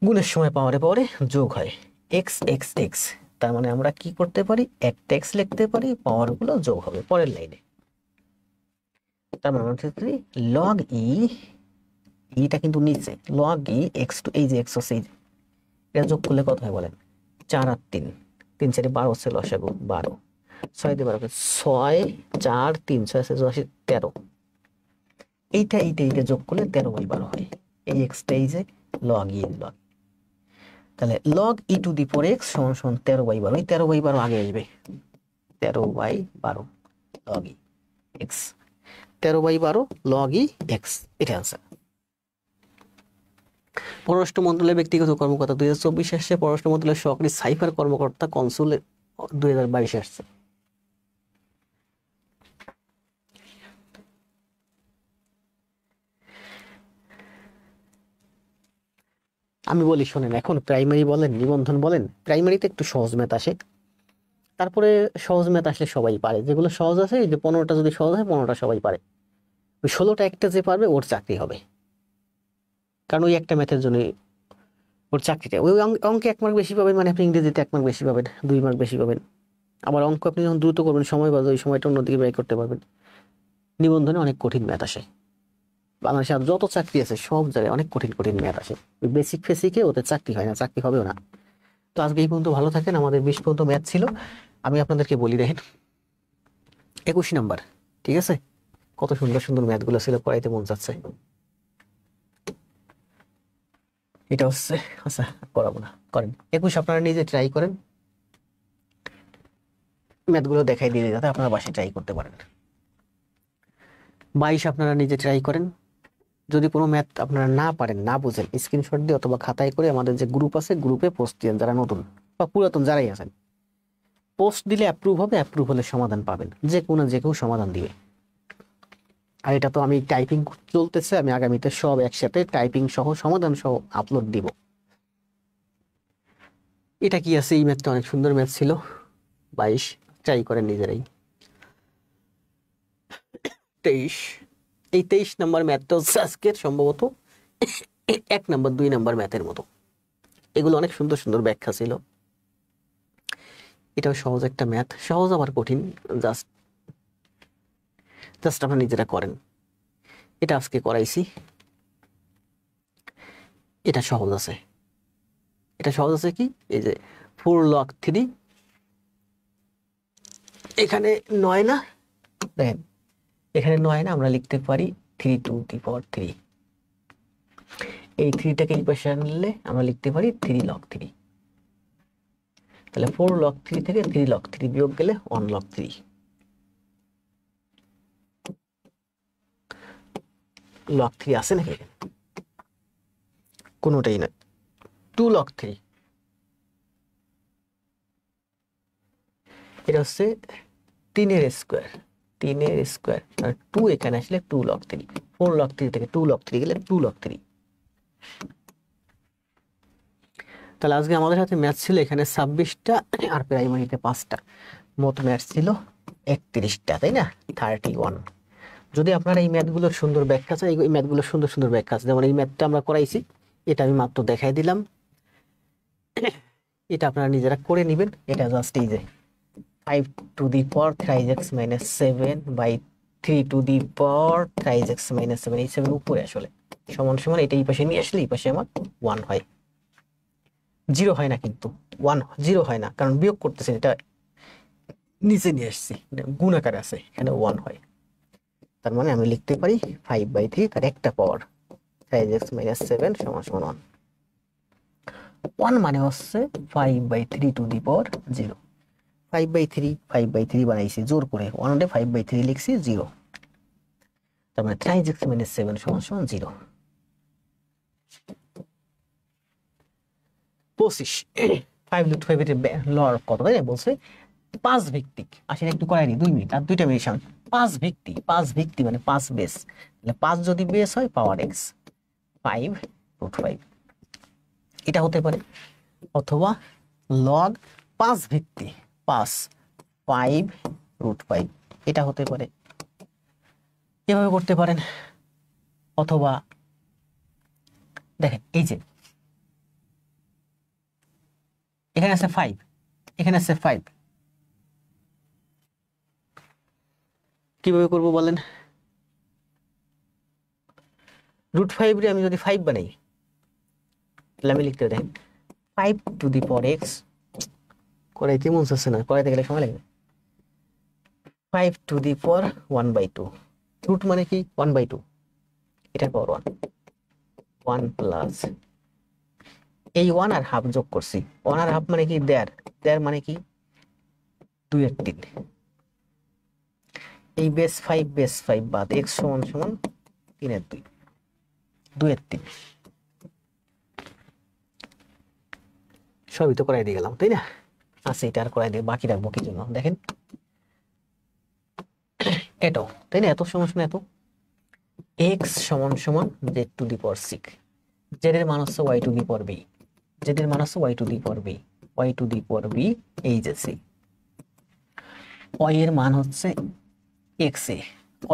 A: গুণের সময় পাওয়ারে পাওয়ারে যোগ হয়, এক্স এক্স এক্স। তার মানে আমরা কি করতে পারি, একটা এক্স লিখতে পারি, পাওয়ারগুলো যোগ হবে পরের লাইনে। তার মানে লগ ই, ইটা কিন্তু নিচে, লগ ই এক্স টু, এই যে এক্স হচ্ছে, এই যে এটা যোগ করলে কত হয় বলেন, 4 আর 3, 3 4 12 হচ্ছে লসাগু 12, 6 দিয়ে 12 6 4 3 6 আছে 13, এইটা এইটা এইটা যোগ করলে 13/12 হয়। এই এক্সটা এই যে লগ ই লগ, তাহলে log E two the power x সমান সমান 13/12, এই 13/12 আগে আসবে, 13/12 লগ ই এক্স, 13/12 লগ ই এক্স, এটা আনসার। পররাষ্ট্র মন্ত্রণালয়ের ব্যক্তিগত কর্মকর্তা 2024 আসছে, পররাষ্ট্র মন্ত্রণালয়ের সহকারী সাইফার কর্মকর্তা কনসুল 2022 আসছে। আমি বলি শোনেন, এখন প্রাইমারি বলেন নিবন্ধন বলেন, প্রাইমারিতে একটু সহজ ম্যাথ আসে, তারপরে সহজ ম্যাথ আসলে সবাই পারে, যেগুলো সহজ আছে এই যে 15টা যদি সহজ হয় 15টা সবাই পারে, ওই 16টা একটা যে পারবে ওর চাকরি হবে, কারণ ওই একটা ম্যাথের জন্য ওর চাকরিটা, ওই অঙ্কে 1 মার্ক বেশি পাবেন, মানে আপনি ইংরেজিতে 1 মার্ক বেশি পাবেন, 2 মার্ক বেশি পাবেন, আবার অঙ্ক আপনি যখন দ্রুত করবেন সময় বাজে, ওই সময়টা অন্যদিকে ব্যয় করতে পারবেন। নিবন্ধনে অনেক কঠিন ম্যাথ আসে, বাংলাদেশে আর যত চাকরি আছে সব জায়গায় অনেক কঠিন কঠিন ম্যাথ আসে, ওই বেসিক ফেসিকে ওদের চাকরি হয় না, চাকরি হবেও না। তো আজকে এই পর্যন্ত ভালো থাকেন, আমাদের 20 পর্যন্ত ম্যাথ ছিল, আমি আপনাদেরকে বলি দেখেন 21 নাম্বার, ঠিক আছে, কত সুন্দর সুন্দর ম্যাথগুলো ছিল, পড়াইতে মন যাচ্ছে। এটা হচ্ছে, আচ্ছা করাবো না, করেন 21 আপনারা নিজে ট্রাই করেন, ম্যাথগুলো দেখাই দিয়ে যাতে আপনারা বাসায় ট্রাই করতে পারেন। 22 আপনারা নিজে ট্রাই করেন, যদি কোনো ম্যাথ আপনারা না পারেন, না বুঝেন, স্ক্রিনশট দিয়ে অথবা খাতায় করে আমাদের যে গ্রুপ আছে গ্রুপে পোস্ট দিন, যারা নতুন বা পুরাতন যারাই আছেন, পোস্ট দিলে অ্যাপ্রুভ হবে, অ্যাপ্রুভ হলে সমাধান পাবেন, যে কেউ সমাধান দিবে। আর এটা তো আমি টাইপিং চলতেছে, আমি আগামীতে সব একসাথে টাইপিং সহ সমাধান সহ আপলোড দিব। এটা কি আছে, এই ম্যাথটা অনেক সুন্দর ম্যাথ ছিল, 22 ট্রাই করেন নিজেরাই। 23, এই 23 নাম্বার ম্যাথটা হচ্ছে আজকের সম্ভবত 1 নাম্বার 2 নাম্বার ম্যাথের মতো, এগুলো অনেক সুন্দর সুন্দর ব্যাখ্যা ছিল। এটাও সহজ একটা ম্যাথ, সহজ আবার কঠিন, জাস্ট জাস্ট আপনারা নিজেরা করেন। এটা আজকে করাইছি, এটা সহজ আছে, এটা সহজ আছে কি, এই যে 4 log 3, এখানে 9 না, দেখেন এখানে 9 না, আমরা লিখতে পারি 3 টু দি পাওয়ার 3, এই 3টাকে এই পাশে আনলে আমরা লিখতে পারি 3 log 3, তাহলে 4 log 3 থেকে 3 log 3 বিয়োগ গেলে 1 log 3, log 3 আছে নাকি, কোনোটাই না, 2 log 3, এটা হচ্ছে 3 স্কোয়ার, 3 স্কোয়ার আর 2 এখানে আসলে 2 log 3, 4 log 3 থেকে 2 log 3 গেলে 2 log 3। তাহলে আজকে আমাদের হাতে ম্যাথ ছিল এখানে 26টা আর প্রাইমারিতে 5টা, মোট ম্যাথ ছিল 31টা, তাই না, 31। যদি আপনারা এই ম্যাথগুলোর সুন্দর ব্যাখ্যা চাই, এই ম্যাথগুলোর সুন্দর সুন্দর ব্যাখ্যা আছে, যেমন এই ম্যাথটা আমরা করাইছি, এটা আমি মাত্র দেখাই দিলাম, এটা আপনারা নিজেরা করে নেবেন। এটা জাস্ট এই যে 5 to the power 3x minus 7 by 3 to the power 3x minus 7, এই 7 উপরে আসলে সমান সমান, এটা এই পাশে নিয়ে আসলে এই পাশে আমার 1 হয়, 0 হয় না, কিন্তু 1 0 হয় না, কারণ বিয়োগ করতেছে, এটা নিচে নিয়ে আসছি, গুণ আকারে আছে, এখানে 1 হয়। তার মানে আমি লিখতে পারি 5/3 তার একটা পাওয়ার 3x মাইনাস 7 সমান সমান 1, 1 মানে হচ্ছে 5/3 টু দি পাওয়ার 0, 5/3 বানাইছি জোর করে, 1 5/3 লিখছি 0, তার মানে 3x - 7 = 0। 25 5√5 এর লর কত তাই না বলছে 5 ভিত্তিক। আসলে একটু করাই নি 2 মিনিট আর 2টা মিনিট সামনে। 5 ভিত্তি মানে 5 বেস, তাহলে 5 যদি বেস হয় পাওয়ার x 5√5 এটা হতে পারে, অথবা লগ 5 ভিত্তি 5 এটা হতে পারে, এভাবে করতে পারেন। অথবা দেখেন এই যে এখানে আছে 5, এখানে আছে 5, কিভাবে করব বলেন? √5 রে আমি যদি 5 বানাই তাহলে আমি লিখতে দেখেন 5 x করাইতে মন চাচ্ছে না, করাইতে গেলে সময় লাগবে। 5 1/2 রুট মানে কি 1/2, এটার পাওয়ার 1 প্লাস এই 1 আর হাফ যোগ করছি, 1 আর হাফ মানে কি দেড় মানে কি 2/3। এই বেস 5 বাদ x = 3/2, 2/3 সবই তো করাই দিয়ে গেলাম তাই না? আচ্ছা এটা আর করাই দিয়ে বাকি রাখবো কি জন্য দেখেন, এটাও তাই না, এত সমস্যা এত x = z⁶, z এর মান হচ্ছে y⁴b, z এর মান হচ্ছে y⁴b এই যে c, y এর মান হচ্ছে xa,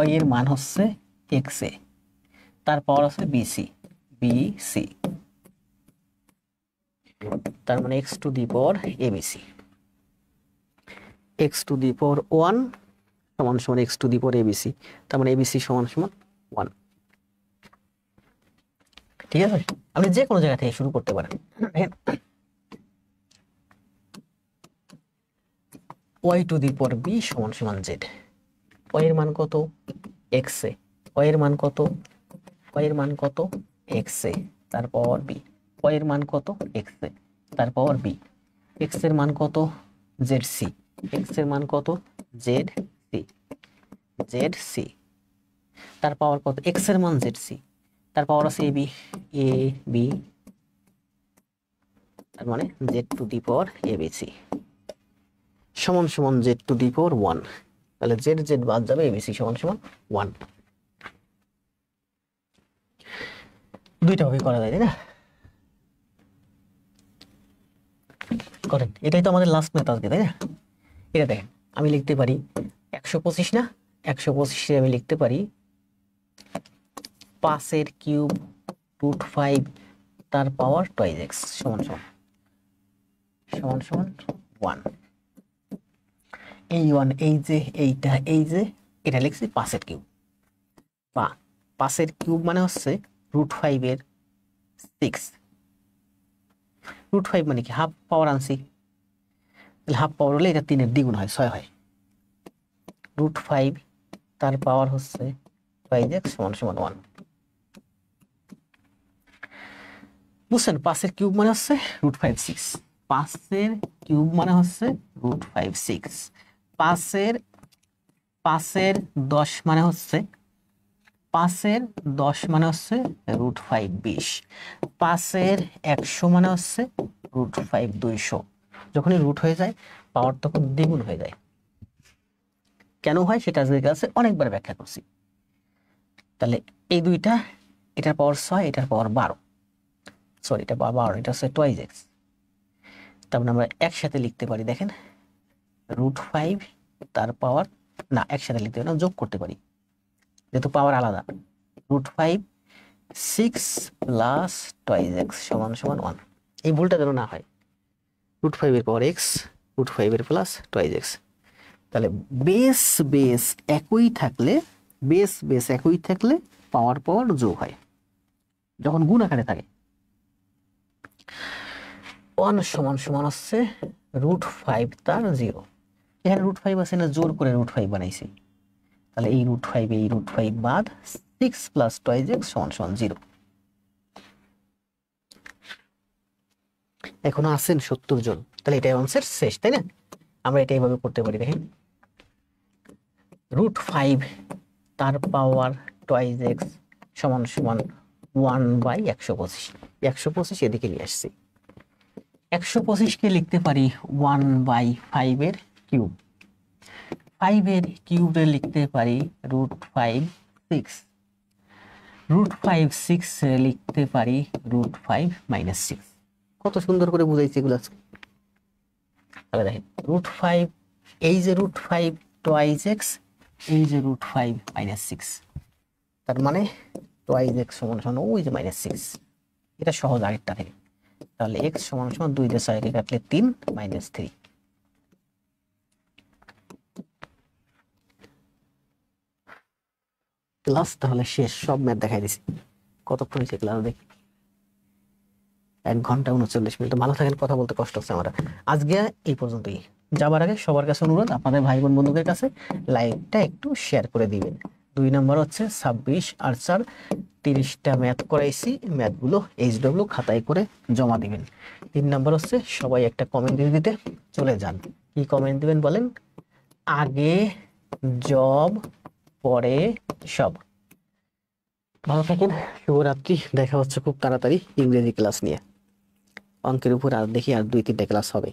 A: y এর মান হচ্ছে xa, তার পাওয়ার আছে bc, তার মানে x⁴abc, x⁴1 = x⁴abc, তার মানে abc = 1। ঠিক আছে, আপনি যে কোনো জায়গা থেকে শুরু করতে পারেন। y⁴b = z, y এর মান কত xa, y এর মান কত xa, তার পাওয়ার b, y এর মান কত xa, তার পাওয়ার b, x এর মান কত zc, x এর মান কত zc, তার পাওয়ার কত x এর মান zc, তার পাওয়ার আছে ab, তার মানে z⁴abc = z⁴1, তাহলে z বাদ যাবে, abc = 1। দুইটা ভাবে করা যায় তাই না? করেন, এটাই তো আমাদের লাস্ট মেথড আজকে তাই না? এটা দেখেন আমি লিখতে পারি 125 না, 125 আমি লিখতে পারি 5³ √5 তার পাওয়ার 2x = 1। এই 1 এই যে এটা লিখছি 5³ বা 5³ মানে হচ্ছে √5 এর 6, √5 মানে কি হাফ পাওয়ার আনছি, তাহলে হাফ পাওয়ার হলে এটা 3 এর দ্বিগুণ হয় 6 হয়, √5 তার পাওয়ার হচ্ছে 2x = 1। বুঝছেন 5³ মানে হচ্ছে √5 6, 5³ মানে হচ্ছে √5 6, 5 এর 10 মানে হচ্ছে √5 20, 5 এর 100 মানে হচ্ছে √5 200। যখনই রুট হয়ে যায় পাওয়ার তখন দ্বিগুণ হয়ে যায়। কেন হয় সেটা আজকের ক্লাসে অনেকবার ব্যাখ্যা করছি। তাহলে এই দুইটা, এটার পাওয়ার 6, এটার পাওয়ার 12, সরি এটা 12, এটা হচ্ছে 2x। তারপর আমরা একসাথে লিখতে পারি দেখেন √5 তার পাওয়ার, না একসাথে লিখতে পারি না, যোগ করতে পারি যেহেতু পাওয়ার আলাদা, √5 6 প্লাস 2x = 1। এই ভুলটা যেন না হয়, √5 এর পাওয়ার x, √5 এর প্লাস 2x। তাহলে বেস একই থাকলে পাওয়ার যোগ হয়, যখন গুণ আকারে থাকে 1 = হচ্ছে √5 তার 0। এখানে √5 আছে না, জোর করে √5 বানাইছি, তাহলে এই √5 বাদ 6 প্লাস 2x = 0। এখনো আছেন 70 জন, তাহলে এটাই আনসার শেষ তাই না? আমরা এটা এইভাবে করতে পারি দেখেন √5 তার পাওয়ার টোয়াইজ এক্স সমান সমান 1/125। 125 এদিকে নিয়ে আসছি। 125কে লিখতে পারি 1/5 এর কিউব। 5 এর কিউবে লিখতে পারি √5 6। √5 6 লিখতে পারি √5 - 6। কত সুন্দর করে বুঝাইছি এগুলো আজকে। তাহলে দেখেন √5, এই যে √5 টোয়াইজ এক্স, এই যে √5 - 6, তার মানে টোয়াইজ এক্স সমান সমান ওই যে -6। এটা সহজ আগেরটা থেকে। তাহলে এক্স সমান সমান 2 দিয়ে 6 কে কাটলে 3 - 3। ক্লাস তাহলে শেষ, সব ম্যাথ দেখাই দিছি। কতক্ষণ হয়েছে ক্লাস দেখি? 1 ঘন্টা 39 মিনিট। ভালো থাকেন, কথা বলতে কষ্ট হচ্ছে আমার। আজকে এই পর্যন্তই। যাবার আগে সবার কাছে অনুরোধ, আপনাদের ভাই বোন বন্ধুদের কাছে লাইভটা একটু শেয়ার করে দিবেন। 2 নম্বর হচ্ছে 26 আর 4 30টা ম্যাথ করাইছি, ম্যাথগুলো HW খাতায় করে জমা দিবেন। 3 নম্বর হচ্ছে সবাই একটা কমেন্ট দিতে চলে যান। কি কমেন্ট দিবেন বলেন? আগে জব, পরে সব। ভালো থাকেন, শুভরাত্রি। দেখা হচ্ছে খুব তাড়াতাড়ি ইংরেজি ক্লাস নিয়ে। অঙ্কের উপর আর দেখি আর 2-3টা ক্লাস হবে।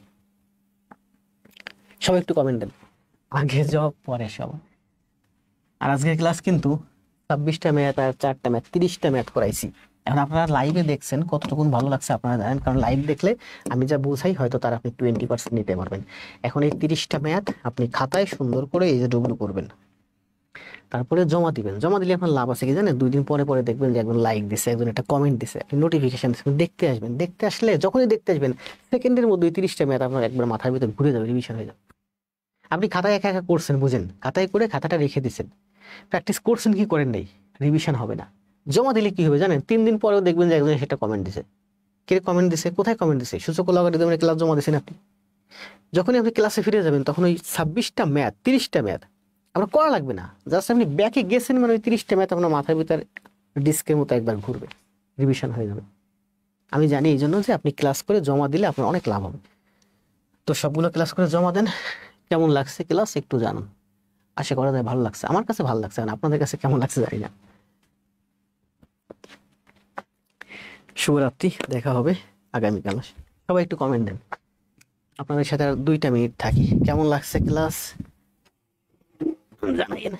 A: সবাই একটু কমেন্ট দেন, আগে জব পরে সব। আর আজকের ক্লাস কিন্তু 26টা ম্যাথ আর 4টা ম্যাথ, 30টা ম্যাথ করাইছি। এখন আপনারা লাইভে দেখছেন, কতটুকুন ভালো লাগছে আপনারা জানেন, কারণ লাইভ দেখলে আমি যা বুঝাই হয়তো তার আপনি 20% নিতে পারবেন। এখন এই 30টা ম্যাথ আপনি খাতায় সুন্দর করে এই যে ডবল করবেন, তারপরে জমা দিবেন। জমা দিলে আপনার লাভ আছে কি জানেন? 2 দিন পরে পরে দেখবেন যে একজন লাইক দিছে, একজন একটা কমেন্ট দিছে, একটা নোটিফিকেশন দিছে, দেখতে আসবেন। দেখতে আসলে যখনই দেখতে আসবেন, সেকেন্ডের মধ্যে 30টা ম্যাথ আপনার একবার মাথার ভিতরে ঘুরে যাবে, রিভিশন হয়ে যাবে। আপনি খাতায় একা একা করছেন, বুঝেন, খাতায় করে খাতাটা রেখে দিচ্ছেন, প্র্যাকটিস করছেন কি করেন নাই, রিভিশন হবে না। জমা দিলে কি হবে জানেন? 3 দিন পরেও দেখবেন যে একজন সেটা কমেন্ট দিছে। কে কমেন্ট দিছে, কোথায় কমেন্ট দিছে? সূচক লগারিদমের ক্লাস জমা দিয়েছেন আপনি। যখনই আপনি ক্লাসে ফিরে যাবেন তখন ওই 26টা ম্যাথ, 30টা ম্যাথ আপনার করা লাগবে না। জাস্ট আপনি ব্যাকে গেছেন মানে ওই 30টা ম্যাথ আপনার মাথার ভিতর ডিস্কের মতো একবার ঘুরবে, রিভিশন হয়ে যাবে। আমি জানি এই জন্য যে আপনি ক্লাস করে জমা দিলে আপনার অনেক লাভ হবে। তো সবগুলো ক্লাস করে জমা দেন। কেমন লাগছে ক্লাস একটু জানান। আশা করা যায় ভালো লাগছে। আমার কাছে ভালো লাগছে, আপনাদের কাছে কেমন লাগছে জানি না। শুভরাত্রি, দেখা হবে আগামীকাল। সবাই একটু কমেন্ট দেন। আপনাদের সাথে আর 2টা মিনিট থাকি। কেমন লাগছে ক্লাস জানাইন।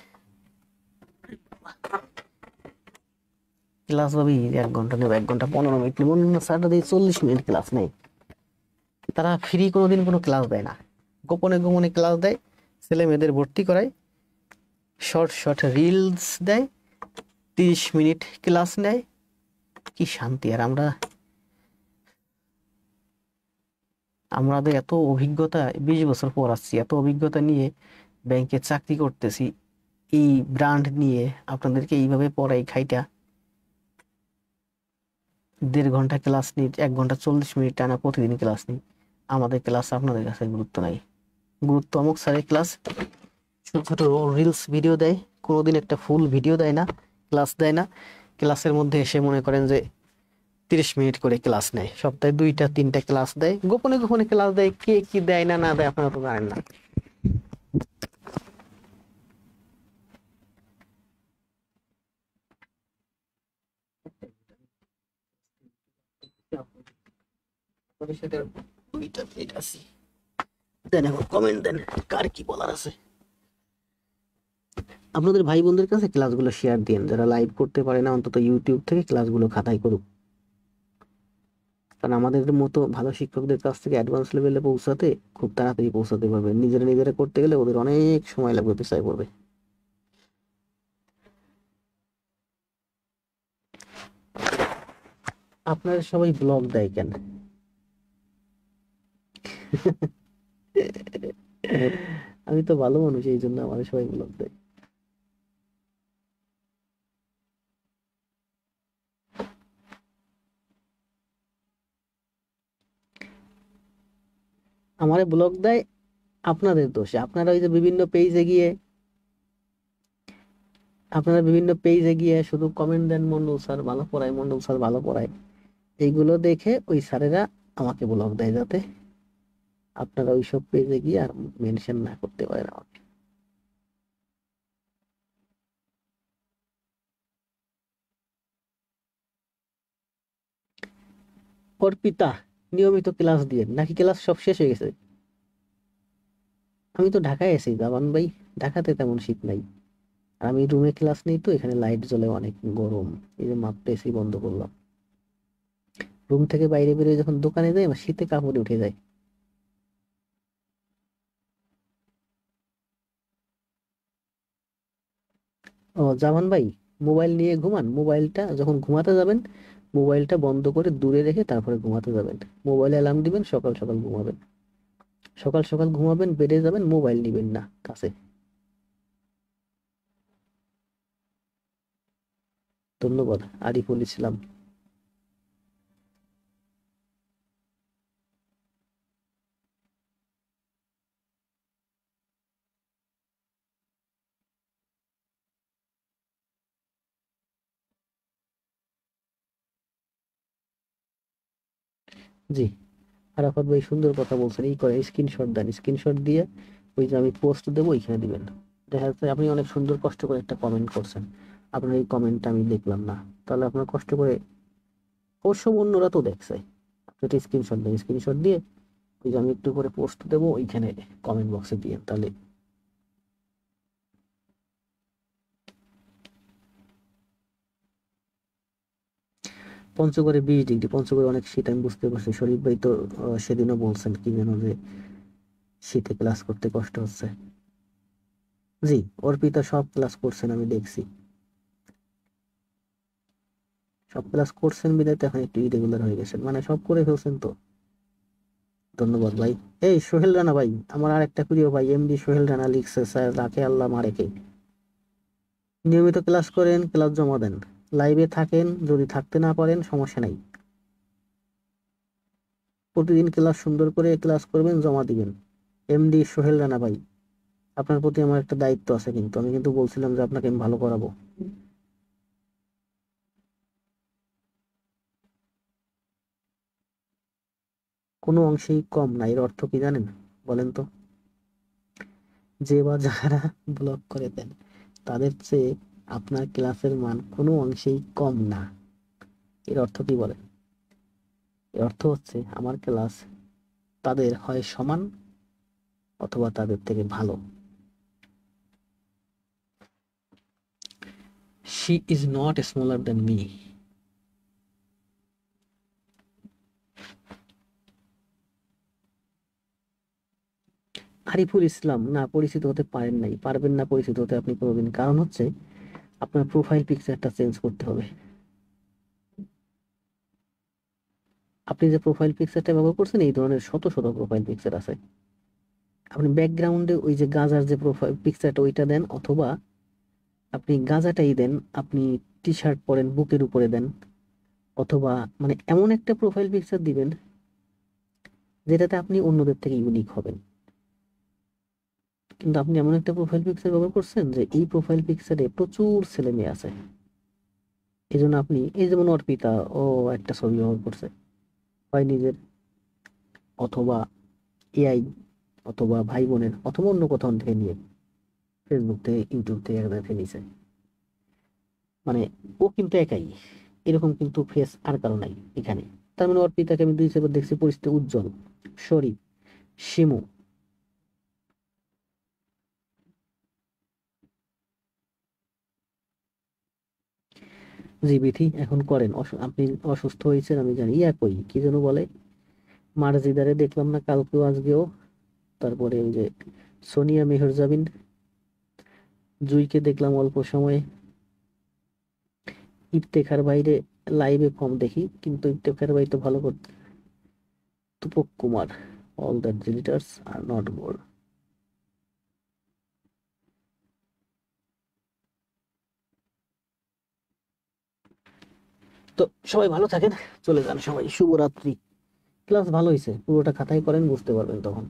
A: ক্লাস ভাবি 1 ঘন্টা নেব, 1 ঘন্টা 15 মিনিট নেব। অন্য স্যাররা দিয়ে 40 মিনিট ক্লাস নেই। তারা ফ্রি কোনোদিন কোনো ক্লাস দেয় না, গোপনে গোপনে ক্লাস দেয়, ছেলে মেয়েদের ভর্তি করায়, শর্ট শর্ট রিলস দেয়, 30 মিনিট ক্লাস নেয়। কি শান্তি! আর আমাদের এত অভিজ্ঞতা, 20 বছর পড়াচ্ছি, এত অভিজ্ঞতা নিয়ে ব্যাংকে চাকরি করতেছি, এই ব্র্যান্ড নিয়ে আপনাদেরকে এইভাবে পড়াই খাইটা 1.5 ঘন্টা ক্লাস নিই, 1 ঘন্টা 40 মিনিট টানা প্রতিদিন ক্লাস নিই। আমাদের ক্লাস আপনাদের কাছে গুরুত্ব নাই। গুরুত্ব অমুক স্যারের ক্লাস ছোট ছোট রিলস ভিডিও দেয়, কোনোদিন একটা ফুল ভিডিও দেয় না, ক্লাস দেয় না। ক্লাসের মধ্যে এসে মনে করেন যে 30 মিনিট করে ক্লাস নেয়, সপ্তাহে 2টা 3টা ক্লাস দেয়, গোপনে গোপনে ক্লাস দেয়। কে কি দেয় না না দেয় আপনারা তো জানেন না। দেন এখন কমেন্ট দেন, কার কি বলার আছে। আপনাদের ভাই বোনদের কাছে ক্লাসগুলো শেয়ার দিন, যারা লাইভ করতে পারে না অন্তত ইউটিউব থেকে ক্লাসগুলো খাতায় করুক। কারণ আমাদের মতো ভালো শিক্ষকদের কাছ থেকে অ্যাডভান্স লেভেলে পৌঁছাতে খুব তাড়াতাড়ি পৌঁছাতে পারবে। নিজেরা নিজেরা করতে গেলে ওদের অনেক সময় লাগবে, পিছায় পড়বে। আপনারা সবাই ব্লগ দেয় কেন? আমি তো ভালো মানুষ, এই জন্য আমাদের সবাই ব্লগ দেয়। আমারে ব্লগ দেয় আপনাদের দোষে। আপনারা ওই যে বিভিন্ন পেজে গিয়ে শুধু কমেন্ট দেন, মন্ডল স্যার ভালো পড়ায়, মন্ডল স্যার ভালো পড়ায়। এইগুলো দেখে ওই স্যারেরা আমাকে ব্লগ দেয়, যাতে আপনারা ওইসব পেজে গিয়ে আর মেনশন না করতে পারেন আমাকে। অর্পিতা, নিয়মিত ক্লাস দিয়ে নাকি ক্লাস সব শেষ হয়ে গেছে? আমি তো ঢাকায় আছি জামান ভাই, ঢাকাতে তেমন শীত নাই। আর আমি রুমে ক্লাস নেই তো, এখানে লাইট জ্বলে, অনেক গরম। এই যে মাত্র এসি বন্ধ করলাম। রুম থেকে বাইরে বেরিয়ে যখন দোকানে যাই আমার শীতে কাপড়ে উঠে যায়। ও জামান ভাই, মোবাইল নিয়ে ঘুমান? মোবাইলটা যখন ঘুমাতে যাবেন, মোবাইলটা বন্ধ করে দূরে রেখে তারপরে ঘুমাতে যাবেন। মোবাইলে অ্যালার্ম দিবেন, সকাল সকাল ঘুমাবেন। সকাল সকাল ঘুমাবেন, বেডে যাবেন, মোবাইল নিবেন না কাছে। ধন্যবাদ। আরিফুল ইসলাম। জি, আরাফাত ভাই সুন্দর কথা বলছেন। এই করে স্ক্রিনশট দেন, স্ক্রিনশট দিয়ে ওই যে আমি পোস্ট দেবো ওইখানে দিবেন। দেখা যাচ্ছে আপনি অনেক সুন্দর কষ্ট করে একটা কমেন্ট করছেন, আপনার এই কমেন্টটা আমি দেখলাম না। তাহলে আপনার কষ্ট করে অবশ্য অন্যরা তো দেখছে। আপনি একটা স্ক্রিনশট দেন, স্ক্রিনশট দিয়ে ওই যে আমি একটু করে পোস্ট দেবো ওইখানে কমেন্ট বক্সে দিয়ে তাহলে। পঞ্চগড়ে 20 ডিগ্রি, পঞ্চগড়ে অনেক শীত, আমি বুঝতে পারছি। শরীফ ভাই তো সেদিনও বলছেন কি যেন, যে শীতে ক্লাস করতে কষ্ট হচ্ছে। জি, অর্পিতা সব ক্লাস করছেন আমি দেখছি। সব ক্লাস করছেন বিধায় তো এখন একটু ইরেগুলার হয়ে গেছেন, মানে সব করে ফেলছেন তো। ধন্যবাদ ভাই। এই সোহেল রানা ভাই, আমার আর একটা প্রিয় ভাই এমডি সোহেল রানা লিখছে, স্যার রাখে আল্লাহ মারেকে। নিয়মিত ক্লাস করেন, ক্লাস জমা দেন, লাইভে থাকেন, যদি থাকতে না পারেন সমস্যা নাই। প্রতিদিন ক্লাস সুন্দর করে ক্লাস করবেন, জমা দিবেন। এমডি সোহেল রানা ভাই, আপনার প্রতি আমার একটা দায়িত্ব আছে, কিন্তু আমি কিন্তু বলছিলাম যে আপনাকে আমি ভালো করাবো। কোনো অংশেই কম না, এর অর্থ কি জানেন? বলেন তো। যে বা যারা ব্লক করে দেন তাদের চেয়ে আপনার ক্লাসের মান কোনো অংশেই কম না। এর অর্থ কি বলেন? এর অর্থ হচ্ছে আমার ক্লাস তাদের হয় সমান অথবা তাদের থেকে ভালো। She is not smaller than me. Ariful Islam, না পরিচিত হতে পারেন নাই, পারবেন না পরিচিত হতে আপনি কোনোদিন। কারণ হচ্ছে আপনার প্রোফাইল পিকচারটা চেঞ্জ করতে হবে। আপনি যে প্রোফাইল পিকচারটা ব্যবহার করছেন, এই ধরনের শত শত প্রোফাইল পিকচার আছে। আপনি ব্যাকগ্রাউন্ডে ওই যে গাজার যে প্রোফাইল পিকচারটা ওইটা দেন, অথবা আপনি গাজাটাই দেন। আপনি টি শার্ট পরেন, বুকের উপরে দেন। অথবা মানে এমন একটা প্রোফাইল পিকচার দিবেন যেটাতে আপনি অন্যদের থেকে ইউনিক হবেন। কিন্তু আপনি এমন একটা প্রোফাইল পিকচার ব্যবহার করছেন যে এই প্রোফাইল পিকচারে প্রচুর ছেলে মেয়ে আছে। এই জন্য আপনি, এই যেমন অর্পিতা, ও একটা ছবি ব্যবহার করছে, হয় নিজের, অথবা এআই, অথবা ভাই বোনের, অথবা অন্য কোথাও থেকে নিয়ে, ফেসবুক থেকে, ইউটিউব থেকে এক জায়গা থেকে নিছে। মানে ও কিন্তু একাই, এরকম কিন্তু ফেস আর কারো নাই এখানে। তার মানে অর্পিতাকে আমি 2 সেবার দেখছি, পরিস্থিতি উজ্জ্বল, শরীফ, শিমু। জি বিথি, এখন করেন। আপনি অসুস্থ হয়েছেন আমি জানি। ইয়া কই কি যেন বলে, মার্জিদারে দেখলাম না কালকেও আজকেও। তারপরে ওই যে সোনিয়া মেহরজাবিন, জুইকে দেখলাম অল্প সময়ে। ইফতেখার বাইরে লাইভে কম দেখি, কিন্তু ইফতেখার ভাই তো ভালো করতে। তুপক Kumar, all that visitors are not gold. তো সবাই ভালো থাকেন, চলে যান সবাই, শুভরাত্রি। ক্লাস ভালো হয়েছে, পুরোটা খাতায় করেন, বুঝতে পারবেন তখন।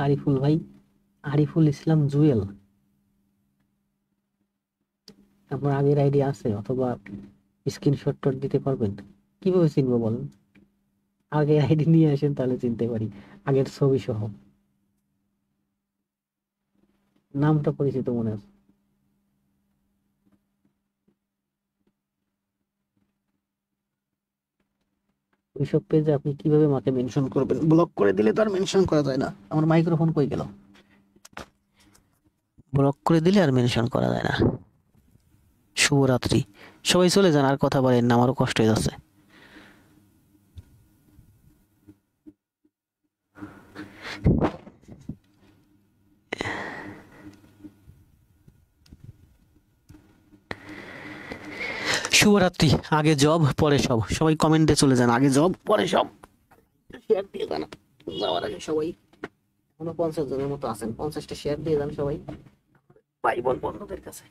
A: আরিফুল ভাই, আরিফুল ইসলাম জুয়েল, আপনার আগের আইডি আছে অথবা স্ক্রিনশট দিতে পারবেন? কিভাবে চিনবো বলেন? আগের আইডি নিয়ে আসেন, তাহলে চিনতে পারি, আগের ছবি সহ। নামটা পরিচিত মনে আছে। ওইসব পেজে আপনি কিভাবে মাকে মেনশন করবেন? ব্লক করে দিলে তো আর মেনশন করা যায় না। আমার মাইক্রোফোন কই গেল? ব্লক করে দিলে আর মেনশন করা যায় না। শুভরাত্রি। সবাই চলে যান, আর কথা বলেন না, আমারও কষ্ট হয়ে যাচ্ছে। শুভরাত্রি। আগে জব পরে সব। সবাই কমেন্টে চলে যান, আগে জব পরে সব। শেয়ার দিয়ে যান যাওয়ার আগে সবাই। এখনো 50 জনের মতো আছেন, 50টা শেয়ার দিয়ে যান সবাই ভাই বোন বন্ধুদের কাছে।